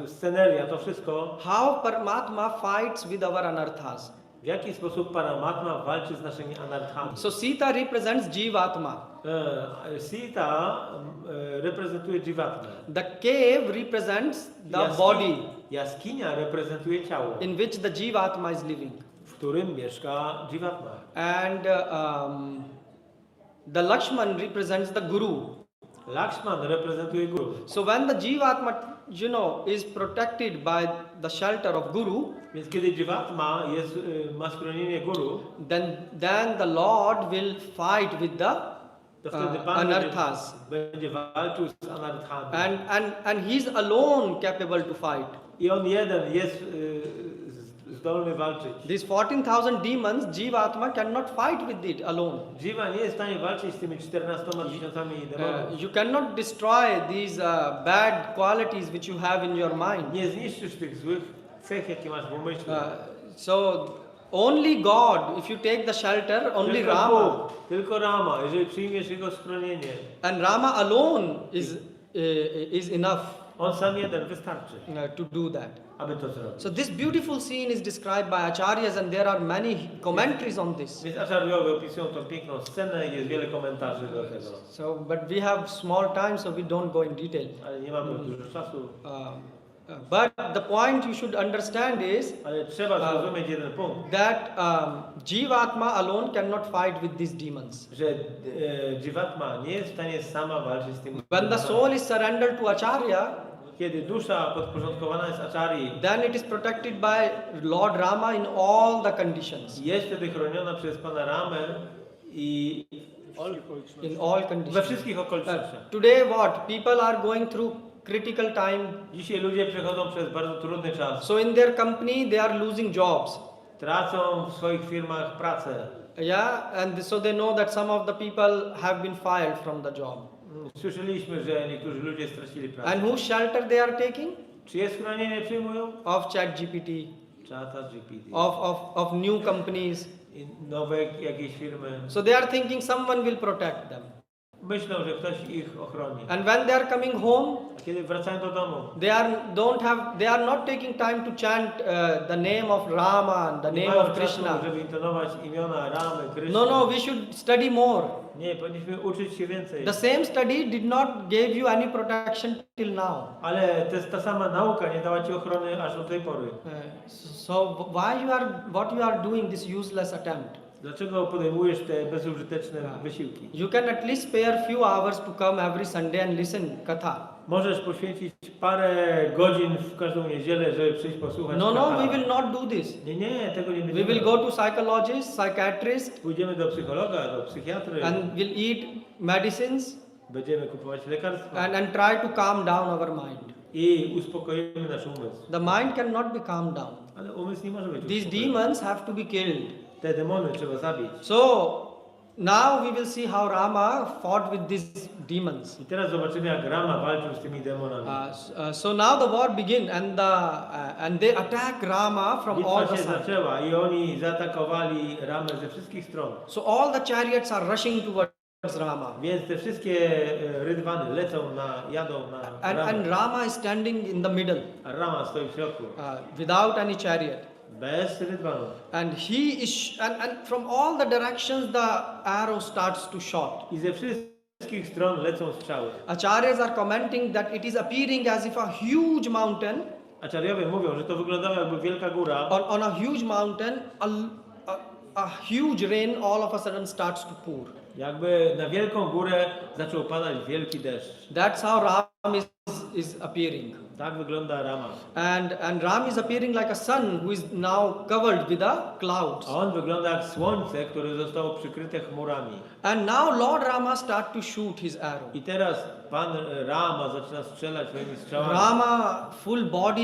sceneria, to wszystko, how Paramatma fights with our anarthas. w jaki sposób Paramatma walczy z naszymi anarchami. So Sita represents Jivatma. Sita reprezentuje Jivatmę. The cave represents the body Jaskinia reprezentuje ciało, in which the Jivatma is living. w którym mieszka Jivatma. And the Lakshman represents the Guru. Lakshman reprezentuje Guru. So when the Jivatma, is protected by the shelter of Guru, Więc kiedy Jivatma ma schronienie Guru, then the Lord will fight with the to wtedy Pan anarthas. będzie walczył z anarchami. And he's alone capable to fight. I on jeden jest zdolny walczyć. These 14,000 demons, Jivatma cannot fight with it alone. Jiva nie jest w stanie walczyć z tymi 14 000 demonów. You cannot destroy these bad qualities which you have in your mind. Nie zniszczysz tych złych cech, jakie masz w umyśle. So only God, if you take the shelter, only Tylko Rama. Bóg, tylko Rama, jeżeli przyjmiesz Jego schronienie, And Rama alone is enough On sam jeden wystarczy, to do that. aby to zrobić. So this beautiful scene is described by acharyas, and there are many commentaries on this. Więc acharyowie opisują tą piękną scenę i jest wiele komentarzy do tego. So, but we have small time, so we don't go in detail. Ale nie mamy dużo czasu. But the point you should understand is Ale trzeba zrozumieć jeden punkt, that Jivatma alone cannot fight with these demons. że Jivatma nie jest w stanie sama walczyć z tym. When the soul is surrendered to Acharya, Kiedy dusza podporządkowana jest Acharyi, then it is protected by Lord Rama in all the conditions. jest wtedy chroniona przez Pana Ramę i In all we conditions. wszystkich okolicznościach. Today what? People are going through critical time. Dzisiaj ludzie przechodzą przez bardzo trudny czas. So in their company they are losing jobs. Tracą w swoich firmach pracę. Yeah, and so they know that some of the people have been fired from the job. Słyszeliśmy, że niektórzy ludzie stracili pracę. And whose shelter they are taking? Czyje schronienie przyjmują? Of ChatGPT, Czata GPT. of new companies. I nowe jakieś firmy. So they are thinking someone will protect them. Myślą, że ktoś ich ochroni. And when they are coming home, A kiedy wracają do domu, they are not taking time to chant the name of Rama and the nie name mają of czasu, Krishna. żeby intonować imiona Ramy, Kryszny. No, we should study more. Nie, powinniśmy uczyć się więcej. The same study did not give you any protection till now. Ale ta sama nauka nie dała ci ochrony aż do tej pory. So what you are doing this useless attempt? Dlaczego podejmujesz te bezużyteczne wysiłki? You can at least spare few hours to come every Sunday and listen katha. Możesz poświęcić parę godzin w każdą niedzielę, żeby przyjść posłuchać No, katha. we will not do this. Nie, tego nie We będziemy. will go to psychologist, psychiatrist, Pójdziemy do psychologa, do psychiatry. and will eat medicines Będziemy kupować lekarstwa. and try to calm down our mind. I uspokoimy nasz umysł. The mind cannot be calmed down. Ale umysł nie może być These uspokojony. demons have to be killed. Te demony trzeba zabić. So now we will see how Rama fought with these demons. I teraz zobaczymy, jak Rama walczył z tymi demonami. So now the war begin and they attack Rama from all Bitwa the się sides. zaczęła i oni zaatakowali Ramę ze wszystkich stron. So all the chariots are rushing towards Rama. Więc te wszystkie rydwany lecą jadą na Ramę. And Rama is standing in the middle A Rama stoi w środku. without any chariot. Bez rydwanów. And he is and from all the directions the arrow starts to shot. I ze wszystkich stron lecą strzały. Acharyas are commenting that it is appearing as if a huge mountain, Aczariowie mówią, że to wyglądało jakby wielka góra. on a huge mountain, a huge rain all of a sudden starts to pour. Jakby na wielką górę zaczął padać wielki deszcz. That's how Ram is appearing. Tak wygląda Rama. And Ram is appearing like a sun who is now covered with the clouds. A on wygląda jak słońce, które zostało przykryte chmurami. And now Lord Rama start to shoot his arrow. I teraz Pan Rama zaczyna strzelać swoimi strzałami. Rama full body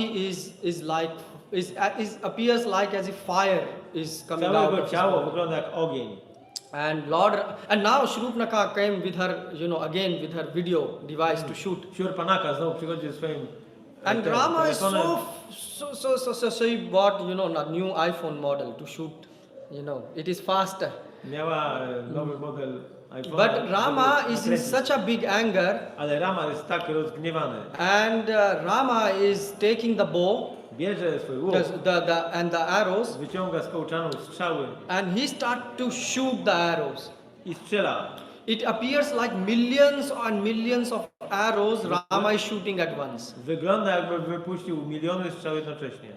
appears like as if fire is coming out Całe of jego his ciało body. wygląda jak ogień. And now Shrupnaka came with her, again with her video device to shoot. Siurpanaka znowu przychodzi ze swoim And Rama is telefonem. so he bought, a new iPhone model to shoot. It is faster. Miała nowy model iPhone'a. But Rama żeby is in nakręcić. such a big anger, Ale Rama jest tak rozgniewany. and Rama is taking the bow Bierze swój łuk, and the arrows, wyciąga z kołczanu strzały and he start to shoot the arrows. i strzela. It appears like millions and millions of arrows Rama is shooting at once. Wygląda jakby wypuścił miliony strzał jednocześnie.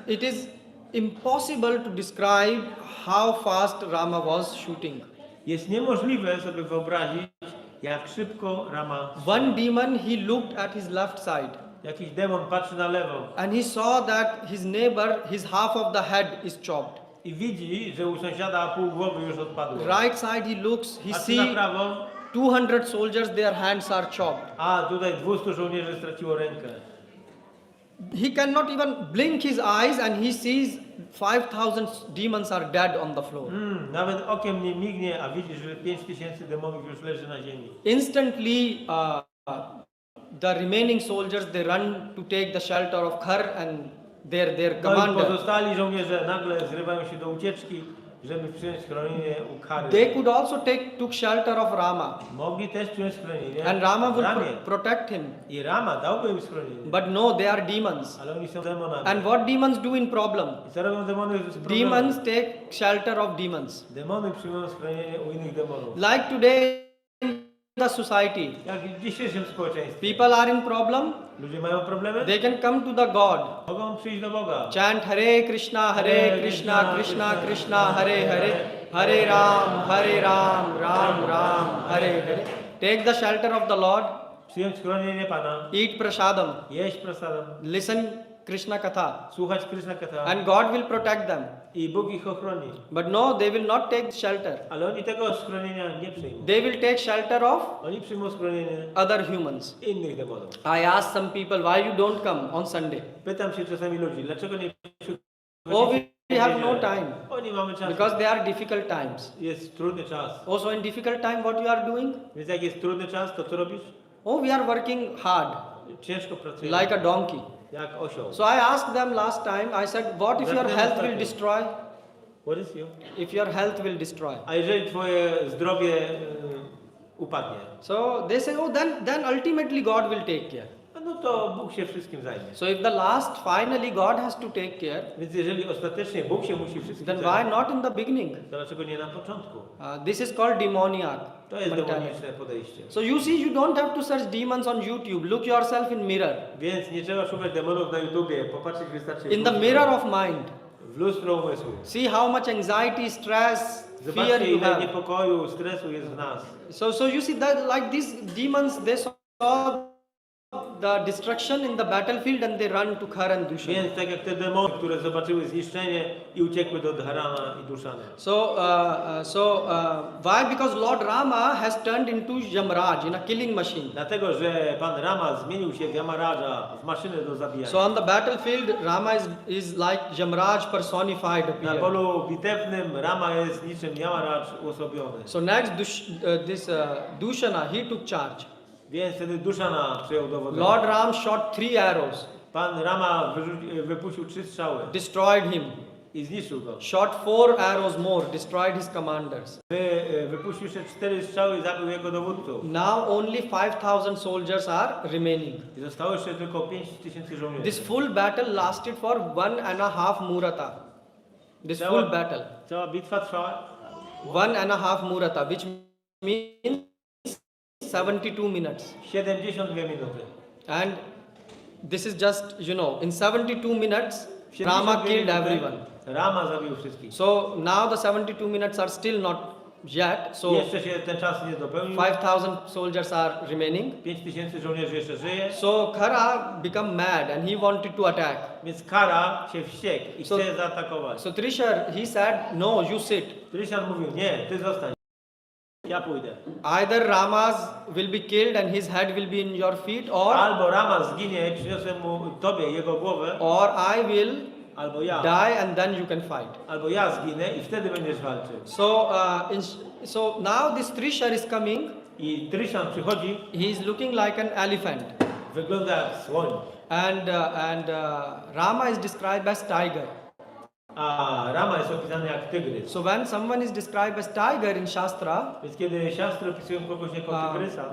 It is impossible to describe how fast Rama was shooting. Jest niemożliwe sobie wyobrazić, jak szybko Rama strzela. One demon, he looked at his left side Jakiś demon patrzy na lewo and he saw that his neighbor, his half of the head is chopped. i widzi, że u sąsiada pół głowy już odpadło. Right side he looks, he Patrzy na see prawo, 200 soldiers, their hands are chopped. a tutaj 200 żołnierzy straciło rękę. He cannot even blink his eyes and he sees 5,000 demons are dead on the floor. Nawet okiem nie mignie, a widzi, że 5000 demonów już leży na ziemi. Instantly, the remaining soldiers, they run to take the shelter of Khar and their No i commander. pozostali żołnierze nagle zrywają się do ucieczki, żeby przyjąć schronienie u Kary. They could also took shelter of Rama, Mogli też przyjąć schronienie and Rama w would Ramie. protect him. I Rama dałby im schronienie. But no, they are demons. Ale oni są demonami. And what demons do in problem? I co robią demony z problemem? Demons take shelter of demons. Demony przyjmują schronienie u innych demonów. Like today in the society, Jak w dzisiejszym społeczeństwie. people are in problem, Ludzie mają problemy? they can come to the God. Mogą przyjść do Boga. Chant Hare Krishna, Krishna Krishna, Hare Hare, Hare Ram, Ram Ram, Hare Hare. Take the shelter of the Lord, Przyjąć schronienie Pana. eat prasadam, Jeść prasadam. listen Krishna Katha, Słuchać Krishna Katha. and God will protect them. I Bóg ich ochroni. But no, they will not take shelter. Ale oni tego schronienia nie przyjmą. They will take shelter of Oni przyjmą schronienie other humans. innych demonów. I ask some people, why you don't come on Sunday? Pytam się czasami ludzi, dlaczego nie Oh, we have no time. Oni mamy czas. Because they are difficult times. Jest trudny czas. Also in difficult time, what you are doing? Więc jak jest trudny czas, to co robisz? Oh, we are working hard, Ciężko pracujesz. like a donkey. Jak osioł. So I asked them last time, I said, what if your health will destroy? What is you? If your health will destroy. A jeżeli twoje zdrowie upadnie. So they say, oh, then ultimately God will take care. No to Bóg się wszystkim zajmie. So if the last, finally God has to take care, Więc jeżeli ostatecznie Bóg się musi wszystkim then why zająć, not in the beginning? to dlaczego nie na początku? This is called demoniac To jest mentality. demoniczne podejście. So you see, you don't have to search demons on YouTube. Look yourself in mirror. Więc nie trzeba szukać demonów na YouTubie, popatrzeć wystarczy In the mirror of mind. w lustro umysłu. See how much anxiety, stress, fear Zobaczcie, you ile have. niepokoju, stresu jest w nas. So you see that like these demons, they saw the destruction in the battlefield and they run to Khar and Dushan. Więc tak jak te demony, które zobaczyły zniszczenie i uciekły do Dharana i Duszana. Why? Because Lord Rama has turned into Yamraj in a killing machine. Dlatego, że Pan Rama zmienił się w Yamaraja, w maszynę do zabijania. So on the battlefield, Rama is like Yamraj personified. Na appeared. polu bitewnym Rama jest niczym Yamaraj uosobiony. So next, Dushana, he took charge. Więc wtedy Duszana przejął dowodzenie. Lord Ram shot 3 arrows, Pan Rama wypuścił 3 strzały destroyed him. i zniszczył go. Shot 4 arrows more, destroyed his commanders. Wypuścił jeszcze 4 strzały i zabił jego dowódców. Now only 5,000 soldiers are remaining. I zostało jeszcze tylko 5000 żołnierzy. This full battle lasted for 1.5 Murata. This full battle. Cała bitwa trwała 1.5 Murata, which means 72 minutes. 72 minuty. And this is just, in 72 minutes, Rama 72 killed minuty everyone. Rama zabił wszystkich. So now the 72 minutes are still not yet. So Jeszcze się ten czas nie dopełnił. 5,000 soldiers are remaining. 5000 żołnierzy jeszcze żyje. So Khara become mad and he wanted to attack. Więc Kara się wściekł i So- chce zaatakować. So Trishar, he said, no, you sit. Trysian mówił, nie, ty zostań. Ja pójdę. Either Rama's will be killed and his head will be in your feet, Albo Rama zginie, przyniosę mu tobie jego głowę, or I will albo ja. die and then you can fight. Albo ja zginę i wtedy będziesz walczył. So now this Trishar is coming. I Trysian przychodzi, He is looking like an elephant. wygląda jak słoń. And Rama is described as tiger. A Rama jest opisany jak tygrys. So when someone is described as tiger in Shastra, Więc kiedy siastry opisują kogoś jako tygrysa,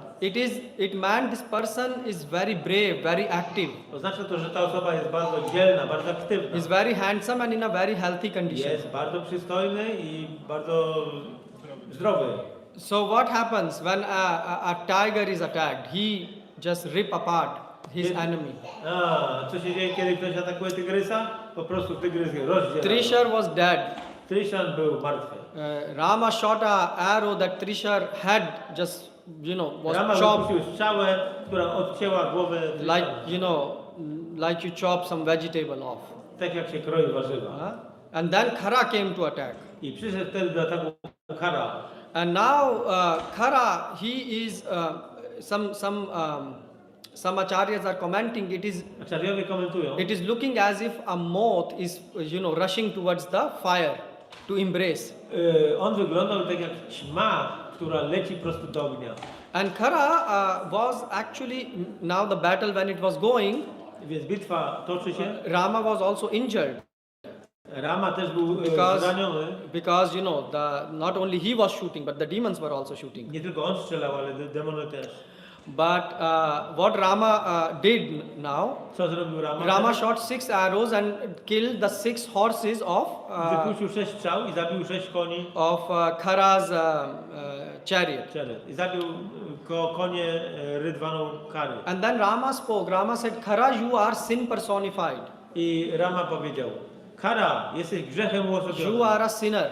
it meant this person is very brave, very active. oznacza to, że ta osoba jest bardzo dzielna, bardzo aktywna. He's very handsome and in a very healthy condition. Jest bardzo przystojny i bardzo zdrowy. So what happens when a tiger is attacked? He just rip apart his enemy. Co się dzieje, kiedy ktoś atakuje tygrysa? Po prostu tygrys go rozdziela. Trishar was dead. Trysian był martwy. Rama shot a arrow that Trishar head just was Rama chopped wypuścił strzałę, która odcięła głowę Trysiana. like you chop some vegetable off. Tak jak się kroi warzywa. And then Khara came to attack. I przyszedł wtedy do ataku Kara. And now Khara, he is some acharyas are commenting. Acharyowie komentują, It is looking as if a moth is rushing towards the fire to embrace. on wyglądał tak jak ćma, która leci prosto do ognia. And Khara was actually, now the battle when it was going, Więc bitwa toczy się. Rama was also injured. Rama też był zraniony. Because not only he was shooting, but the demons were also shooting. Nie tylko on strzelał, ale demony też. But what Rama did now, Co zrobił Rama? Rama shot 6 arrows and killed the 6 horses Wypuścił 6 strzał i zabił 6 koni. of Khara's chariot. I zabił konie rydwaną Kary. And then Rama spoke. Rama said, Khara, you are sin personified. I Rama powiedział, Kara, jesteś grzechem You uosobionym. are a sinner.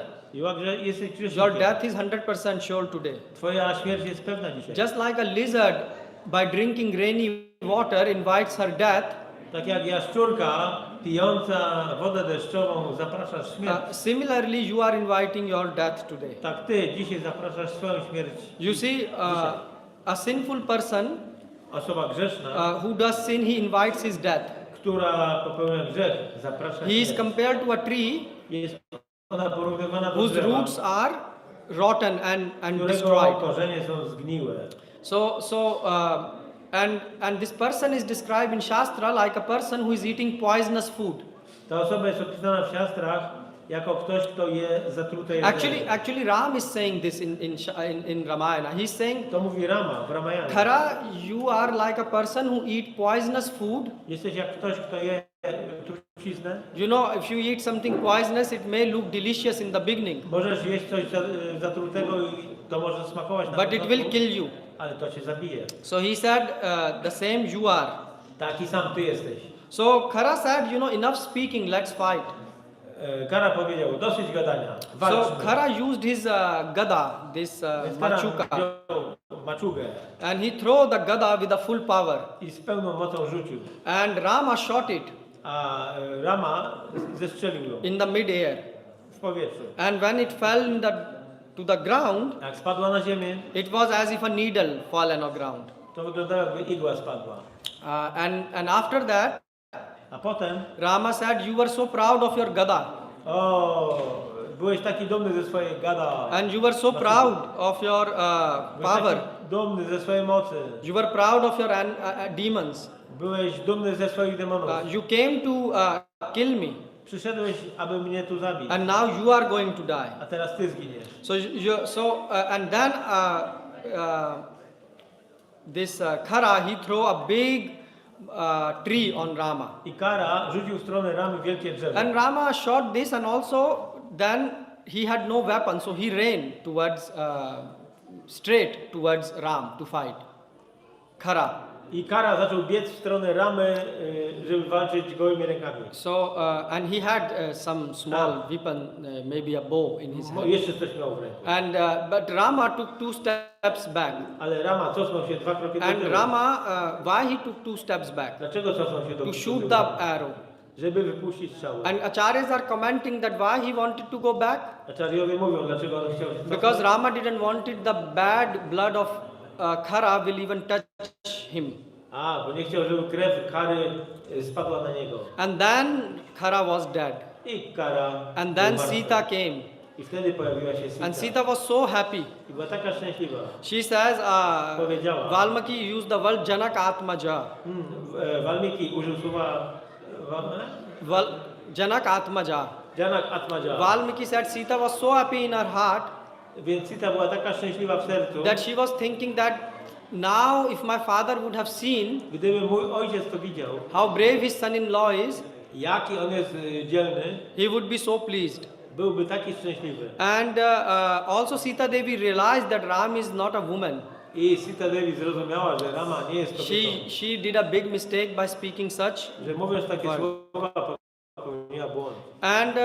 Jesteś Your grzesznikiem. death is 100% sure today. Twoja śmierć jest pewna dzisiaj. Just like a lizard, by drinking rainy water, invites her death. Tak jak jaszczurka pijąca wodę deszczową zapraszasz śmierć. Similarly, you are inviting your death today. Tak ty dzisiaj zapraszasz swoją śmierć. You see, a sinful person Osoba grzeszna, who does sin, he invites his death. która popełnia grzech, zaprasza He is śmierć. compared to a tree Jest ona porównywana do whose drzewa, roots are rotten and którego destroyed. korzenie są zgniłe. And this person is described in Shastra like a person who is eating poisonous food. Ta osoba jest opisana w siastrach jako ktoś, kto je zatrute jedzenie. Actually, Ram is saying this in Ramayana. He's saying, To mówi Rama w Ramayanie. Khara, you are like a person who eat poisonous food. Jesteś jak ktoś, kto je truciznę. You know, if you eat something poisonous, it may look delicious in the beginning, Możesz jeść coś zatrutego i to może smakować na but it will początku, kill you. ale to cię zabije. So he said, the same you are. Taki sam ty jesteś. So Khara said, enough speaking, let's fight. Kara powiedział, dosyć gadania, So walczmy. Khara used his gada, this Więc Kara machuka, wziął maczugę and he threw the gada with a full power. i z pełną mocą rzucił. And Rama shot it A Rama zestrzelił ją in the mid-air. w powietrzu. And when it fell to the ground, Jak spadła na ziemię, it was as if a needle fallen on ground. to wyglądało jakby igła spadła. And after that, A potem, Rama said, you were so proud of your gada. byłeś taki dumny ze swojej gada. And you were so proud of your Byłeś power. taki dumny ze swojej mocy. You were proud of your demons. Byłeś dumny ze swoich demonów. You came to kill me. Przyszedłeś, aby mnie tu zabić. And now you are going to die. A teraz ty zginiesz. And then this Khara, he threw a big tree on Rama. I Kara rzucił w stronę Ramy wielkie drzewo. And Rama shot this, and also then he had no weapon, so he ran towards straight towards Ram to fight. Khara. I Kara zaczął biec w stronę Ramy, żeby walczyć gołymi rękami. So and he had some small weapon, maybe a bow in his hand. Jeszcze coś miał w ręku. And but Rama took 2 steps back. Ale Rama cofnął się 2 kroki do And tyłu. Rama, why he took 2 steps back? Dlaczego cofnął się do To shoot tyłu? the arrow. Żeby wypuścić strzały. And acharyas are commenting that why he wanted to go back, Acharyowie mówią, dlaczego on chciał się cofnąć. because Rama didn't want it, the bad blood of Khara will even touch him. Bo nie chciał, żeby krew Kary spadła na niego. And then Khara was dead. I Kara And then umarła. Sita came. I wtedy pojawiła się Sita. And Sita was so happy. I była taka szczęśliwa. She says, Powiedziała. Valmiki used the word Janak Atmaja. Walmiki użył słowa Janak Atmaja. Janak Atmaja. Valmiki said Sita was so happy in her heart Więc Sita była taka szczęśliwa w sercu, that she was thinking that now if my father would have seen gdyby mój ojciec to widział, how brave his son-in-law is, jaki on jest dzielny, he would be so pleased. byłby taki szczęśliwy. And also Sita Devi realized that Ram is not a woman. I Sita Devi zrozumiała, że Rama nie jest kobietą. She did a big mistake by speaking such. Że mówiąc takie słowa, popełniła błąd. And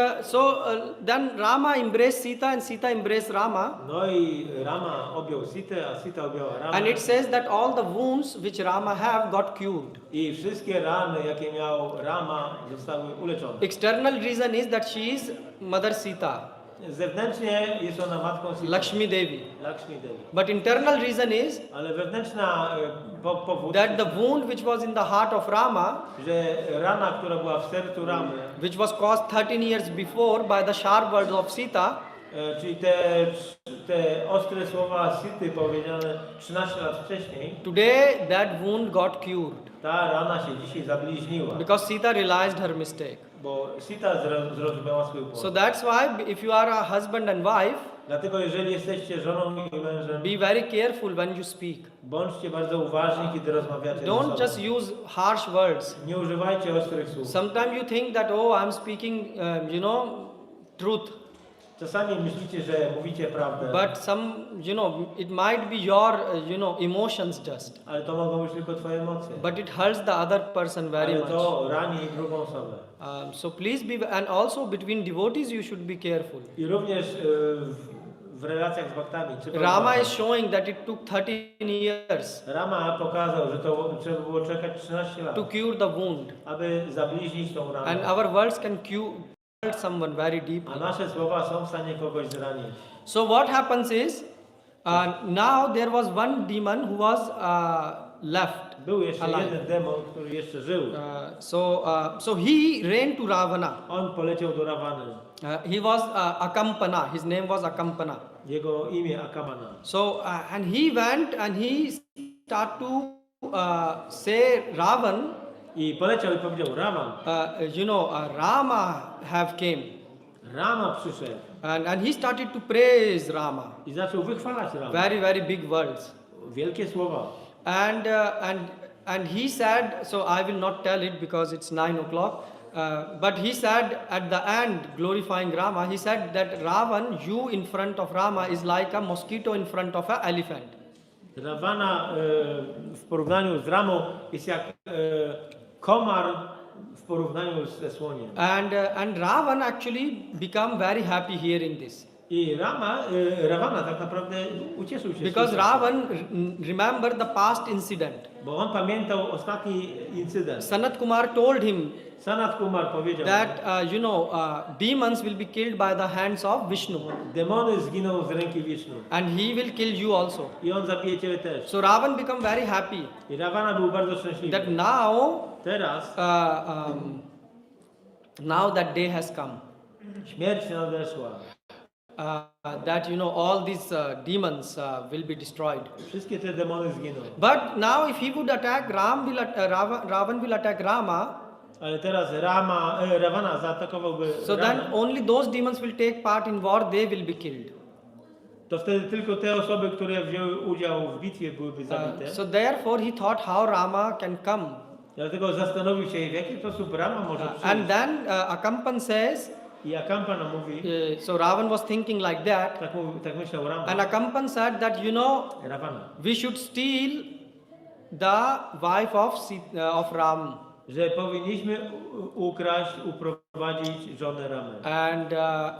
then Rama embraced Sita and Sita embraced Rama. No i Rama objął Sitę, a Sita objęła Ramę. And it says that all the wounds which Rama have got cured. I wszystkie rany, jakie miał Rama, zostały uleczone. External reason is that she is Mother Sita, Zewnętrznie jest ona matką Sita. Lakshmi Devi. Lakshmi Devi. But internal reason is Ale wewnętrzna powód, that the wound which was in the heart of Rama, że rana, która była w sercu Ramy, which was caused 13 years before by the sharp words of Sita, czyli te ostre słowa Sity powiedziane 13 lat wcześniej, today that wound got cured. ta rana się dzisiaj zabliźniła, Because Sita realized her mistake. bo Sita zrozumiała swój błąd. So that's why if you are a husband and wife, Dlatego jeżeli jesteście żoną i mężem, be very careful when you speak. bądźcie bardzo uważni, kiedy rozmawiacie ze sobą. Don't just use harsh words. Nie używajcie ostrych słów. Sometimes you think that, oh, I'm speaking, truth. Czasami myślicie, że mówicie prawdę, But it might be your, emotions just. ale to mogą być tylko twoje emocje. But it hurts the other person very Ale much. to rani drugą osobę. So please be, and also between devotees you should be careful. I również w relacjach z baktami. Rama is showing that it took 13 years Rama pokazał, że to trzeba było czekać 13 lat, to cure the wound. aby zabliźnić tą ranę. And our words can hurt someone very A deeply. nasze słowa są w stanie kogoś zranić. So what happens is, now there was one demon who was left Był jeszcze alive. jeden demon, który jeszcze żył. So he ran to Ravana. On poleciał do Rawany. He was Akampana. His name was Akampana. Jego imię Akamana. So and he went and he started to say Ravan, I poleciał i powiedział: Ravan, Rama have came. Rama przyszedł and he started to praise Rama. i zaczął wychwalać Ramę. Very, very big words. Wielkie słowa. And he said, so I will not tell it because it's 9 o'clock, but he said at the end, glorifying Rama, he said that Ravan, you in front of Rama is like a mosquito in front of an elephant. Ravana w porównaniu z Ramą jest jak komar w porównaniu ze słoniem. And Ravan actually become very happy hearing this. I Ravana tak naprawdę ucieszył się. Because Ravan remembered the past incident. Bo on pamiętał ostatni incydent. Sanat Kumar told him Sanat Kumar powiedział, that demons will be killed by the hands of Vishnu, demony zginą z ręki Wisznu. and he will kill you also. I on zabije ciebie też. So Ravan become very happy I Ravana był bardzo szczęśliwy. that now Teraz now that day has come. śmierć nadeszła. That all these demons will be destroyed. Wszystkie te demony zginą. But now if he would attack Ravan will attack Rama. Ale teraz Ravana zaatakowałby So Ramę. then only those demons will take part in war, they will be killed. To wtedy tylko te osoby, które wzięły udział w bitwie, byłyby zabite. So therefore he thought how Rama can come. Dlatego zastanowił się, w jaki sposób Rama może przyjść. And then Akampan says, I Akampana mówi, so Ravan was thinking like that. tak myślał Rama. And Akampan said that Ravana, we should steal the wife of Ram. że powinniśmy ukraść, uprowadzić żonę Ramy.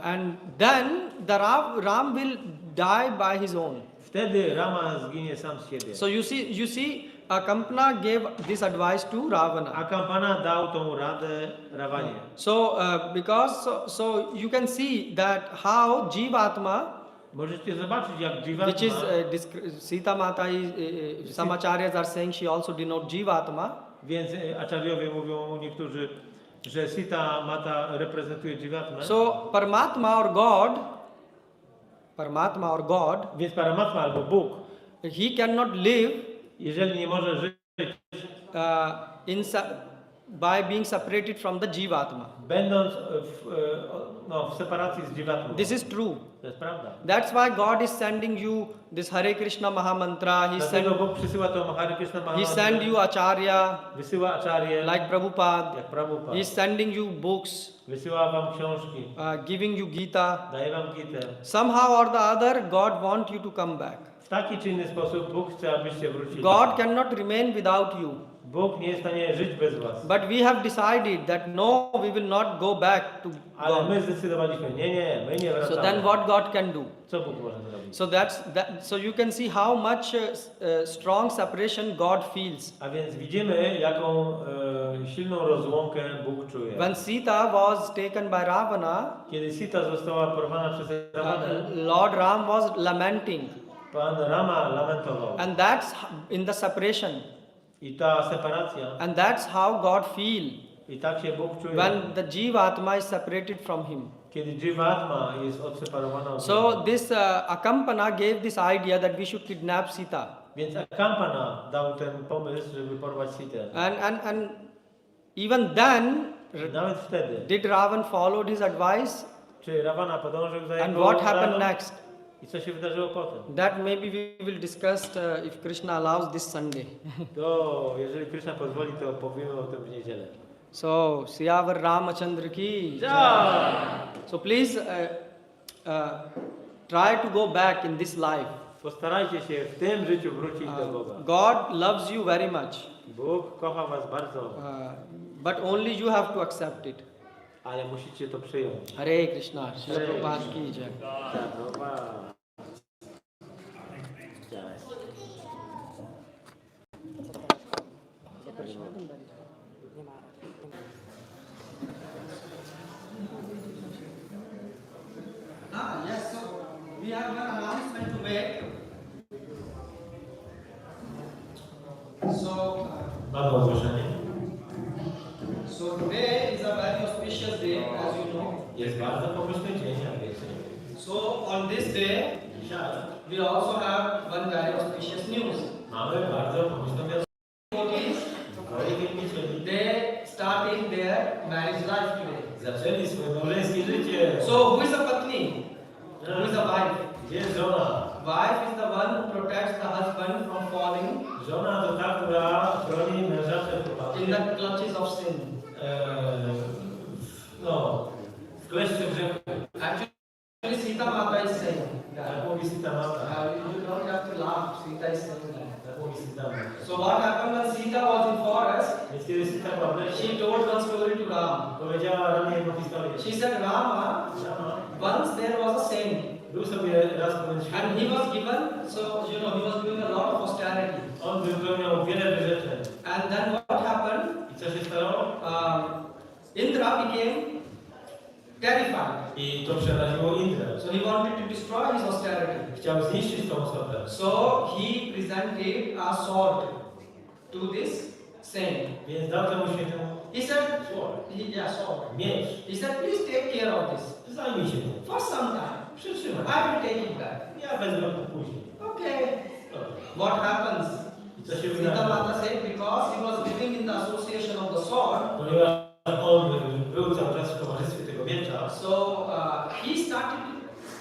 And then the Ram will die by his own. Wtedy Rama zginie sam z siebie. So you see, Akampana gave this advice to Ravana. Akampana dał tą radę Ravanie. So so you can see that how Jivatma, Możecie zobaczyć, jak Jivatma, which is Sita Mata, some acharyas are saying she also denote Jivatma. więc acharyowie mówią niektórzy, że Sita Mata reprezentuje Jivatmę. So Paramatma or God, Więc Paramatma albo Bóg, he cannot live jeżeli nie może żyć by being separated from the Jivatma. będąc w separacji z Jivatmą. This is true. To jest prawda. That's why God is sending you this Hare Krishna Mahamantra. Dlatego Bóg przysyła to Hare Krishna He Mahamantra. send you acharya Wysyła acharye, like Prabhupada. jak Prabhupada. He is sending you books, Wysyła wam książki, giving you Gita. daje wam Gitę. Somehow or the other, God want you to come back. W taki czy inny sposób Bóg chce, abyście wrócili. God cannot remain without you. Bóg nie jest w stanie żyć bez was. But we have decided that no, we will not go back to Ale God. my zdecydowaliśmy, nie, my nie So wracamy. then what God can do? Co Bóg może zrobić? So you can see how much strong separation God feels. A więc widzimy, jaką silną rozłąkę Bóg czuje. When Sita was taken by Ravana, Kiedy Sita została porwana przez Ravanę, Lord Ram was lamenting. Pan Rama lamentował. And that's in the separation. I ta separacja, And that's how God feel i tak się Bóg czuje, when the Jivatma is separated from him. kiedy Jivatma jest odseparowana od So Niego. this Akampana gave this idea that we should kidnap Sita. Więc Akampana dał ten pomysł, żeby porwać Sitę. And even then, Nawet wtedy, did Ravan follow his advice? czy Ravana podążył za And jego what happened radą? next? I co się wydarzyło potem? That maybe we will discuss if Krishna allows this Sunday. To, jeżeli Krishna pozwoli, to powiemy o tym w niedzielę. So, Siyavar Ramachandra ki. Jai! So please try to go back in this life. Postarajcie się w tym życiu wrócić do Boga. God loves you very much, Bóg kocha was bardzo, but only you have to accept it. ale musicie to przyjąć. Hare Krishna, Shri Prabhupada ki jai. Yes, so we have one announcement to make. Mamy ogłoszenie. So today is a very auspicious day, as you know. Jest bardzo pomyślny dzień, jak wiecie. So on this day, Dzisiaj we also have one very auspicious news. mamy bardzo pomyślną wiadomość. Devotees, they starting their marriage life today. zaczęli swoje małżeńskie życie. So who is a patni? Who is a wife? Gdzie jest żona? Wife is the one who protects the husband from falling Żona to ta, która chroni męża przed in upadkiem. the clutches of sin. W kleszcze grzechu. Actually, Sita Mata is saying Tak that. mówi Sita Mata. You don't have to laugh. Sita is saying that. Tak mówi Sita Mata. So what happened when Sita was in forest? Więc kiedy Sita była w lesie, She told one story to Ram. powiedziała Ramie jedną historię. She said, Rama, Rama once there was a saint, był sobie raz pewien and święty. he was given, so he was doing a lot of austerity. On wypełniał wiele wyrzeczeń. And then what happened? I co się stało? Indra became terrified. I to przeraziło Indrę. So he wanted to destroy his austerity. Chciał zniszczyć tą osobę. So he presented a sword to this saint. Więc dał temu świętemu He said, sword. miecz. He said, please take care of this Zajmij się tym. for some time. Przytrzymaj. I will take it back. Ja wezmę to później. Okay. Dobrze. What happens? I co się Sita wydarzy? Mata said, because he was living in the association of the sword, Ponieważ on był cały czas w towarzystwie tego miecza, so he started to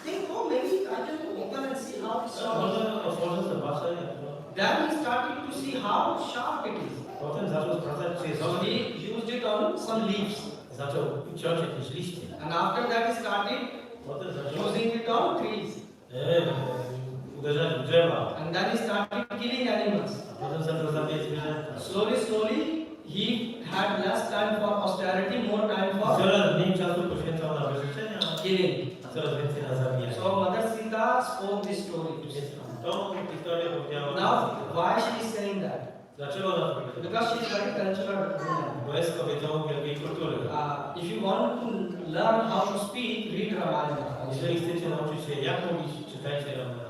think, oh, maybe I can open and see how it's sword. może otworzę, zobaczę jak to. Then he started to see how sharp it is. Potem zaczął sprawdzać, czy jest So ostry. he used it on some leaves. Zaczął ciąć jakieś liście. And after that he started Potem zaczął using it on trees. uderzać w drzewa. And then he started killing animals. A potem zaczął zabijać zwierzęta. Slowly, he had less time for austerity, more time for Coraz mniej czasu poświęcał na wyrzeczenia, killing. a coraz więcej na zabijanie. So Mother Sita spoke this story to Więc Sita. tą historię powiedziała. Now, why she is saying that? Dlaczego ona to powiedziała? Because she is very cultural woman. Bo jest kobietą wielkiej kultury. If you want to learn how to speak, read Ramayana. Jeżeli chcecie nauczyć się jak mówić, czytajcie Ramayana.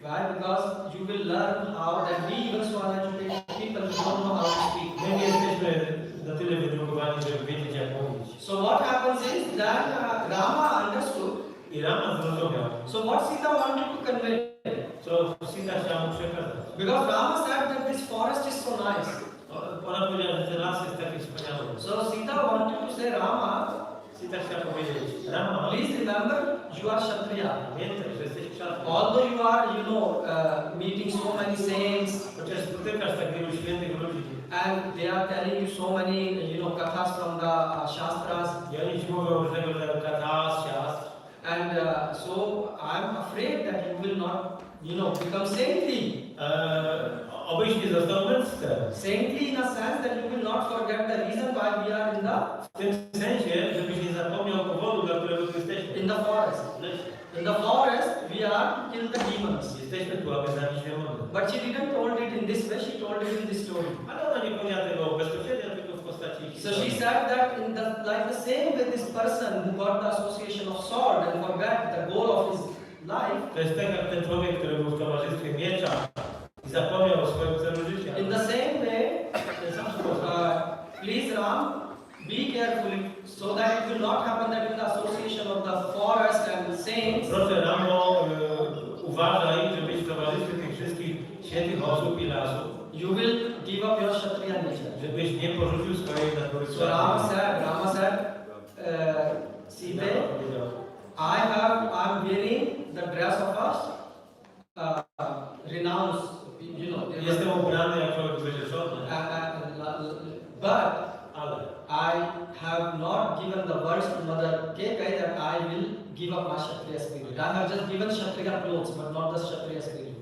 Why? Because you will learn how that we even so uneducated people don't know how to speak. My nie jesteśmy na tyle wydrukowani, żeby wiedzieć jak mówić. So what happens is that Rama understood. I Rama zrozumiał, So what Sita wanted to convey? co Sita chciała mu przekazać. Because Rama said that this forest is so nice. Ona powiedziała, że ten las jest taki wspaniały. So Sita wanted to say, Rama, Sita chciała powiedzieć, Rama, please remember you are Kshatriya. pamiętaj, że jesteś kshatriya. Although you are, meeting so many saints, Chociaż spotykasz tak wielu świętych ludzi and they are telling you so many, kathas from the Shastras, i oni ci mówią różnego rodzaju katas, siastr. and so I'm afraid that you will not, become saintly. Obyś nie został męstem. Saintly in a sense that you will not forget the reason why we are W tym sensie, żebyś nie zapomniał powodu, dla którego tu jesteśmy. in the forest. In the forest, we are to kill the demons. Jesteśmy tu, aby zabić demony. But she didn't told it in this way, she told it in this story. Ale ona nie powiedziała tego bezpośrednio, tylko w postaci So she historii. said that like the same way this person who got the association of sword and forgot the goal of his life, To jest tak jak ten człowiek, który był w towarzystwie miecza i zapomniał o swoim celu życia. in the same way, W ten sam sposób. please Ram, be careful so that it will not happen that in the association of the forest and saints, Proszę Ramo, uważaj, żebyś w towarzystwie tych wszystkich świętych osób i lasów, you will give up your Kshatriya nature. żebyś nie porzucił swojej natury So Rama kshatriya. said, Sita, I'm wearing the dress of a renounced, Jestem ubrany jak człowiek wyrzeczony, but ale I have not given the words to Mother Kekai that I will give up my Kshatriya spirit. I have just given Kshatriya clothes, but not the Kshatriya spirit.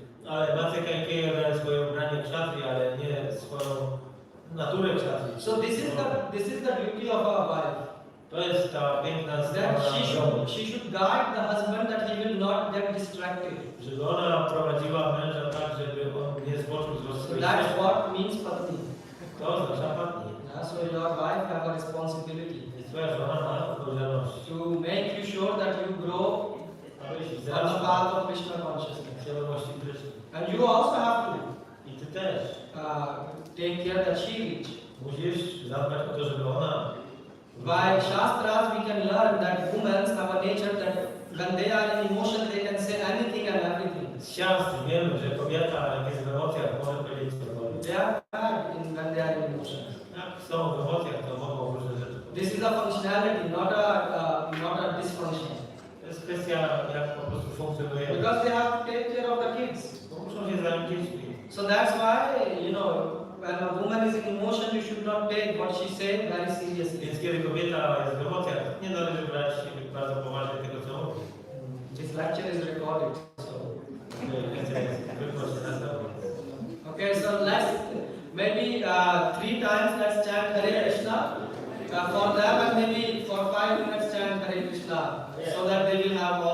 Matce Kajkeyi daje swoje ubranie kshatrii, ale nie swoją naturę kshatrii. So this is the duty of our wife. To jest ta piękna That sprawa żony, she should guide the husband that he will not get distracted. żeby ona prowadziła męża tak, żeby on nie zboczył z So rozwoju. that's what means patni. To oznacza patni. So your wife have a responsibility Więc twoja żona ma odpowiedzialność, to make you sure that you grow abyś on the wzrastał path of Krishna consciousness. w świadomości Kryszny. And you also have to I ty też take care that she reach. musisz zadbać o to, żeby ona. By Shastras we can learn that women have a nature that when they are in emotion they can say anything and everything. Z siastr wiemy, że kobieta, jak jest w emocjach, może powiedzieć cokolwiek. They are bad when they are in emotion. Jak są w emocjach, to mogą różne rzeczy. This is a functionality, not a wiemy. Because they have to take care of the kids. Bo muszą się zająć dziećmi. So that's why, when a woman is in emotion, you should not take what she said very seriously. Więc kiedy kobieta jest w emocjach, nie należy brać bardzo poważnie tego, co mówi. This lecture is recorded. So. Okay, so let's maybe 3 times let's chant Hare Krishna for them, and maybe for 5 minutes chant Hare Krishna, so that they will have